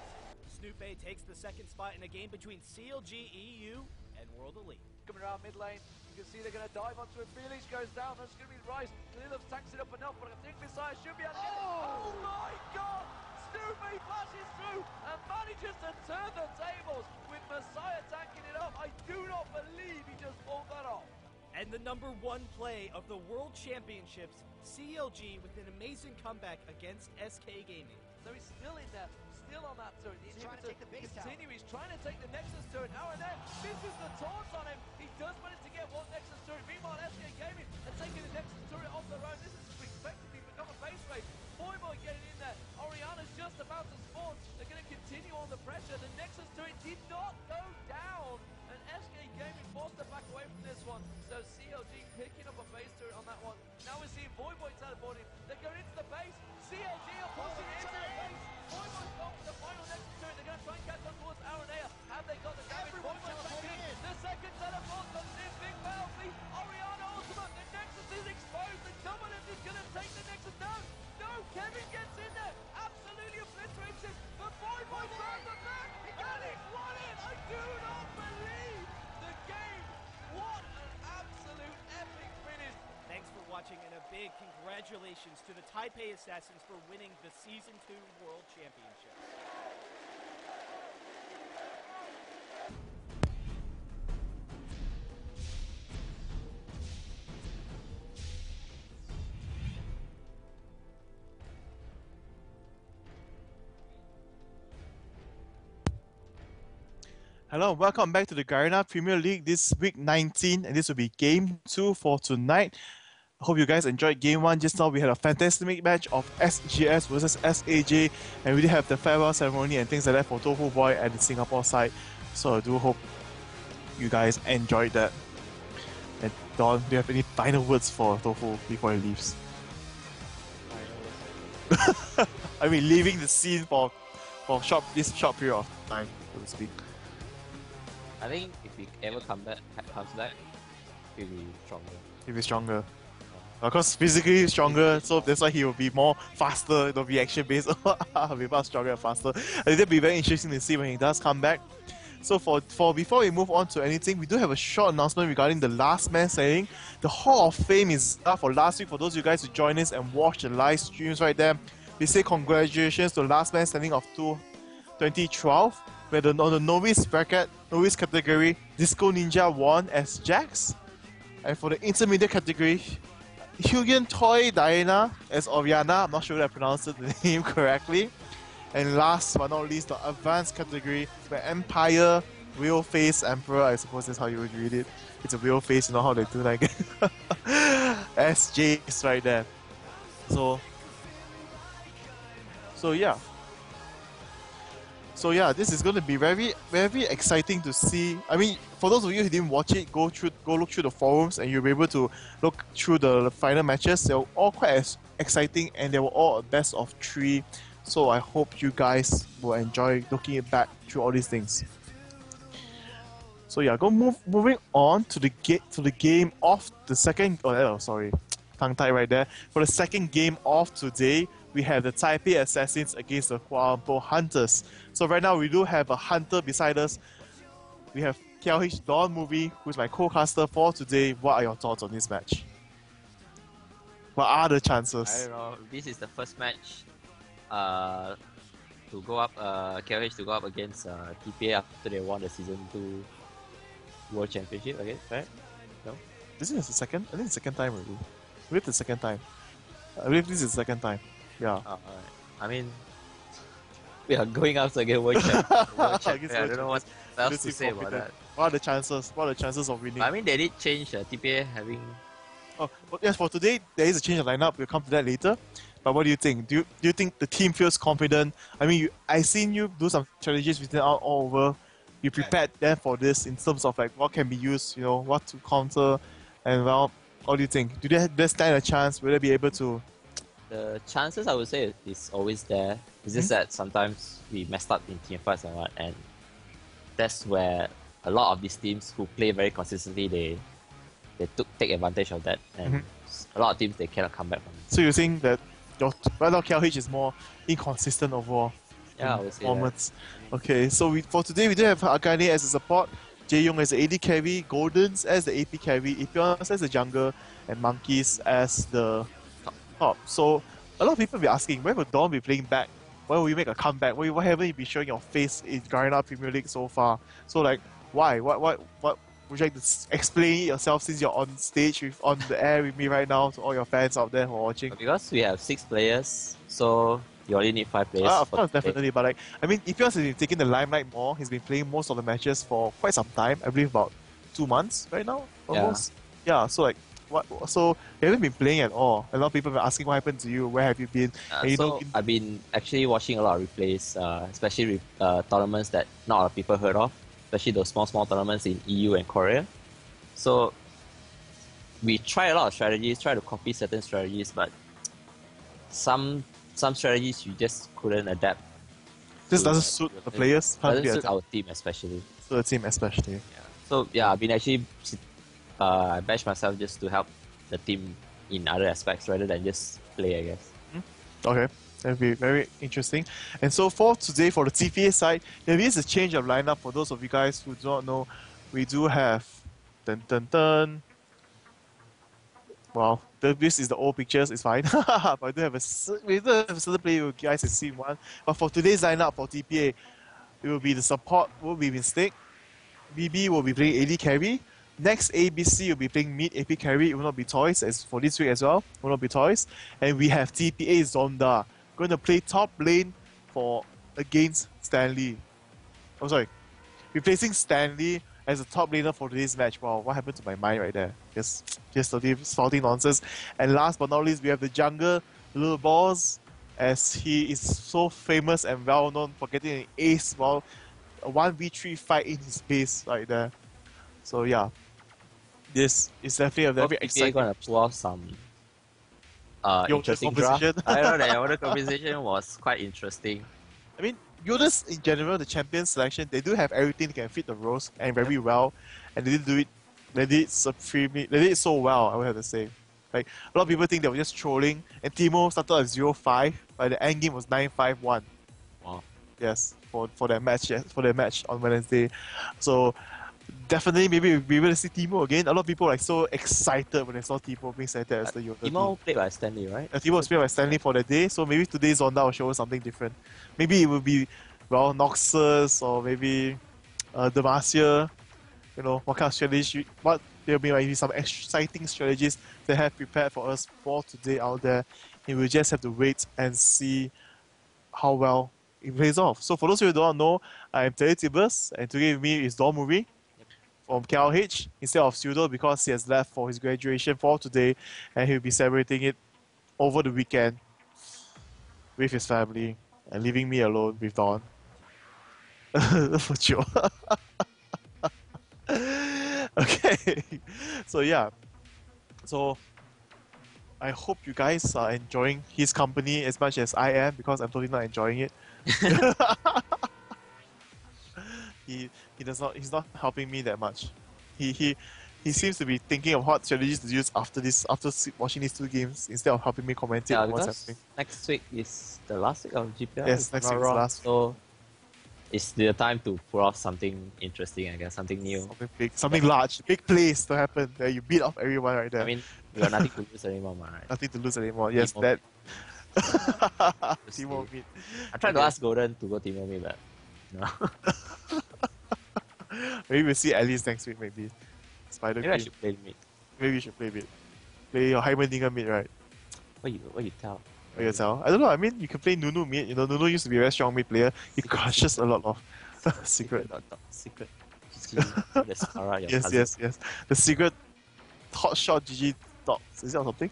Snoop Bay takes the second spot in a game between CLG EU and World Elite. Coming around mid lane, you can see they're going to dive onto it. Felix goes down. That's going to be Rice. Lilith tanks it up enough, but I think Messiah should be able to get it. Oh my god! Snoopy flashes through and manages to turn the tables with Messiah tanking it up. I do not believe he just pulled that off. And the number 1 play of the World Championships, CLG with an amazing comeback against SK Gaming. So he's still in there, still on that turret. He's trying to take the base tower. He's trying to take the Nexus turret now and then. Misses the taunts on him. He does manage to get one Nexus turret. Meanwhile, SK Gaming are taking the Nexus turret off their own. This has effectively become a base race. Boy getting in there. Oriana's just about to spawn. They're going to continue on the pressure. The Nexus turret did not go down. And SK Gaming forced to back away from this one. So CLG picking up a base turret on that one. Now we're seeing Boy teleporting. They're going into the base. CLG are pushing into the base. Boy gone for the final Nexus turret. They're going to try and catch on towards Aranea. Have they got the damage? Boy teleporting in. The second teleport comes in. Big penalty. Oriana ultimate. The Nexus is exposed. The double lift is going to take the Nexus down. No, Kevin gets in there. Absolutely obliterates it. The Boy grabs the back. And he's won it. I do not believe the game. What an absolute epic finish. Thanks for watching, and a big congratulations to the Taipei Assassins for winning the Season 2 World Championship. Hello, welcome back to the Garena Premier League. This week 19, and this will be game 2 for tonight. I hope you guys enjoyed game 1. Just now we had a fantastic match of SGS versus SAJ, and we did have the farewell ceremony and things like that for Tofu Boy at the Singapore side. So I do hope you guys enjoyed that. And Don, do you have any final words for Tofu before he leaves? I mean, leaving the scene for this short period of time, so to speak. I think if he ever comes back, he'll be stronger. He'll be stronger. Because physically stronger, so that's why he will be more faster. It'll be action based. He'll be much stronger and faster. I think that'll be very interesting to see when he does come back. So for before we move on to anything, we do have a short announcement regarding the last man standing. The Hall of Fame is up for last week. For those of you guys who join us and watch the live streams right there, we say congratulations to the last man standing of 2012. Where on the novice category, Disco Ninja won as Jax. And for the intermediate category, Hyugen Toy Diana as Oriana. I'm not sure if I pronounced the name correctly. And last but not least, the advanced category where Empire, Wheel Face, Emperor, I suppose that's how you would read it. It's a wheel face, you know how they do like SGS right there. So yeah. So yeah, this is going to be very, very exciting to see. I mean, for those of you who didn't watch it, go look through the forums, and you'll be able to look through the final matches. They're all quite exciting, and they were all a best of 3. So I hope you guys will enjoy looking back through all these things. So yeah, moving on to the game of the second. Oh, sorry, tongue tie right there. For the second game of today, we have the Taipei Assassins against the Kuala Lumpur Hunters. So right now we do have a hunter beside us. We have KLH Don Movie, who's my co-caster for today. What are your thoughts on this match? What are the chances? I don't know. This is the first match to go up, KLH to go up against TPA after they won the Season 2 World Championship, okay, right? No? This is the second? I think it's the second time already. I believe the second time. I believe this is the second time. Yeah. Alright. I mean, we are going up against World Champion. I don't know what else to say about that. What are the chances? What are the chances of winning? I mean, they did change TPA having... Oh, but yes, for today, there is a change of lineup. We'll come to that later. But what do you think? Do you think the team feels confident? I mean, I seen you do some strategies written out all over. You prepared there for this in terms of like what can be used, you know, what to counter, and well, what do you think? Do they stand a chance? Will they be able to? The chances, I would say, is always there. It's just that sometimes we messed up in team fights and what, and that's where a lot of these teams who play very consistently, they take advantage of that, and a lot of teams they cannot come back from it. So you're saying that right now KLH is more inconsistent overall? Yeah, I would say performance. Okay, so for today we do have Agane as a support, Jae-Young as the AD carry, Goldens as the AP carry, Ipions as the jungle, and Monkeys as the top. So a lot of people be asking, when will Dawn be playing back? When will you make a comeback? Why haven't you been showing your face in Garena Premier League so far? So like, why? What would you like to explain it yourself since you're on stage on the air with me right now to all your fans out there who are watching? Because we have 6 players, so you only need 5 players. Of course, definitely. But like, I mean, Ipions has been taking the limelight more. He's been playing most of the matches for quite some time. I believe about 2 months right now, almost. Yeah. So like, what? So you haven't been playing at all. A lot of people have been asking what happened to you. Where have you been? I've been actually watching a lot of replays, especially tournaments that not a lot of people heard of, especially those small tournaments in EU and Korea. So we try a lot of strategies, try to copy certain strategies, but some strategies you just couldn't adapt. This doesn't suit the players. Doesn't suit our team especially. So the team especially. Yeah. So yeah, I've been actually I bash myself just to help the team in other aspects rather than just play, I guess. Okay, that'll be very interesting. And so for today, for the TPA side, there is a change of lineup. For those of you guys who do not know, we do have Well, this is the old pictures, it's fine. But we do have a certain player you guys have seen one. But for today's lineup for TPA, it will be the support will be Mistake. BB will be playing AD carry. Next ABC will be playing mid AP carry. It will not be Toys as for this week as well. It will not be Toys. And we have TPA Zonda going to play top lane against Stanley. Oh sorry, replacing Stanley as a top laner for today's match. Wow, what happened to my mind right there? Just salty nonsense. And last but not least, we have the jungle Little Balls, as he is so famous and well known for getting an ace while a 1v3 fight in his base right there. So yeah, this is definitely a very exciting. We're gonna pull off some interesting draft. I know that Yoda composition was quite interesting. I mean, Yoda's in general, the champion selection, they do have everything that can fit the roles and very well, and they did do it. They did it so well, I would have to say. Like, a lot of people think they were just trolling, and Timo started at 0-5, but the end game was 9-5-1. Wow. Yes, for that match. Yes, for that match on Wednesday. So definitely, maybe we'll be able to see Timo again. A lot of people were like so excited when they saw Timo being selected as the Yoda. Timo played by Stanley, right? Timo was played by Stanley for the day, so maybe today's Zonda will show us something different. Maybe it will be, well, Noxus or maybe Demacia. You know, what kind of strategy, there will be some exciting strategies they have prepared for us for today out there. And we'll just have to wait and see how well he plays off. So for those of you who don't know, I'm Tibus, and today with me is Dormuri from KLH instead of Pseudo because he has left for his graduation for today, and he'll be celebrating it over the weekend with his family and leaving me alone with Dawn. For sure. Okay, so yeah, so I hope you guys are enjoying his company as much as I am because I'm totally not enjoying it. He he's not helping me that much. He seems to be thinking of what strategies to use after watching these 2 games instead of helping me commentate Yeah, on what's because happening. next week is the last week of GPL. Yes, if I'm next not week is the wrong. last. So it's the time to pull off something interesting, I guess, something new. Something big, something large, big plays to happen. There you beat off everyone right there. I mean, we got nothing to lose anymore, man, right? Nothing to lose anymore. Yes, Teemo that. Meet. Teemo meet. I tried to Okay. ask Golden to go Teemo Meet, but no. Maybe we'll see Alice next week. Maybe Spider Maybe I Queen. should play Meet. Maybe you should play mid. Play your Heimerdinger mid, right? What you tell? What you tell? I don't know. I mean, you can play Nunu mid. You know, Nunu used to be a very strong mid player. He crushes a lot of secret. Secret. The Sparra, your Yes, cousin. yes. The secret hot shot GG dots. Is it or something?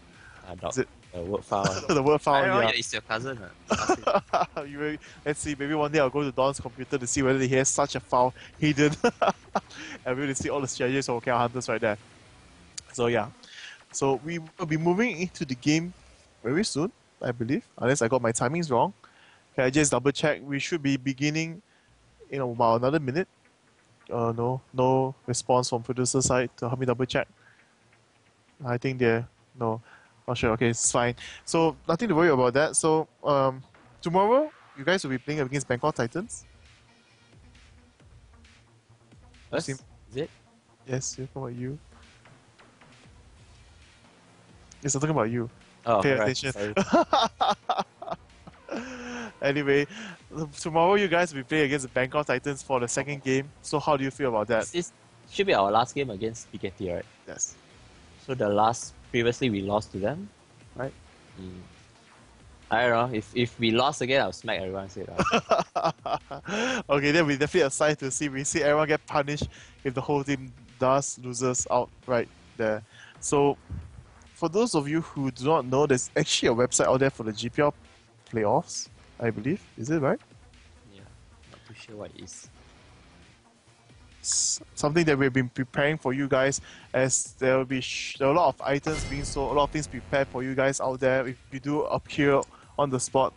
Dog. Is it Word file. the word I found? don't know, Yeah. it's your cousin. Ask him. Let's see. Maybe one day I'll go to Don's computer to see whether he has such a file hidden, and we'll see all the strategies of KL Hunters right there. So yeah, so we will be moving into the game very soon, I believe, unless I got my timings wrong. Can I just double check? We should be beginning in about another minute. No response from producer side to help me double check. I think no. Not sure. Okay, it's fine. So nothing to worry about that. So tomorrow you guys will be playing against Bangkok Titans. Us? Sim- Is it? Yes, you're talking about you. Yes, I'm talking about you. Oh, Pay right. attention. Sorry. Anyway, tomorrow you guys will be playing against the Bangkok Titans for the second game. So how do you feel about that? This should be our last game against PKT, right? Yes. So previously we lost to them, right? I don't know. If we lost again, I'll smack everyone. Say that. Okay, then we definitely aside to see everyone get punished if the whole team loses out right there. So for those of you who do not know, there's actually a website out there for the GPL playoffs, I believe. Is it right? Yeah, not too sure what it is. Something that we've been preparing for you guys, as there will be there are a lot of items being sold, a lot of things prepared for you guys out there. If you do appear on the spot,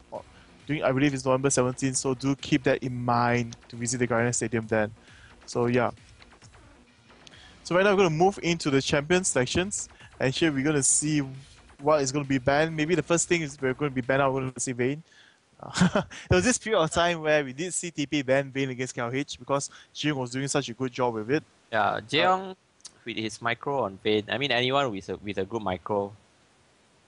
I believe it's November 17th, so do keep that in mind to visit the Garena Stadium then. So yeah. So right now we're going to move into the champions sections, and here we're going to see what is going to be banned. Maybe the first thing is we're going to be banned out, we're going to see Vayne. There was this period of time where we did see TPA ban Vayne against KLH because Jiung was doing such a good job with it. Yeah, Jeong with his micro on Vayne. I mean, anyone with a good micro,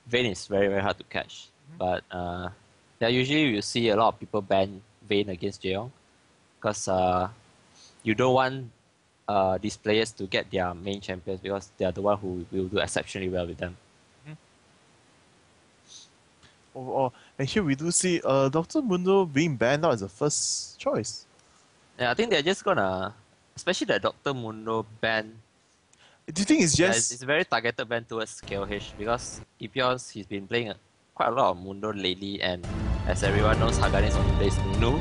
Vayne is very very hard to catch. But yeah, usually you see a lot of people ban Vayne against Jeong because you don't want these players to get their main champions because they are the one who will do exceptionally well with them. Overall, and here we do see Dr. Mundo being banned out as a first choice. Yeah, I think they're just gonna, especially the Dr. Mundo ban. Do you think it's Yeah, just it's a very targeted ban towards KLH because Ipios, he's been playing quite a lot of Mundo lately, and as everyone knows, Haganis only plays Nunu.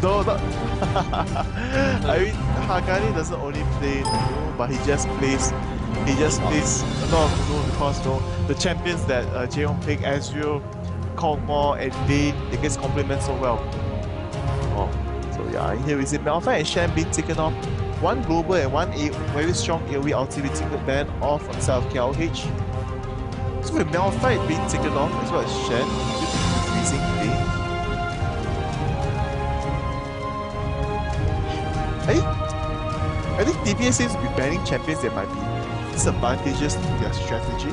no, not I mean Hagani doesn't only play Nunu, but he just plays a lot of Nunu because the champions that Jeong pick, Ezreal, Kongmo and Vayne, they get complement so well. So yeah, here we see Malphite and Shen being taken off. One global and one very strong AoE ultimate ban off on side of KLH. So with Malphite being taken off as well as Shen, freezing Vayne. I think TPA seems to be banning champions that might be disadvantageous to their strategy.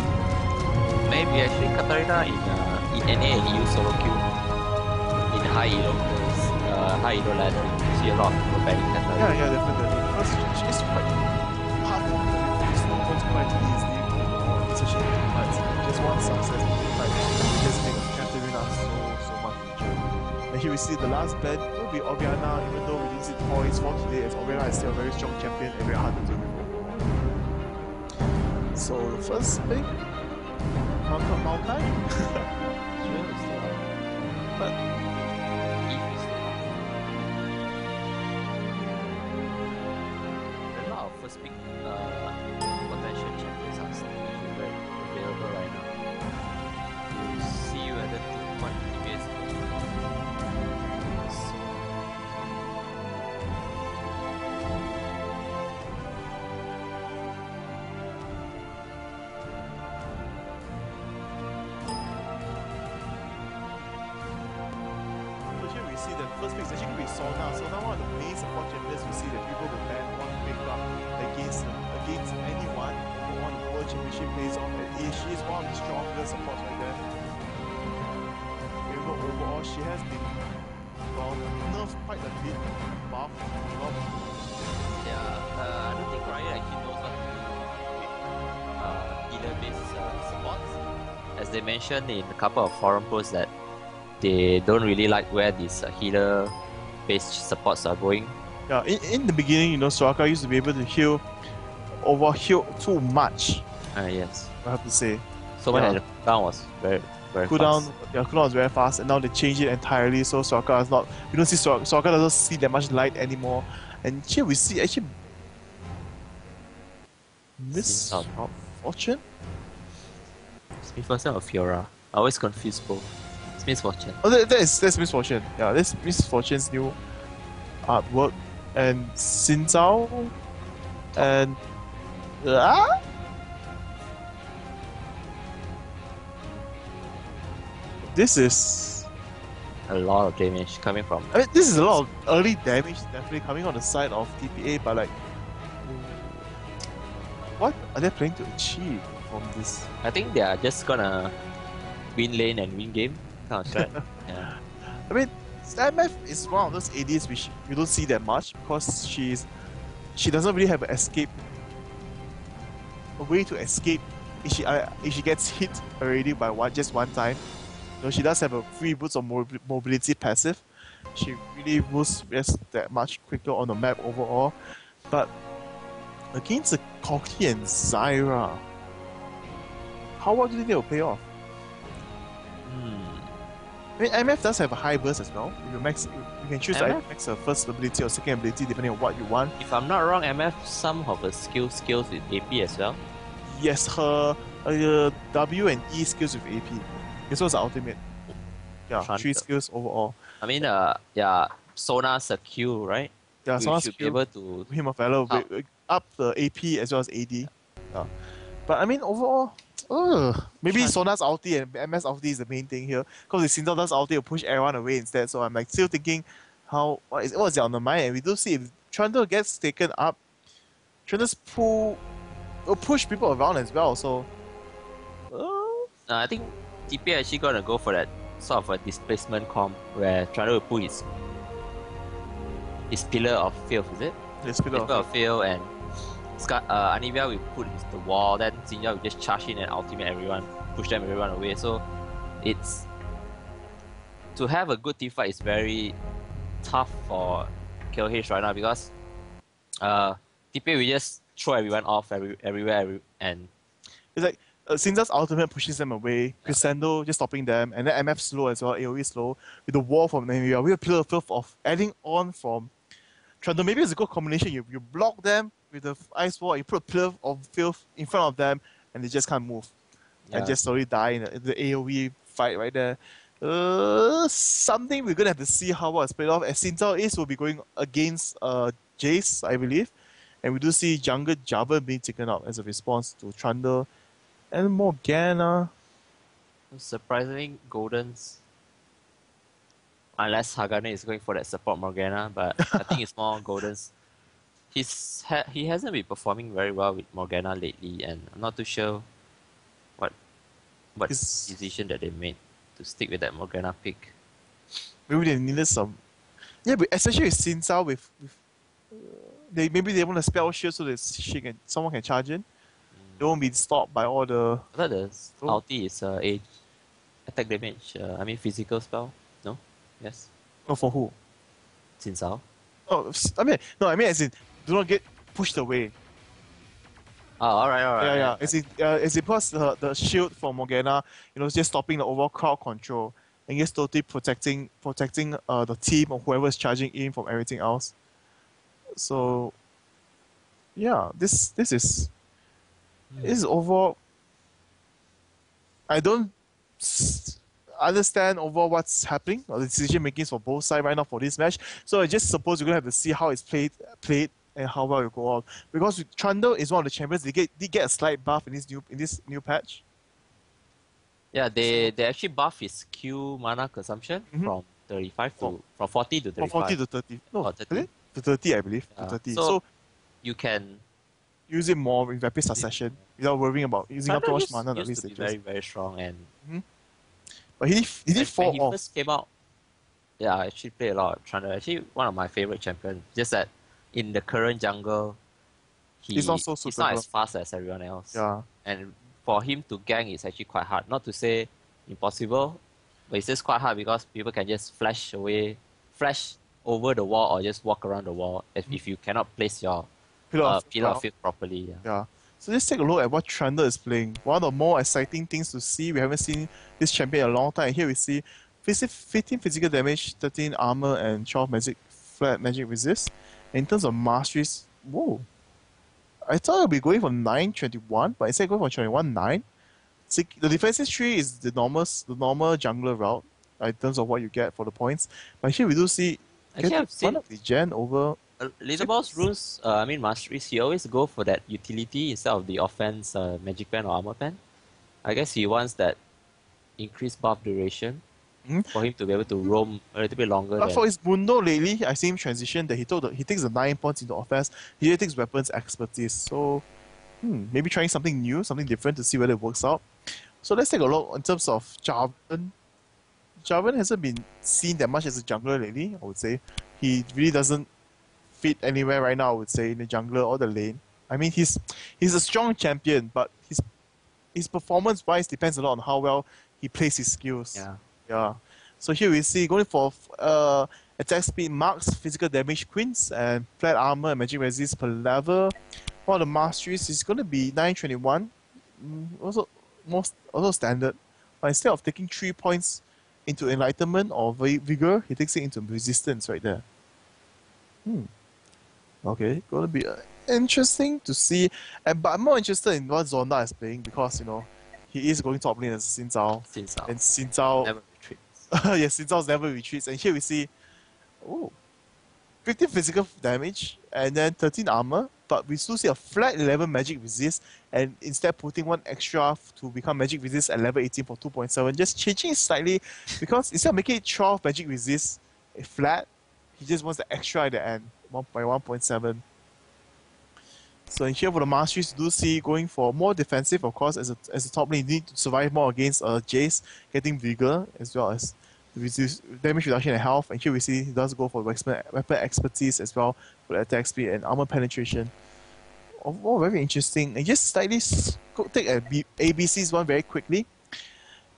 Maybe actually Katarina in NA and EU solo queue in high elo ladder, you see a lot of people banning Katarina. Yeah, definitely. Because she's quite hard to it's quite easily, especially in fights. Just one success in the fight just makes Katarina so much richer. And And here we see the last ban will be Oriana, even though we didn't see points for today, as Oriana is still a very strong champion and very hard to deal with. So the first pick, Maokai. Sure, it's still up. But If it's still up. There are a lot of first pick potential champions are still available right now. We'll see whether what TPA is going to do. So, here we see the first pick is actually going to be Sona. Sona, one of the main support champions, we see that people will ban one pick up against anyone who won the World Championship plays off. And she is one of the strongest supports right there. Even though overall she has been nerfed quite a bit, buff. yeah, I don't think Riot actually knows what to do with healer-based supports. As they mentioned in a couple of forum posts that they don't really like where these healer-based supports are going. Yeah, in the beginning, Soraka used to be able to heal too much, Yes. I have to say. So when Yeah. the cooldown was very Cooldown, fast. yeah, cooldown was very fast, and now they changed it entirely. So Soraka is not. We don't see Soraka doesn't see that much light anymore. And here we see actually Seems out top. Misfortune. Misfortune or Fiora? I always confuse both. It's Misfortune. Oh, that's Misfortune. Yeah, that's Misfortune's new artwork, and Xin Zhao, and this is. A lot of damage coming from. I mean, this is a lot of early damage definitely coming on the side of TPA, but like, what are they planning to achieve from this? I think they are just gonna win lane and win game kind of strat. Yeah. I mean, MF is one of those ADs which you don't see that much because she doesn't really have an escape, a way to escape if she gets hit already by just one time. She does have a free boost of mobility passive. She really moves just that much quicker on the map overall. But against the Corki and Zyra, how well do you think they'll pay off? I mean, MF does have a high burst as well. If you can choose to MF? max a first ability or second ability depending on what you want. If I'm not wrong, MF some of her skills with AP as well. Yes, her W and E skills with AP. This was the ultimate. Yeah, Trunter. 3 skills overall. I mean, yeah, Sona's a Q, right? Yeah, We so should be able to. him of valor up the AP as well as AD. Yeah. But I mean overall, maybe Tran- Sona's ulti and MS ulti is the main thing here. Because if Sindel does ulti, will push everyone away instead. So I'm like still thinking what's on the mind, and we do see if Trundle gets taken up, Trundle's will push people around as well. So I think TPA actually gonna go for that sort of a displacement comp where Trundle will put his pillar of filth, is it? let's Pillar of filth, and Anivia will put the wall, then Zinja will just charge in and ultimate everyone, push everyone away. So it's to have a good team fight is very tough for KLH right now because TPA will just throw everyone off everywhere and it's like Sinza's ultimate pushes them away, Crescendo just stopping them, and then MF slow as well, AoE slow, with the wall from Namibia, with a pillar of filth of adding on from Trundle. Maybe it's a good combination. You block them with the ice wall, you put a pillar of filth in front of them, and they just can't move. And just slowly die in the AoE fight right there. Something we're gonna have to see how well it's played off, as Sinzao will be going against Jace, I believe. And we do see Jungle Java being taken out as a response to Trundle. And Morgana. surprisingly Golden's, unless Hagane is going for that support Morgana, but I think it's more Golden's. He hasn't been performing very well with Morgana lately, and I'm not too sure what decision that they made to stick with that Morgana pick. Maybe they needed some. Yeah, but especially with Sinzao maybe they want to spell shield so that someone can charge in. They won't be stopped by all the. I thought the ulti is attack damage. I mean physical spell. No? Yes. Oh, for who? Xin Sao. Oh, I mean, no, I mean as in, do not get pushed away. Oh, alright. Yeah. Is it because the shield from Morgana, just stopping the overall crowd control and just totally protecting the team or whoever is charging in from everything else. So yeah, this is overall. I don't understand overall what's happening or the decision making for both sides right now for this match. So I just suppose you're gonna have to see how it's played and how well it go on. Because Trundle is one of the champions. They get a slight buff in this new patch. Yeah, they actually buff his Q mana consumption from 35 to from 40 to 35. From 40 to 30. No, or 30. To 30, I believe. Yeah. To 30. So you can use it more with rapid succession without worrying about using up too much mana. Used to be very, very strong, and but he did fall when he off. first came out, yeah, I actually played a lot of Trundle. Actually, one of my favorite champions. Just that in the current jungle, He's not so he's not suitable. as fast as everyone else. Yeah. And for him to gank is actually quite hard. Not to say impossible, but it's just quite hard because people can just flash over the wall or just walk around the wall if you cannot place your pillar of field properly. Yeah. So let's take a look at what Trundle is playing. One of the more exciting things to see. We haven't seen this champion in a long time. Here we see 15 physical damage, 13 armor, and 12 flat magic resist. In terms of masteries, whoa. I thought it would be going for 921, but instead going for 21-9. The defensive tree is the normal jungler route in terms of what you get for the points. But here we do see one of the gen over Leaderboard's rules, masteries, he always go for that utility instead of the offense magic pen or armor pen. I guess he wants that increased buff duration for him to be able to roam a little bit longer. For his Mundo lately, I see him transition that he takes the 9 points into offense. He takes weapons expertise. So maybe trying something new, something different to see whether it works out. So let's take a look in terms of Jarvan. Jarvan hasn't been seen that much as a jungler lately, I would say. He really doesn't fit anywhere right now, I would say, in the jungler or the lane. I mean, he's a strong champion, but his performance-wise depends a lot on how well he plays his skills. Yeah. So here we see going for attack speed, marks, physical damage, queens, and flat armor and magic resist per level. One of the masteries is going to be 921. Also standard. But instead of taking 3 points into enlightenment or vigor, he takes it into resistance right there. Okay, going to be interesting to see. But I'm more interested in what Zonda is playing because, he is going top lane as Xin Zhao. And Xin Zhao never retreats. yes, Xin Zhao's never retreats. And here we see 15 physical damage and then 13 armor. But we still see a flat 11 magic resist and instead putting one extra to become magic resist at level 18 for 2.7. Just changing it slightly because instead of making it 12 magic resist flat, he just wants the extra at the end, 1.1.7. So in here for the masteries, you do see going for more defensive, of course, as a top lane, you need to survive more against Jace, getting vigor as well as reduce damage reduction and health. And here we see he does go for weapon expertise as well for the attack speed and armor penetration. Overall, very interesting. And just slightly take ABC's one very quickly.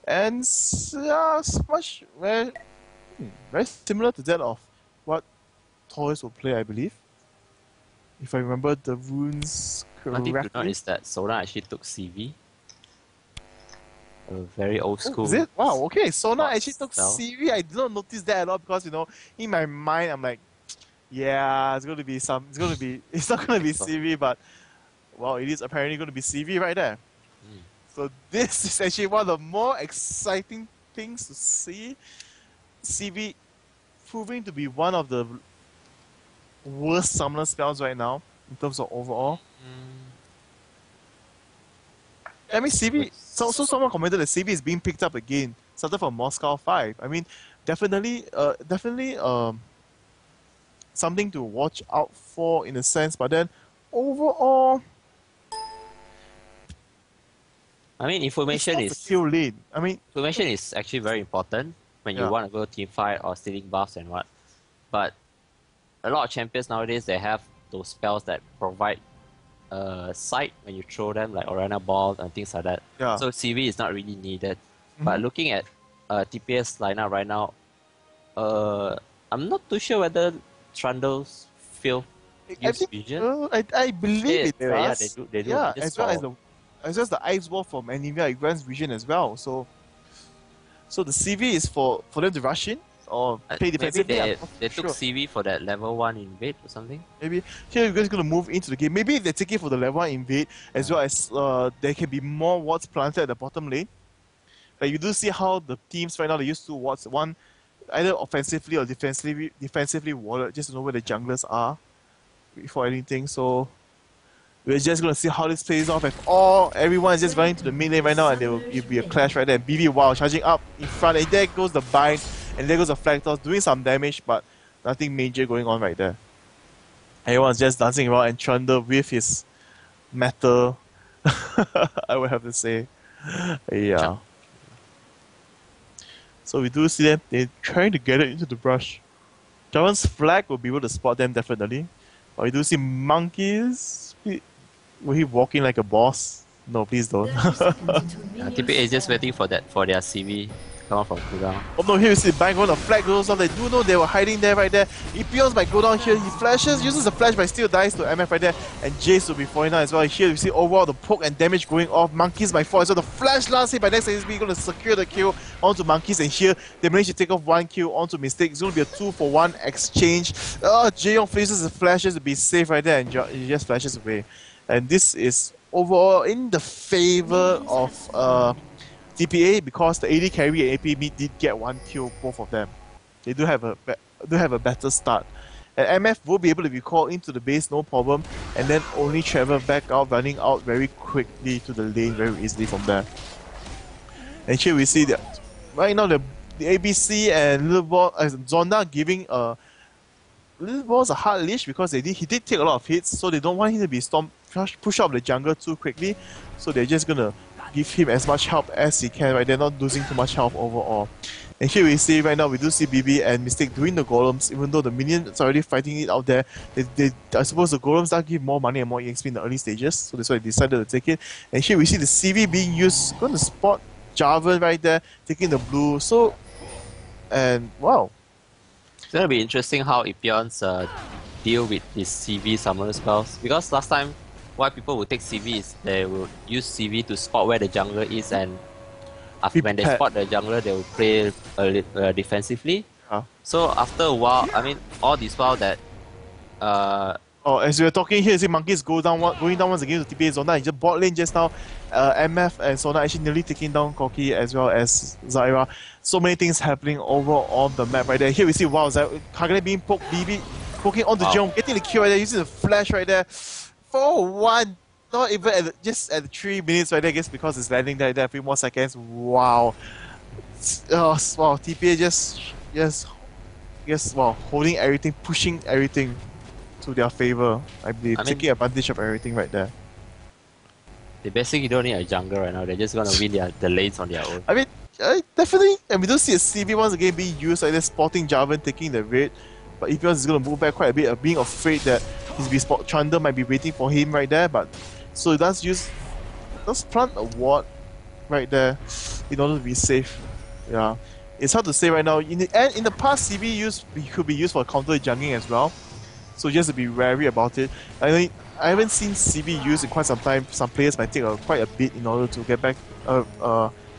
And very similar to that of what Toys will play, I believe. If I remember the runes correctly. One thing to note is that Sona actually took CV. A very old school. Is it? Wow, okay. Sona actually took style. CV. I did not notice that at all because, in my mind, I'm like, yeah, it's not going to be CV, but, well, it is apparently going to be CV right there. So this is actually one of the more exciting things to see. CV proving to be one of the worst summoner spells right now in terms of overall. I mean, CV. So someone commented that CV is being picked up again, started from Moscow 5. I mean, definitely, something to watch out for in a sense. But then, overall, I mean, information is actually very important when you want to go team fight or stealing buffs and what. But a lot of champions nowadays, they have those spells that provide sight when you throw them, like Arena Ball and things like that. Yeah. So CV is not really needed. But looking at TPA's lineup right now, I'm not too sure whether Trundles feel I use think, vision. I believe it Yeah, does. they do. Yeah, I just as well as the Ice Wall from Anemia, it grants vision as well. So the CV is for them to rush in or play maybe defensively. they took CV for that level 1 invade or something. Maybe here you guys gonna move into the game. Maybe they're taking for the level 1 invade as well as there can be more wards planted at the bottom lane. Like you do see how the teams right now they use 2 wards, one either offensively or defensively warded, just to know where the junglers are before anything. So we're just gonna see how this plays off. If everyone is just running to the mid lane right now, and it'll be a clash right there. BB wow charging up in front, and there goes the bind, and there goes the flag toss, doing some damage, but nothing major going on right there. Everyone's just dancing around, and Trundle with his metal, I would have to say, yeah. So we do see them. They're trying to get it into the brush. Javan's flag will be able to spot them definitely. But we do see monkeys. Will he walk in like a boss? No, please don't. TPA is just waiting for their CV come out from cooldown. Oh no, here we see Bang on the flag goes off. They do know they were hiding there right there. Epions might go down here. He flashes, uses the flash but still dies to MF right there. And Jace will be falling down as well. Here we see overall the poke and damage going off. Monkeys might fall as well. The flash last hit by next SB going to secure the kill onto Monkeys. And here they manage to take off 1 kill onto Mistake. It's going to be a 2-for-1 exchange. Jaeyoung faces the flashes to be safe right there, and he just flashes away. And this is overall in the favor of TPA because the AD carry and AP mid did get 1 kill, both of them. They do have a better start. And MF will be able to be called into the base, no problem, and then only travel back out, running out very quickly to the lane very easily from there. And here we see that right now the ABC and Little Ball Zonda giving Little Ball's a hard leash because he did take a lot of hits, so they don't want him to be push up the jungle too quickly, so they're just gonna give him as much help as he can, right? They're not losing too much health overall. And here we see right now, we do see BB and Mistake doing the golems, even though the minions are already fighting it out there. I suppose the golems that give more money and more EXP in the early stages, so that's why they decided to take it. And here we see the CV being used, going to spot Jarvan right there, taking the blue. So, and wow. It's going to be interesting how Epions deal with his CV summoner spells, because last time why people would take CV is they will use CV to spot where the jungler is, and when they spot the jungler, they will play defensively. So after a while, I mean, all this while that as we were talking here, see Monkeys going down once again to TPA Zona. It's just bot lane just now. MF and Sona actually nearly taking down Koki as well as Zyra. So many things happening over on the map right there. Here we see Kagane being poked, BB poking onto Jong, getting the kill right there, using the flash right there. 4-1, not even just at 3 minutes right there, I guess because it's landing there a few more seconds. Wow. Wow, TPA just holding everything, pushing everything to their favor, I believe, taking advantage of everything right there. They basically don't need a jungle right now, they're just gonna win the lanes on their own. I mean, definitely, and we don't see a CV once again being used like this, spotting Jarvan taking the raid, but Epions is going to move back quite a bit, being afraid that Trundle might be waiting for him right there, but so he does plant a ward right there in order to be safe. Yeah, it's hard to say right now. In the past, CV could be used for counter jungling as well, so just to be wary about it. I haven't seen CV used in quite some time. Some players might take quite a bit in order to get back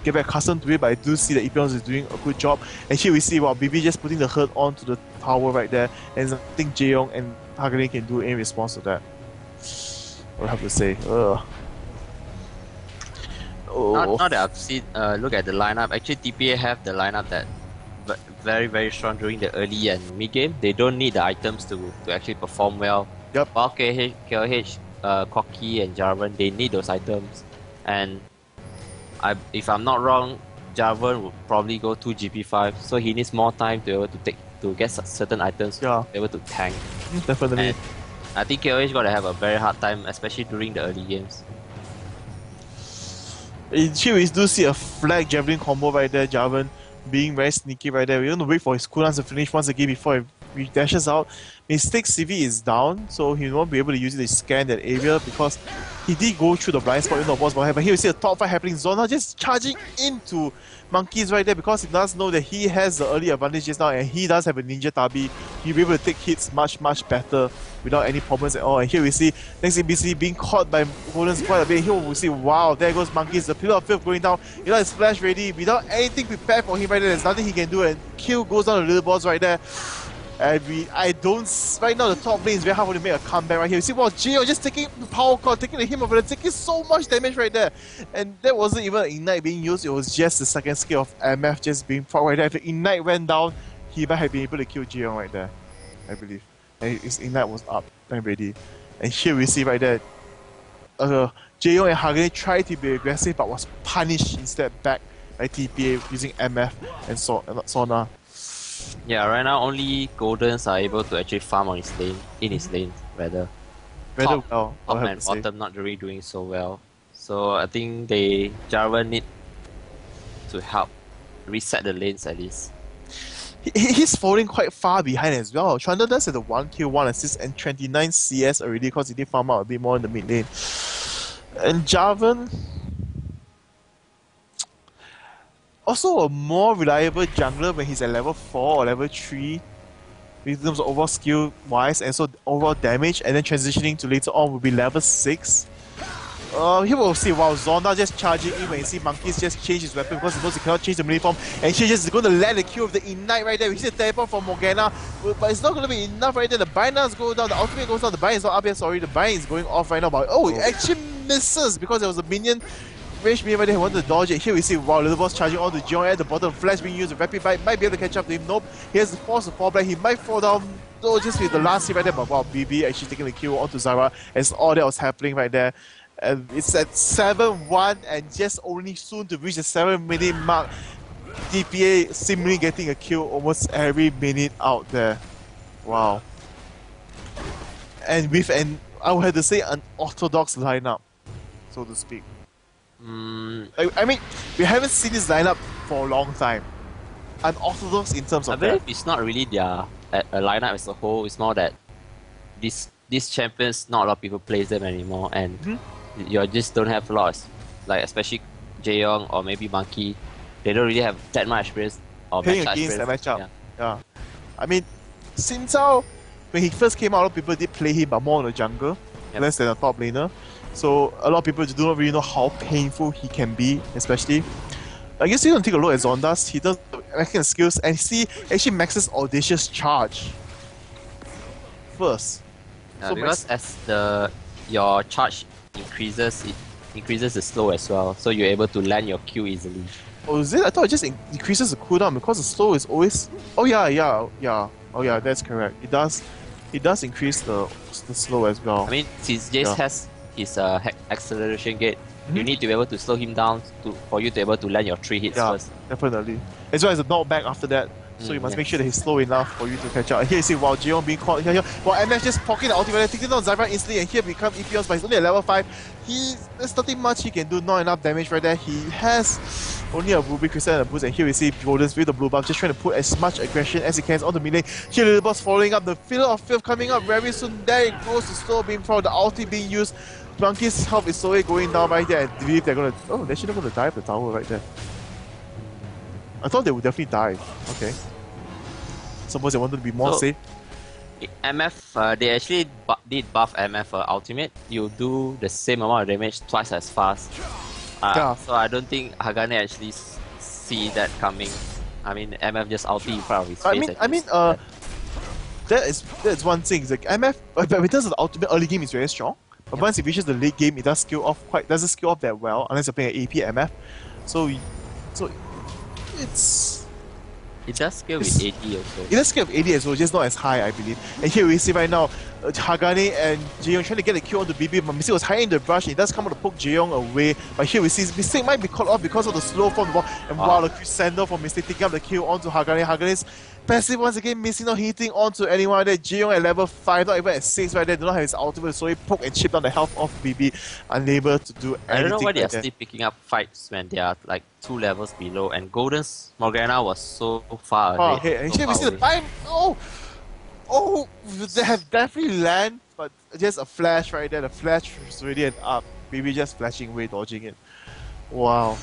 accustomed to it, but I do see that Epions is doing a good job. And here we see BB just putting the hurt onto the tower right there, and I think Jaeyoung and Kagane can do in response to that. I'll have to say. Now that I've seen, look at the lineup, actually TPA have the lineup that very, very strong during the early and mid game. They don't need the items to actually perform well. Yep. While KLH, Koki and Jarvan, they need those items. And if I'm not wrong, Jarvan would probably go 2 GP5, so he needs more time to be able to get certain items to be able to tank. Definitely. And I think KLH got to have a very hard time, especially during the early games. Here we do see a flag javelin combo right there, Jarvan being very sneaky right there. We're going to wait for his cooldowns to finish once again before he dashes out. Mystic CV is down, so he won't be able to use it to scan that area because he did go through the blind spot in the boss. But here we see a top fight happening. Zona just charging into Monkeys right there because he does know that he has the early advantage just now, and he does have a Ninja Tabi. He'll be able to take hits much better without any problems at all. And here we see next NBC being caught by Golden's quite a bit. Here we see, wow, there goes Monkeys. The Pillar of Filth going down. You know, his flash ready without anything prepared for him right there. There's nothing he can do, and kill goes down the little boss right there. And right now the top lane is very hard to make a comeback right here. You see, wow, Gio just taking the power cord, taking the him over there, taking so much damage right there. And that wasn't even an Ignite being used, it was just the second skill of MF just being proc right there. If the Ignite went down, he might have been able to kill Gio right there, I believe. And his Ignite was up and ready. And here we see right there, Jaeyoung and Hagane tried to be aggressive but was punished instead back by TPA using MF and Sona. Yeah, right now only Goldens are able to actually farm on his lane, in his lane rather. Rather well, top and bottom not really doing so well. So I think Jarvan need to help reset the lanes at least. He's falling quite far behind as well. Chandler does have the 1 kill, 1 assist and 29 CS already because he did farm out a bit more in the mid lane. And Jarvan, also a more reliable jungler when he's at level 4 or level 3 in terms of overall skill wise and so overall damage, and then transitioning to later on will be level 6. Here we'll see, wow, Zonda just charging in when you see Monkeys just change his weapon because he knows he cannot change the melee form, and she's just going to land the kill with the Ignite right there. We see the teleport from Morgana, but it's not going to be enough right there. The Binance go down, the ultimate goes down, the Bind is not up yet, sorry, the Bind is going off right now, but it actually misses because there was a minion range minion right there who wanted to dodge it. Here we see, wow, Little Boss charging on to Jiong at the bottom, Flash being used, Rapid Bite might be able to catch up to him. Nope, he has the force to fall back, he might fall down. Oh, just with the last hit right there, but wow, BB actually taking the kill onto Zara as all that was happening right there. And it's at 7-1 and just only soon to reach the 7-minute mark. TPA seemingly getting a kill almost every minute out there. Wow. And with I would have to say, an orthodox lineup, so to speak. I mean, we haven't seen this lineup for a long time. Unorthodox in terms of that. I believe it's not really their a lineup as a whole. It's more that these champions, not a lot of people plays them anymore, and you just don't have a lot, like especially Jaeyoung or maybe Monkey. They don't really have that much experience or playing match against the experience. matchup. Yeah. I mean, Xin Zhao, when he first came out, a lot of people did play him, but more on the jungle, less than a top laner. So a lot of people do not really know how painful he can be, especially. I guess you don't take a look at Zondas. He does maxing skills and see actually maxes Audacious Charge first. So because as your charge increases, it increases the slow as well, so you're able to land your Q easily. Oh, is it? I thought it just increases the cooldown because the slow is always. Oh yeah. Oh yeah, that's correct. It does increase the slow as well. I mean, since Jace has his acceleration gate, you need to be able to slow him down for you to be able to land your 3 hits first. Definitely. As well as a knockback after that. So you must make sure that he's slow enough for you to catch up. And here you see, wow, Jiong being caught here. Well, MS just poking the ultimate, taking down Zyra instantly, and here become EPOs, but he's only at level 5. There's nothing much he can do, not enough damage right there. He has only a Ruby Crystal and a boost, and here we see Goldens with the blue buff, just trying to put as much aggression as he can on the mid lane. Here Little Boss following up, the Pillar of Filth coming up very soon. There it goes to slow being proud, the ulti being used. Monkey's health is slowly going down right there, and I believe they're gonna. Oh, they're actually gonna die at the tower right there. I thought they would definitely die. Okay. Suppose they wanted to be more safe. MF, they actually did buff MF ultimate. You do the same amount of damage twice as fast. So I don't think Hagane actually see that coming. I mean, MF just ulti in front of his face. That's one thing. It's like MF, but in terms of the ultimate early game, is very strong. But once it reaches the late game, it does scale off doesn't scale off that well unless you're playing an AP MF. So it does scale with AD also. It does scale with AD as well, just not as high, I believe. And here we see right now, Hagane and Jaeyoung trying to get a kill onto BB, but Mystic was hiding the brush, and he does come out to poke Jaeyoung away. But here we see Mystic might be caught off because of the slow from the ball, and wow, the Crescendo from Mystic taking up the kill onto Hagane. Hagane's passive once again missing, not hitting onto anyone there. Jaeyoung at level 5, not even at 6 right there, do not have his ultimate, so he poke and chip down the health of BB, unable to do anything. I don't know why they are still picking up fights when they are like 2 levels below, and Golden's Morgana was so far ahead. And here we see the time. Oh! They have definitely land, but just a flash right there. The flash is already an up. Maybe just flashing away, dodging it. Wow.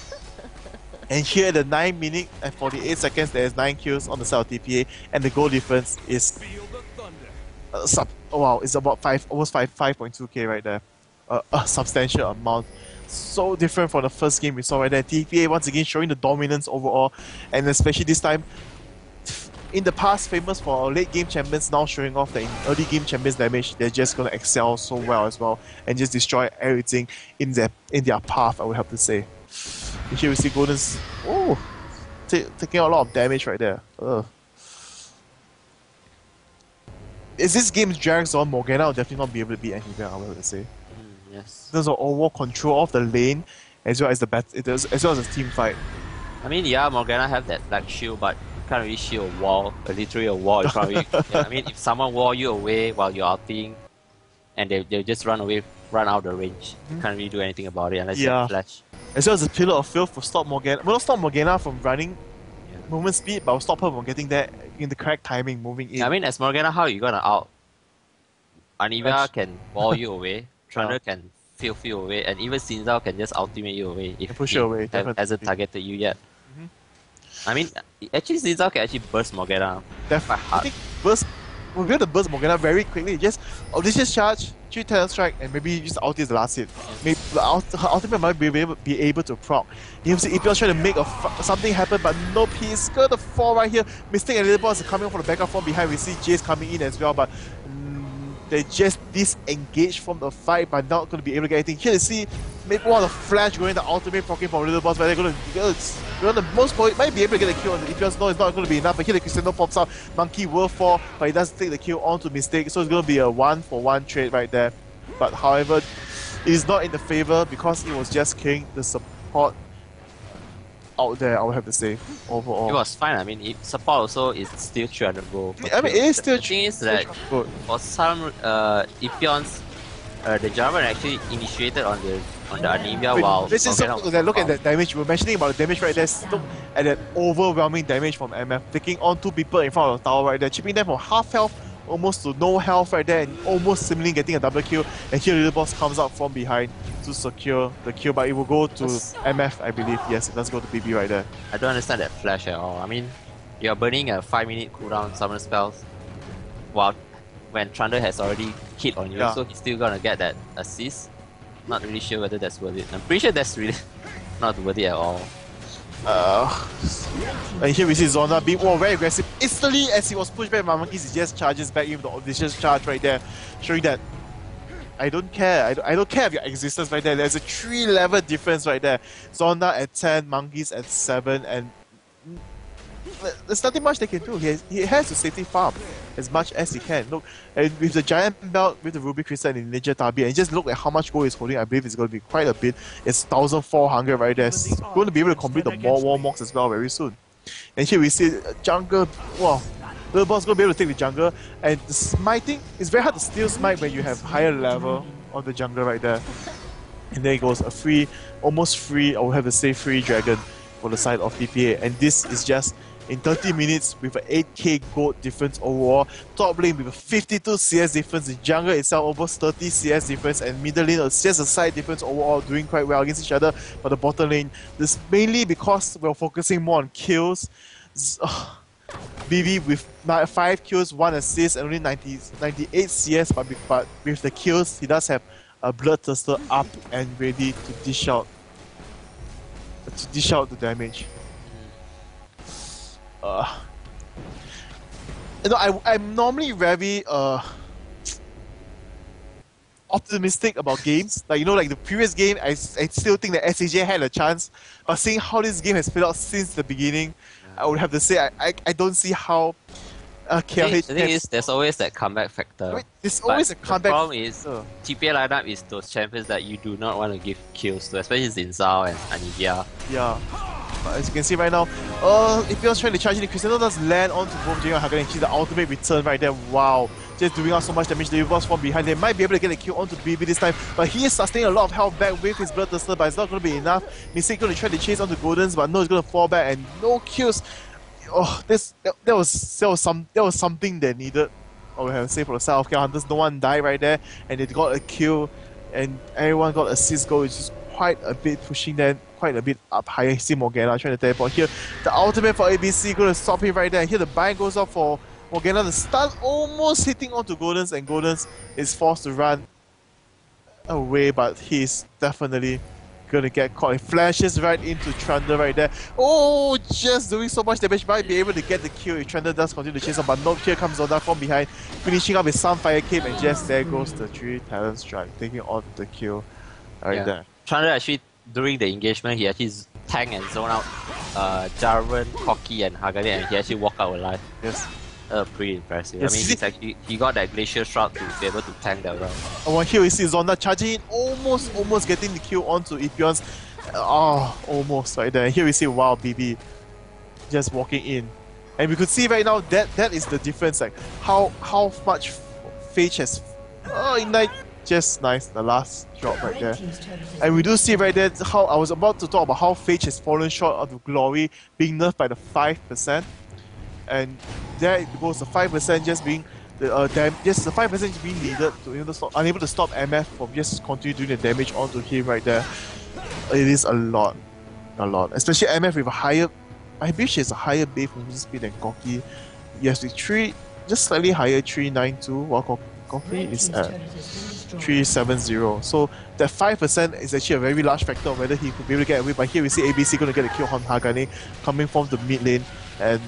And here at the 9 minute and 48 seconds, there's 9 kills on the side of TPA, and the goal difference is wow, it's about almost 5.2k right there. A substantial amount. So different from the first game we saw right there. TPA once again showing the dominance overall, and especially this time. In the past, famous for late game champions, now showing off the early game champions damage. They're just gonna excel so well as well and just destroy everything in their path, I would have to say. Here we see Golden's taking a lot of damage right there. As this game drags on, Morgana will definitely not be able to beat anywhere, I would have to say. Yes. In terms of overall control of the lane, as well as as well as the team fight. I mean, yeah, Morgana have that black shield, but can't really shield a wall, literally a wall in front of you. Yeah, I mean, if someone wall you away while you're outing, and they just run out of the range, you can't really do anything about it unless you have flash. As well as the Pillar of Filth will stop Morgana. Well, not stop Morgana from running movement speed, but will stop her from getting there in the correct timing, moving in. I mean, as Morgana, how are you gonna out? Anivia can wall you away, Trundle can fill away, and even Sinzao can just ultimate you away if push you away, hasn't targeted you yet. I mean, actually, Sinzao can actually burst Morgana. Definitely. I think we'll be able to burst Morgana very quickly. Just audacious charge, 3 talent strike, and maybe just ulti is the last hit. Maybe her ultimate might be able to proc. You see EPL trying to make something happen, but nope, he's gonna fall right here. Mystic and Little Boss are coming from the backup from behind. We see Jace coming in as well, but they just disengaged from the fight, but not going to be able to get anything. Here you see maybe one of the flash going the ultimate proccing from Little Boss, but they're going to most probably might be able to get the kill on the EPS. No, it's not going to be enough. But here the Crescendo pops out. Monkey will fall, but he doesn't take the kill onto Mistake, so it's going to be a 1-for-1 trade right there. But however, it is not in the favor because it was just killing the support out there, I would have to say, overall. It was fine. I mean, support also is still 300 gold. I mean, it is still the thing is that for some Epions, the Jarvan actually initiated on the Anivia while this is look at that damage. We were mentioning about the damage right there. Look at that overwhelming damage from MF, taking on 2 people in front of the tower right there, chipping them from half health almost to no health right there, and almost seemingly getting a double kill. And here Little Boss comes out from behind to secure the kill, but it will go to MF, I believe. Yes, it does go to BB right there. I don't understand that flash at all. I mean, you're burning a 5-minute cooldown summon spells while when Trundle has already hit on you, so he's still gonna get that assist. Not really sure whether that's worth it. I'm pretty sure that's really not worth it at all. And here we see Zona being very aggressive. Instantly, as he was pushed back by Monkeys, he just charges back in with the audacious charge right there, showing that I don't care. I don't care of your existence right there. There's a 3-level difference right there. Zona at 10, Monkeys at 7, and there's nothing much they can do. He has to safety farm as much as he can. Look, and with the Giant Belt, with the Ruby Crystal and the Ninja Tabi, and just look at how much gold he's holding. I believe it's going to be quite a bit. It's 1,400 right there. He's going to be able to complete the more Warmocks as well very soon. And here we see jungle. Wow, Little Boss going to be able to take the jungle. And the smiting, it's very hard to steal smite when you have higher level on the jungle right there. And there it goes, a free, almost free, I would have to say free dragon for the side of TPA. And this is just in 30 minutes with an 8k gold difference overall. Top lane with a 52 CS difference. The jungle itself almost 30 CS difference, and middle lane just a side difference overall, doing quite well against each other. But the bottom lane, this mainly because we're focusing more on kills. BB with 5 kills, 1 assist, and only 98 CS, but with the kills, he does have a Bloodthirster up and ready to dish out the damage. I'm normally very optimistic about games. Like, like the previous game, I still think that SAJ had a chance. But seeing how this game has played out since the beginning, I would have to say I don't see how KLH. The thing is, there's always that comeback factor. There's always a comeback. The problem is, TPA lineup is those champions that you do not want to give kills to, especially Zinzao and Anivia. Yeah. But as you can see right now, if you're trying to charge in, Crescendo does land onto both Jing and Hagen, and see the ultimate return right there. Wow. Just doing out so much damage. The boss from behind. They might be able to get a kill onto BB this time, but he is sustaining a lot of health back with his Bloodthirster, but it's not going to be enough. Mistake going to try to chase onto Goldens, but no, he's going to fall back and no kills. Oh, that was something they needed. or we have to say for the side of Hunters, no one died right there, and they got a kill, and everyone got assist goal, which is quite a bit pushing them quite a bit up higher. See Morgana trying to teleport here. The ultimate for ABC going to stop him right there. Here the bind goes up for Morgana. The stun almost hitting onto Goldens, and Goldens is forced to run away, but he's definitely gonna get caught. He flashes right into Trundle right there. Oh, just doing so much damage. Might be able to get the kill if Trundle does continue to chase on, but no, here comes Zonda from behind, finishing up with some fire cape, and just there goes the 3 talent strike, taking on the kill right there. Trundle actually, during the engagement, he actually tank and zone out Jarvan, Corki, and Hagane, and he actually walked out alive. Yes. Pretty impressive. Yes, I mean, he got that Glacier Shroud to be able to tank that round. And here we see Zonda charging in, almost getting the kill onto Epion's. Almost right there. And here we see wow, BB just walking in, and we could see right now that is the difference. Like how much Phage has. Ignite, just nice. The last drop right there. And we do see right there how I was about to talk about how Phage has fallen short of the glory, being nerfed by the 5%. And there goes the 5% just being the just the 5% being needed to unable to stop MF from just continue doing the damage onto him right there. It is a lot, especially MF with a higher. I believe she has a higher base movement speed than Corki. Yes, with 3, just slightly higher 392, while Corki is at 370. So that 5% is actually a very large factor of whether he could be able to get away. But here we see ABC going to get a kill on Hagane coming from the mid lane and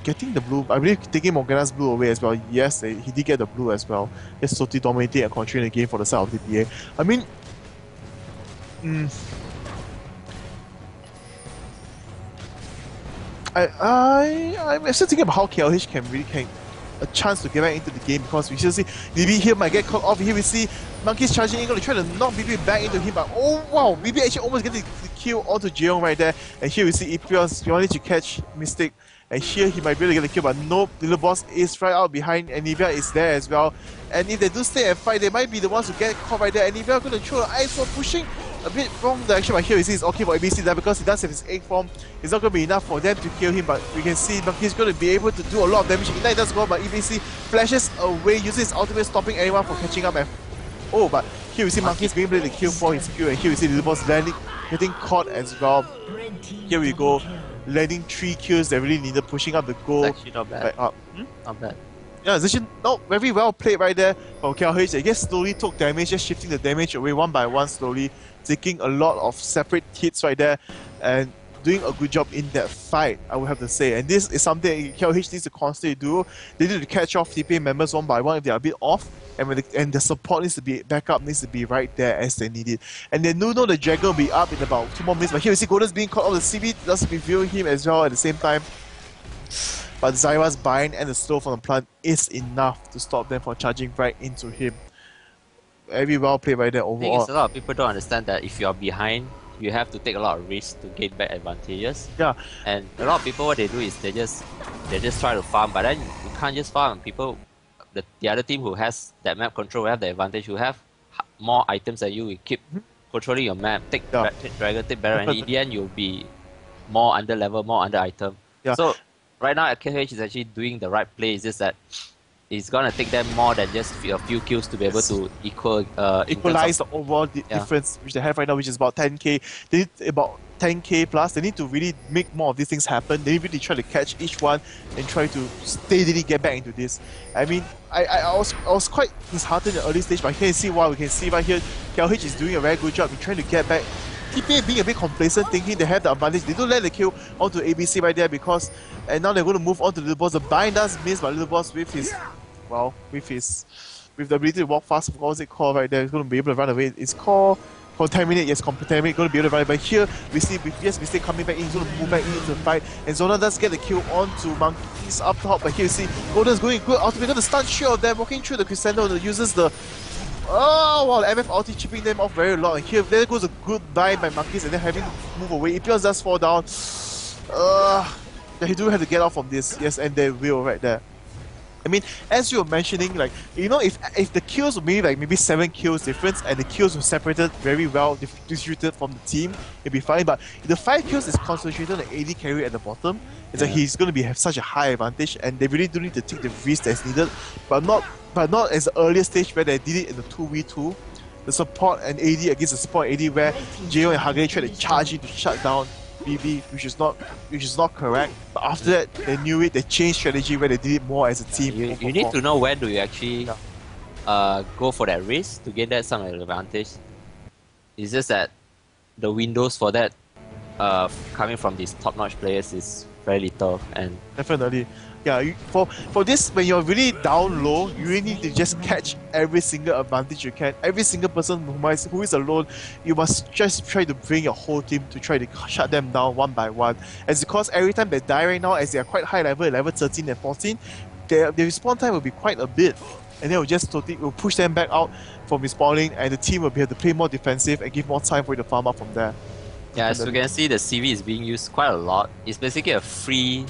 getting the blue. I believe taking Morgana's blue away as well. Yes, he did get the blue as well. Just totally dominating and controlling the game for the side of TPA. I mean, I'm still thinking about how KLH can a chance to get back into the game, because we should see BB here might get caught off. Here we see Monkeys charging in, going to try to knock BB back into him, but oh wow, BB actually almost getting the kill onto Jeong right there. And here we see Epios wanted to catch Mystic, and here he might be able to get the kill, but nope, Little Boss is right out behind, and Nivea is there as well. And if they do stay and fight, they might be the ones who get caught right there, and Nivea going to throw the ice for pushing a bit wrong direction, but here we see it's okay for ABC there because he does have his egg form. It's not going to be enough for them to kill him, but we can see Monkey's going to be able to do a lot of damage. Ignite does go, but ABC flashes away, using his ultimate, stopping anyone from catching up. But here we see Monkey's being able to kill for his Q, and here we see Little Boss landing, getting caught as well. Here we go, landing 3 kills that really needed, pushing up the goal. It's actually not bad. Back up. Not bad. Yeah, it's actually not very well played right there from KLH. They just slowly took damage, just shifting the damage away one by one slowly, taking a lot of separate hits right there, and doing a good job in that fight, I would have to say. And this is something KLH needs to constantly do. They need to catch off TPA members one by one if they are a bit off, and the support needs to be, backup needs to be right there as they need it. And they know the Dragon will be up in about 2 more minutes, but here we see Golden's being caught off. The CB does review him as well at the same time. But Zyra's bind and the slow from the plant is enough to stop them from charging right into him. Very well played by there overall. I think a lot of people don't understand that if you're behind, you have to take a lot of risks to gain back advantages. Yeah. And a lot of people, what they do is they just try to farm, but then you can't just farm. People, the other team who has that map control will have the advantage, who have more items than you, will keep controlling your map, take Dragon, take Baron, and in the end you'll be more under level, more under item. Yeah. So right now KLH is actually doing the right play. It's just that it's gonna take them more than just a few kills to be able to equalize the overall difference which they have right now, which is about 10k. They need about 10k plus. They need to really make more of these things happen. They really try to catch each one and try to steadily get back into this. I mean, I was quite disheartened in the early stage, but here you see why. We can see right here, KLH is doing a very good job in trying to get back. TPA being a bit complacent, thinking they have the advantage. They don't let the kill onto ABC right there because, and now they're going to move on to Little Boss. The bind does miss, but Little Boss with his, well, with the ability to walk fast, what was it called right there? He's going to be able to run away. It's called Contaminate. Yes, Contaminate, going to be able to run away. But here we see Mistake coming back in. He's going to move back into the fight, and Zona does get the kill onto Monkeys up top. But here you see Golden's going good. Ultimately going to stun 3 of them, walking through the Crescendo that uses the. Oh wow, MF ulti chipping them off very long. And here, there goes a good buy by Monkeys, and then having to move away. Epios does fall down. They do have to get off from this. Yes, and they will right there. I mean, as you were mentioning, like, you know, if the kills were maybe 7 kills difference and the kills were separated very well, distributed from the team, it'd be fine. But the 5 kills is concentrated on the AD carry at the bottom. It's like he's going to have such a high advantage, and they really do need to take the risk that's needed, but not as the earlier stage where they did it in the 2v2. The support and AD against the support AD where Jo and Hagane tried to charge in to shut down BB, which is not correct. But after that, they knew it. They changed strategy where they did it more as a team. You need to know when do you actually go for that risk to get that some advantage. It's just that the windows for that coming from these top-notch players is very little. And definitely, yeah. For this, when you're really down low, you really need to just catch every single advantage you can. Every single person who is alone, you must just try to bring your whole team to try to shut them down one by one. As because every time they die right now, as they are quite high level, level 13 and 14, their respawn time will be quite a bit. And then we'll push them back out from respawning, and the team will be able to play more defensive and give more time for you to farm up from there. Yeah, as you can see, the CV is being used quite a lot. It's basically a free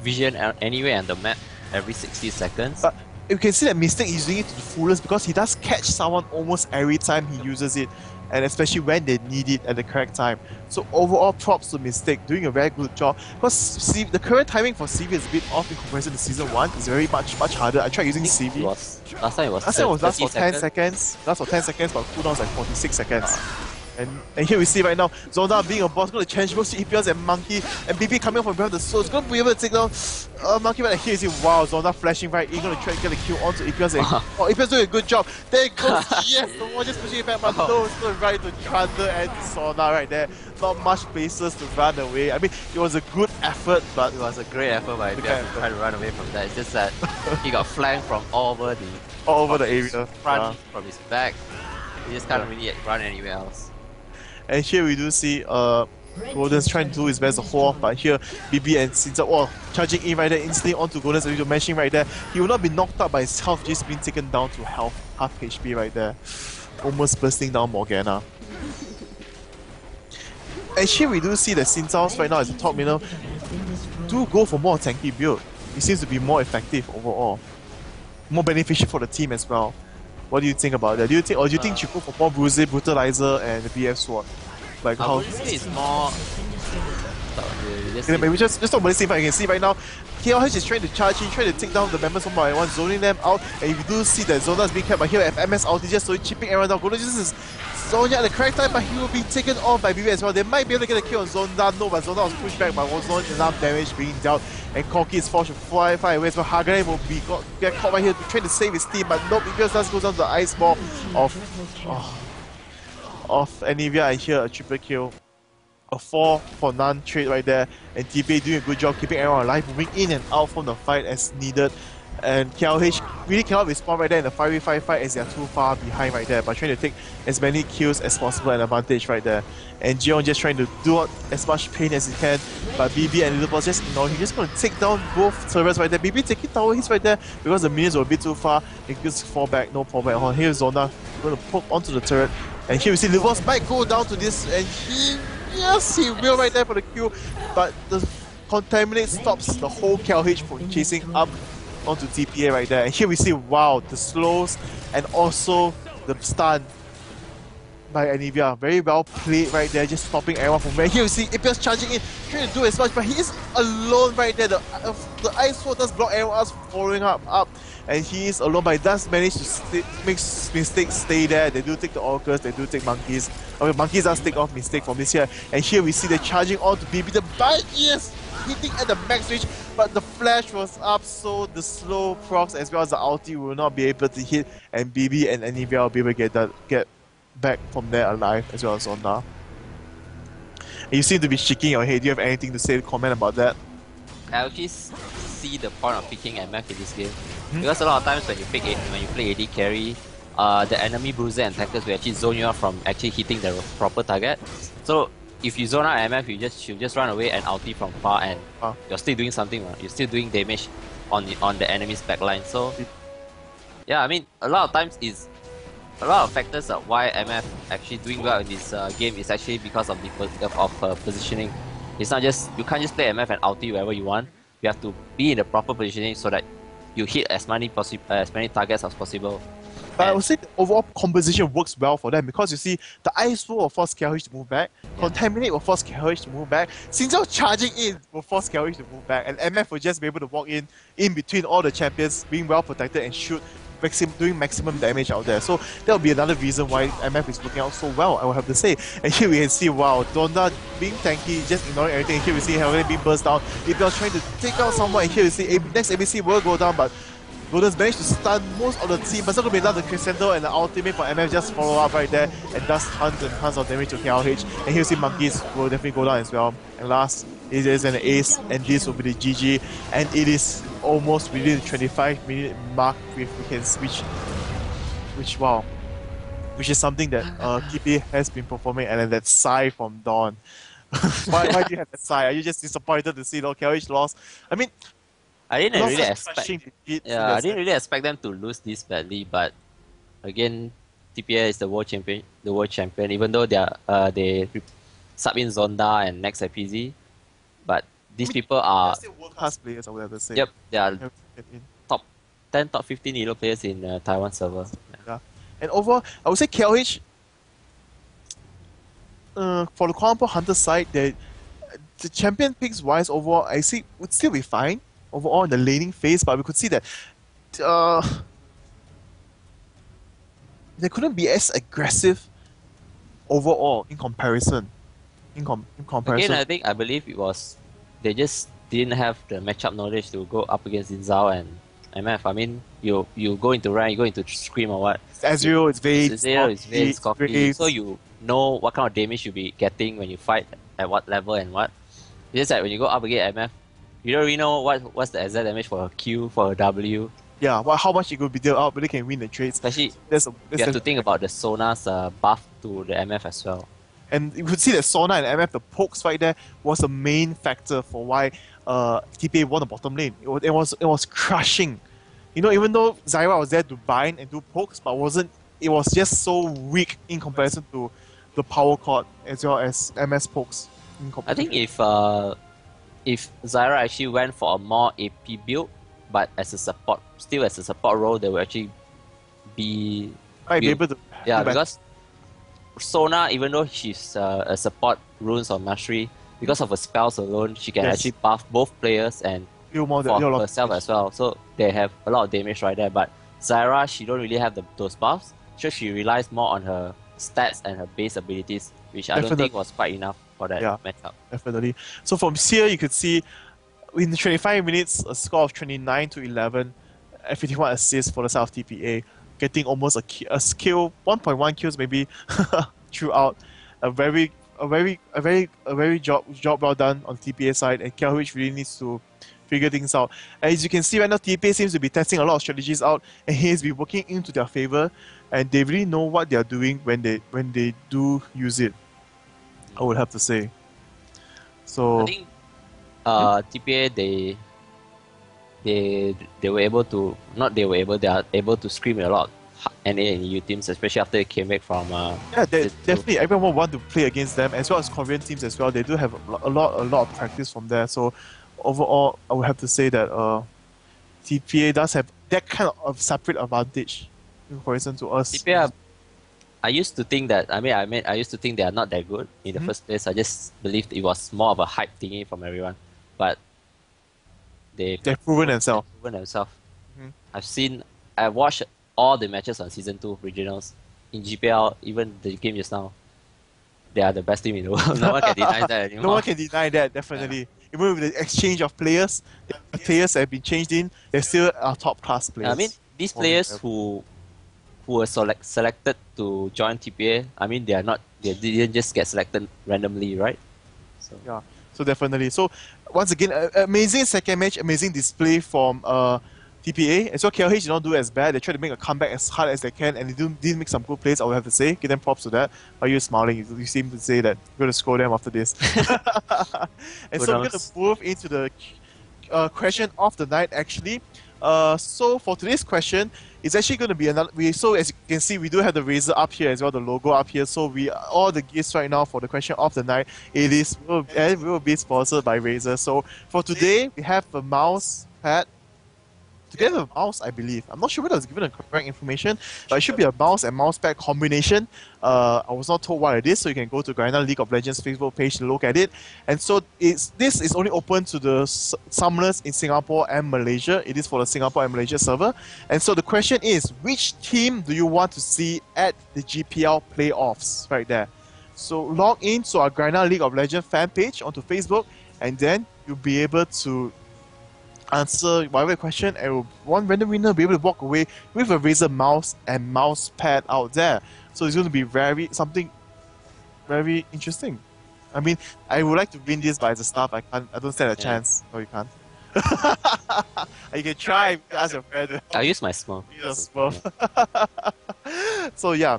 vision anywhere on the map every 60 seconds. But you can see that Mystic is using it to the fullest because he does catch someone almost every time he uses it, and especially when they need it at the correct time. So overall, props to Mystic, doing a very good job. Because the current timing for CV is a bit off in comparison to Season 1. It's very much time I tried using CV. Last time it was last for 10 seconds. Last for 10 seconds, but cooldown is like 46 seconds. And here we see right now, Zona being a boss, going to change both EPLs and Monkey, and BB coming from behind the soul. It's going to be able to take down Monkey right here. You see, wow, Zona flashing right in, going to try to get the kill onto EPLs. And, oh, EPLs doing a good job. There it goes, yes, the one just pushing it back, but no, it's going right to Thunder and Zona right there. Not much places to run away. I mean, it was a good effort, but it was a great effort by him to try to run away from that. It's just that he got flanked from all over the area, front, from his back. He just can't really run anywhere else. And here we do see Golden's trying to do his best to hold off, but here BB and Sinza charging in right there, instantly onto Golden's, as you mentioned right there. He will not be knocked out by his health just being taken down to half HP right there. Almost bursting down Morgana. And here we do see that Sinza's right now as a top laner do go for more tanky build. It seems to be more effective overall. More beneficial for the team as well. What do you think about that? Do you think you think you go for more Bruiser, Brutalizer, and the BF Sword? Like how? It's more. Maybe just talk about this thing. I can see right now, KLH is trying to charge in, trying to take down the members one by one, zoning them out, and you do see that Zona is being kept. But here at MS ulti just slowly chipping everyone down. Golden just is Zonya at the correct time, but he will be taken off by BB as well. They might be able to get a kill on Zonda. No, but Zonda was pushed back, but was not enough damage being dealt. And Corki is forced to fly away. So Hagane will get caught right here trying to save his team, but nope, because that goes down to the ice ball of Anivia, and here a triple kill. A 4 for none trade right there, and TPA doing a good job keeping everyone alive, moving in and out from the fight as needed. And KLH really cannot respawn right there in the 5v5 fight as they are too far behind right there, but trying to take as many kills as possible and advantage right there. And Jeon just trying to do out as much pain as he can, but BB and Little Boss just ignore. He's just going to take down both servers right there. BB taking tower hits right there because the minions were a bit too far. He can just fall back, no problem at all. Here's Zona going to poke onto the turret, and here we see Little Boss might go down to this, and yes, he will right there for the kill, but the Contaminate stops the whole KLH from chasing up onto TPA right there. And here we see, wow, the slows and also the stun by Anivia. Very well played right there, just stopping everyone from where. Here we see Ipios charging in, trying to do as much, but he is alone right there. The Ice Sword does block everyone else following up. And he is alone, but he does manage to make Mystic stay there. They do take the Orcas, they do take Monkeys. Okay, Monkeys does take off Mystic from this here. And here we see they're charging on to BB. The bite, yes, hitting at the max range, but the flash was up, so the slow procs as well as the ulti will not be able to hit, and BB and Anivia will be able to get back from there alive as well as Zonda. And you seem to be shaking your head. Do you have anything to say, comment about that? I actually see the point of picking MF in this game. Because a lot of times when you play AD carry, the enemy bruiser and tankers will actually zone you out from actually hitting the proper target. So if you zone out MF, you should just run away and ulti from far, and you're still doing something. You're still doing damage on the enemy's backline. So yeah, I mean, a lot of times a lot of factors of why MF actually doing well in this game is actually because of the positioning. It's not just, you can't just play MF and ulti wherever you want. You have to be in the proper positioning so that you hit as many targets as possible. But I would say the overall composition works well for them because you see, the ice will force KLH to move back, Contaminate will force KLH to move back, Xingzhou charging in will force KLH to move back, and MF will just be able to walk in between all the champions, being well protected and shoot, doing maximum damage out there. So that will be another reason why MF is working out so well, I will have to say. And here we can see, wow, Donda being tanky, just ignoring everything. And here we see Helen being burst down. If you're trying to take out someone, and here we see next ABC will go down, but Golden's managed to stun most of the team, but still going to be enough. The Crescendo and the ultimate for MF just follow up right there and does tons and tons of damage to KLH. And here you see Monkeys will definitely go down as well. And last, it is an ace, and this will be the GG. And it is almost within the 25-minute mark if we can switch. Which is something that TPA has been performing, and then that sigh from Dawn. why do you have that sigh? Are you just disappointed to see KLH lost? I mean, I didn't really expect them to lose this badly, but again, TPA is the world champion. Even though they sub in Zonda and next FPZ, but these people are still world-class players, I would have to say. Yep, they are top 10, top 15 Elo players in Taiwan server. Yeah. And overall, I would say KLH, for the Kuala Lumpur Hunter side, the champion picks wise overall, I see would still be fine overall in the laning phase, but we could see that they couldn't be as aggressive overall in comparison. Again, I believe it was they just didn't have the matchup knowledge to go up against Zhao and MF. I mean, you go into rank, you go into Scream or what. Ezreal, it's Vayne, Scorpion, so you know what kind of damage you'll be getting when you fight at what level and what. It's just like when you go up against MF, you don't really know what's the exact damage for a Q, for a W. Yeah, how much it could be dealt out, but they can win the trades. Especially, you have to think about the Sona's buff to the MF as well. And you could see that Sona and MF, the pokes right there, was a main factor for why TPA won the bottom lane. It was crushing. You know, even though Zyra was there to bind and do pokes, but it was just so weak in comparison to the power chord as well as MS pokes. I think if Zyra actually went for a more AP build, but as a support role, they will actually be able to. Yeah, because Sona, even though she's a support runes or mastery, because of her spells alone, she can actually buff both players and for herself as well. So they have a lot of damage right there. But Zyra, she don't really have those buffs, so she relies more on her stats and her base abilities, which I don't think was quite enough for that matchup. Definitely. So from here, you could see in 25 minutes, a score of 29-11, 51 assists for the side of TPA, getting almost a kill, 1.1 kills maybe throughout. A very job well done on TPA side, and KLH really needs to figure things out. As you can see right now, TPA seems to be testing a lot of strategies out, and he has been working into their favor, and they really know what they are doing when they do use it, I would have to say. So I think TPA they are able to scream a lot NA and EU teams, especially after they came back from definitely everyone want to play against them, as well as Korean teams as well. They do have a lot of practice from there. So overall, I would have to say that TPA does have that kind of separate advantage in comparison to us. TPA, I used to think that I used to think they are not that good in the first place. I just believed it was more of a hype thingy from everyone, but they've proven themselves. I've watched all the matches on Season 2 regionals. In GPL, even the game just now, they are the best team in the world. No one can deny that anymore. No one can deny that, definitely. Yeah. Even with the exchange of players, the players have been changed in, they're still our top class players. I mean, these players who were selected to join TPA, I mean, they didn't just get selected randomly, right? So. Yeah, so definitely. So once again, amazing second match, amazing display from TPA. As well, KLH did not do as bad. They tried to make a comeback as hard as they can, and they did make some good plays, I would have to say. Give them props to that. Are you smiling? You seem to say that you're going to score them after this. And so we're going to move into the question of the night, actually. So for today's question, it's actually going to be another. So as you can see, we do have the Razer up here as well, the logo up here. So all the gifts right now for the question of the night, will be sponsored by Razer. So for today, we have a mouse pad together with a mouse, I believe. I'm not sure whether I was given the correct information, but it should be a mouse and mousepad combination. I was not told what it is, so you can go to Garena League of Legends Facebook page to look at it. And so this is only open to the summoners in Singapore and Malaysia. It is for the Singapore and Malaysia server. And so the question is, which team do you want to see at the GPL playoffs? Right there. So log in to our Garena League of Legends fan page onto Facebook, and then you'll be able to answer whatever question, and one random winner will be able to walk away with a Razer mouse and mouse pad out there. So it's going to be something very interesting. I mean, I would like to win this, but as a staff, I don't stand a chance. No, you can't. You can try, ask your friend. I'll use my small. So yeah,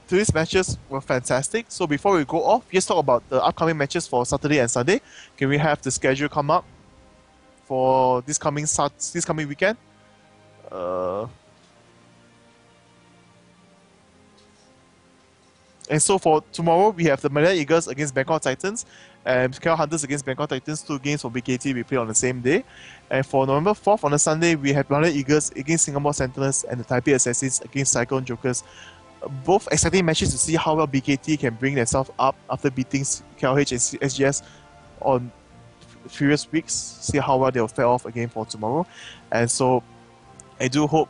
today's matches were fantastic. So before we go off, let's talk about the upcoming matches for Saturday and Sunday. Can we have the schedule come up for this coming weekend? And so for tomorrow, we have the Malaya Eagles against Bangkok Titans and KL Hunters against Bangkok Titans. 2 games for BKT we play on the same day. And for November 4th on a Sunday, we have Malaya Eagles against Singapore Sentinels and the Taipei Assassins against Cyclone Jokers. Both exciting matches to see how well BKT can bring themselves up after beating KLH and SGS on previous weeks. See how well they'll fare off again for tomorrow. And so I do hope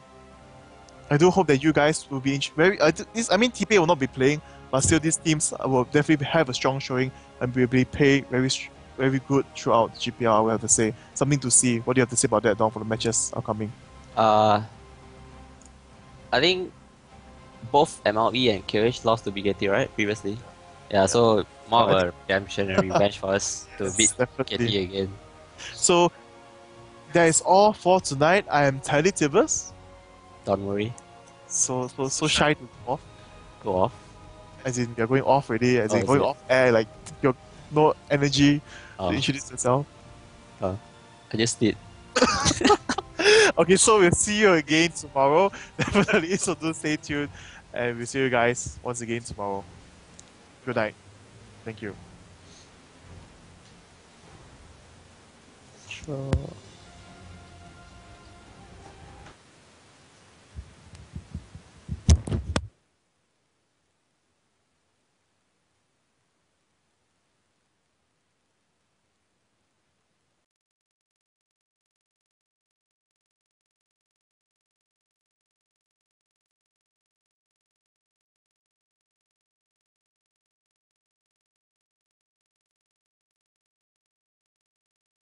that you guys will be very. TPA will not be playing, but still these teams will definitely have a strong showing and will be playing very good throughout GPL. I will have to say something to see. What do you have to say about that, Don, for the matches upcoming? I think both MLE and KLH lost to BKT, right, previously? Yeah, so more of a redemption and revenge for us to beat BKT again. So that is all for tonight. I am Tally Tibbers. Don't worry. So shy to go off. Go off. As in you're going off already, as in going off air, like you're no energy to introduce yourself. I just did. Okay, so we'll see you again tomorrow. Definitely, so do stay tuned. And we'll see you guys once again tomorrow. Good night. Thank you. Sure.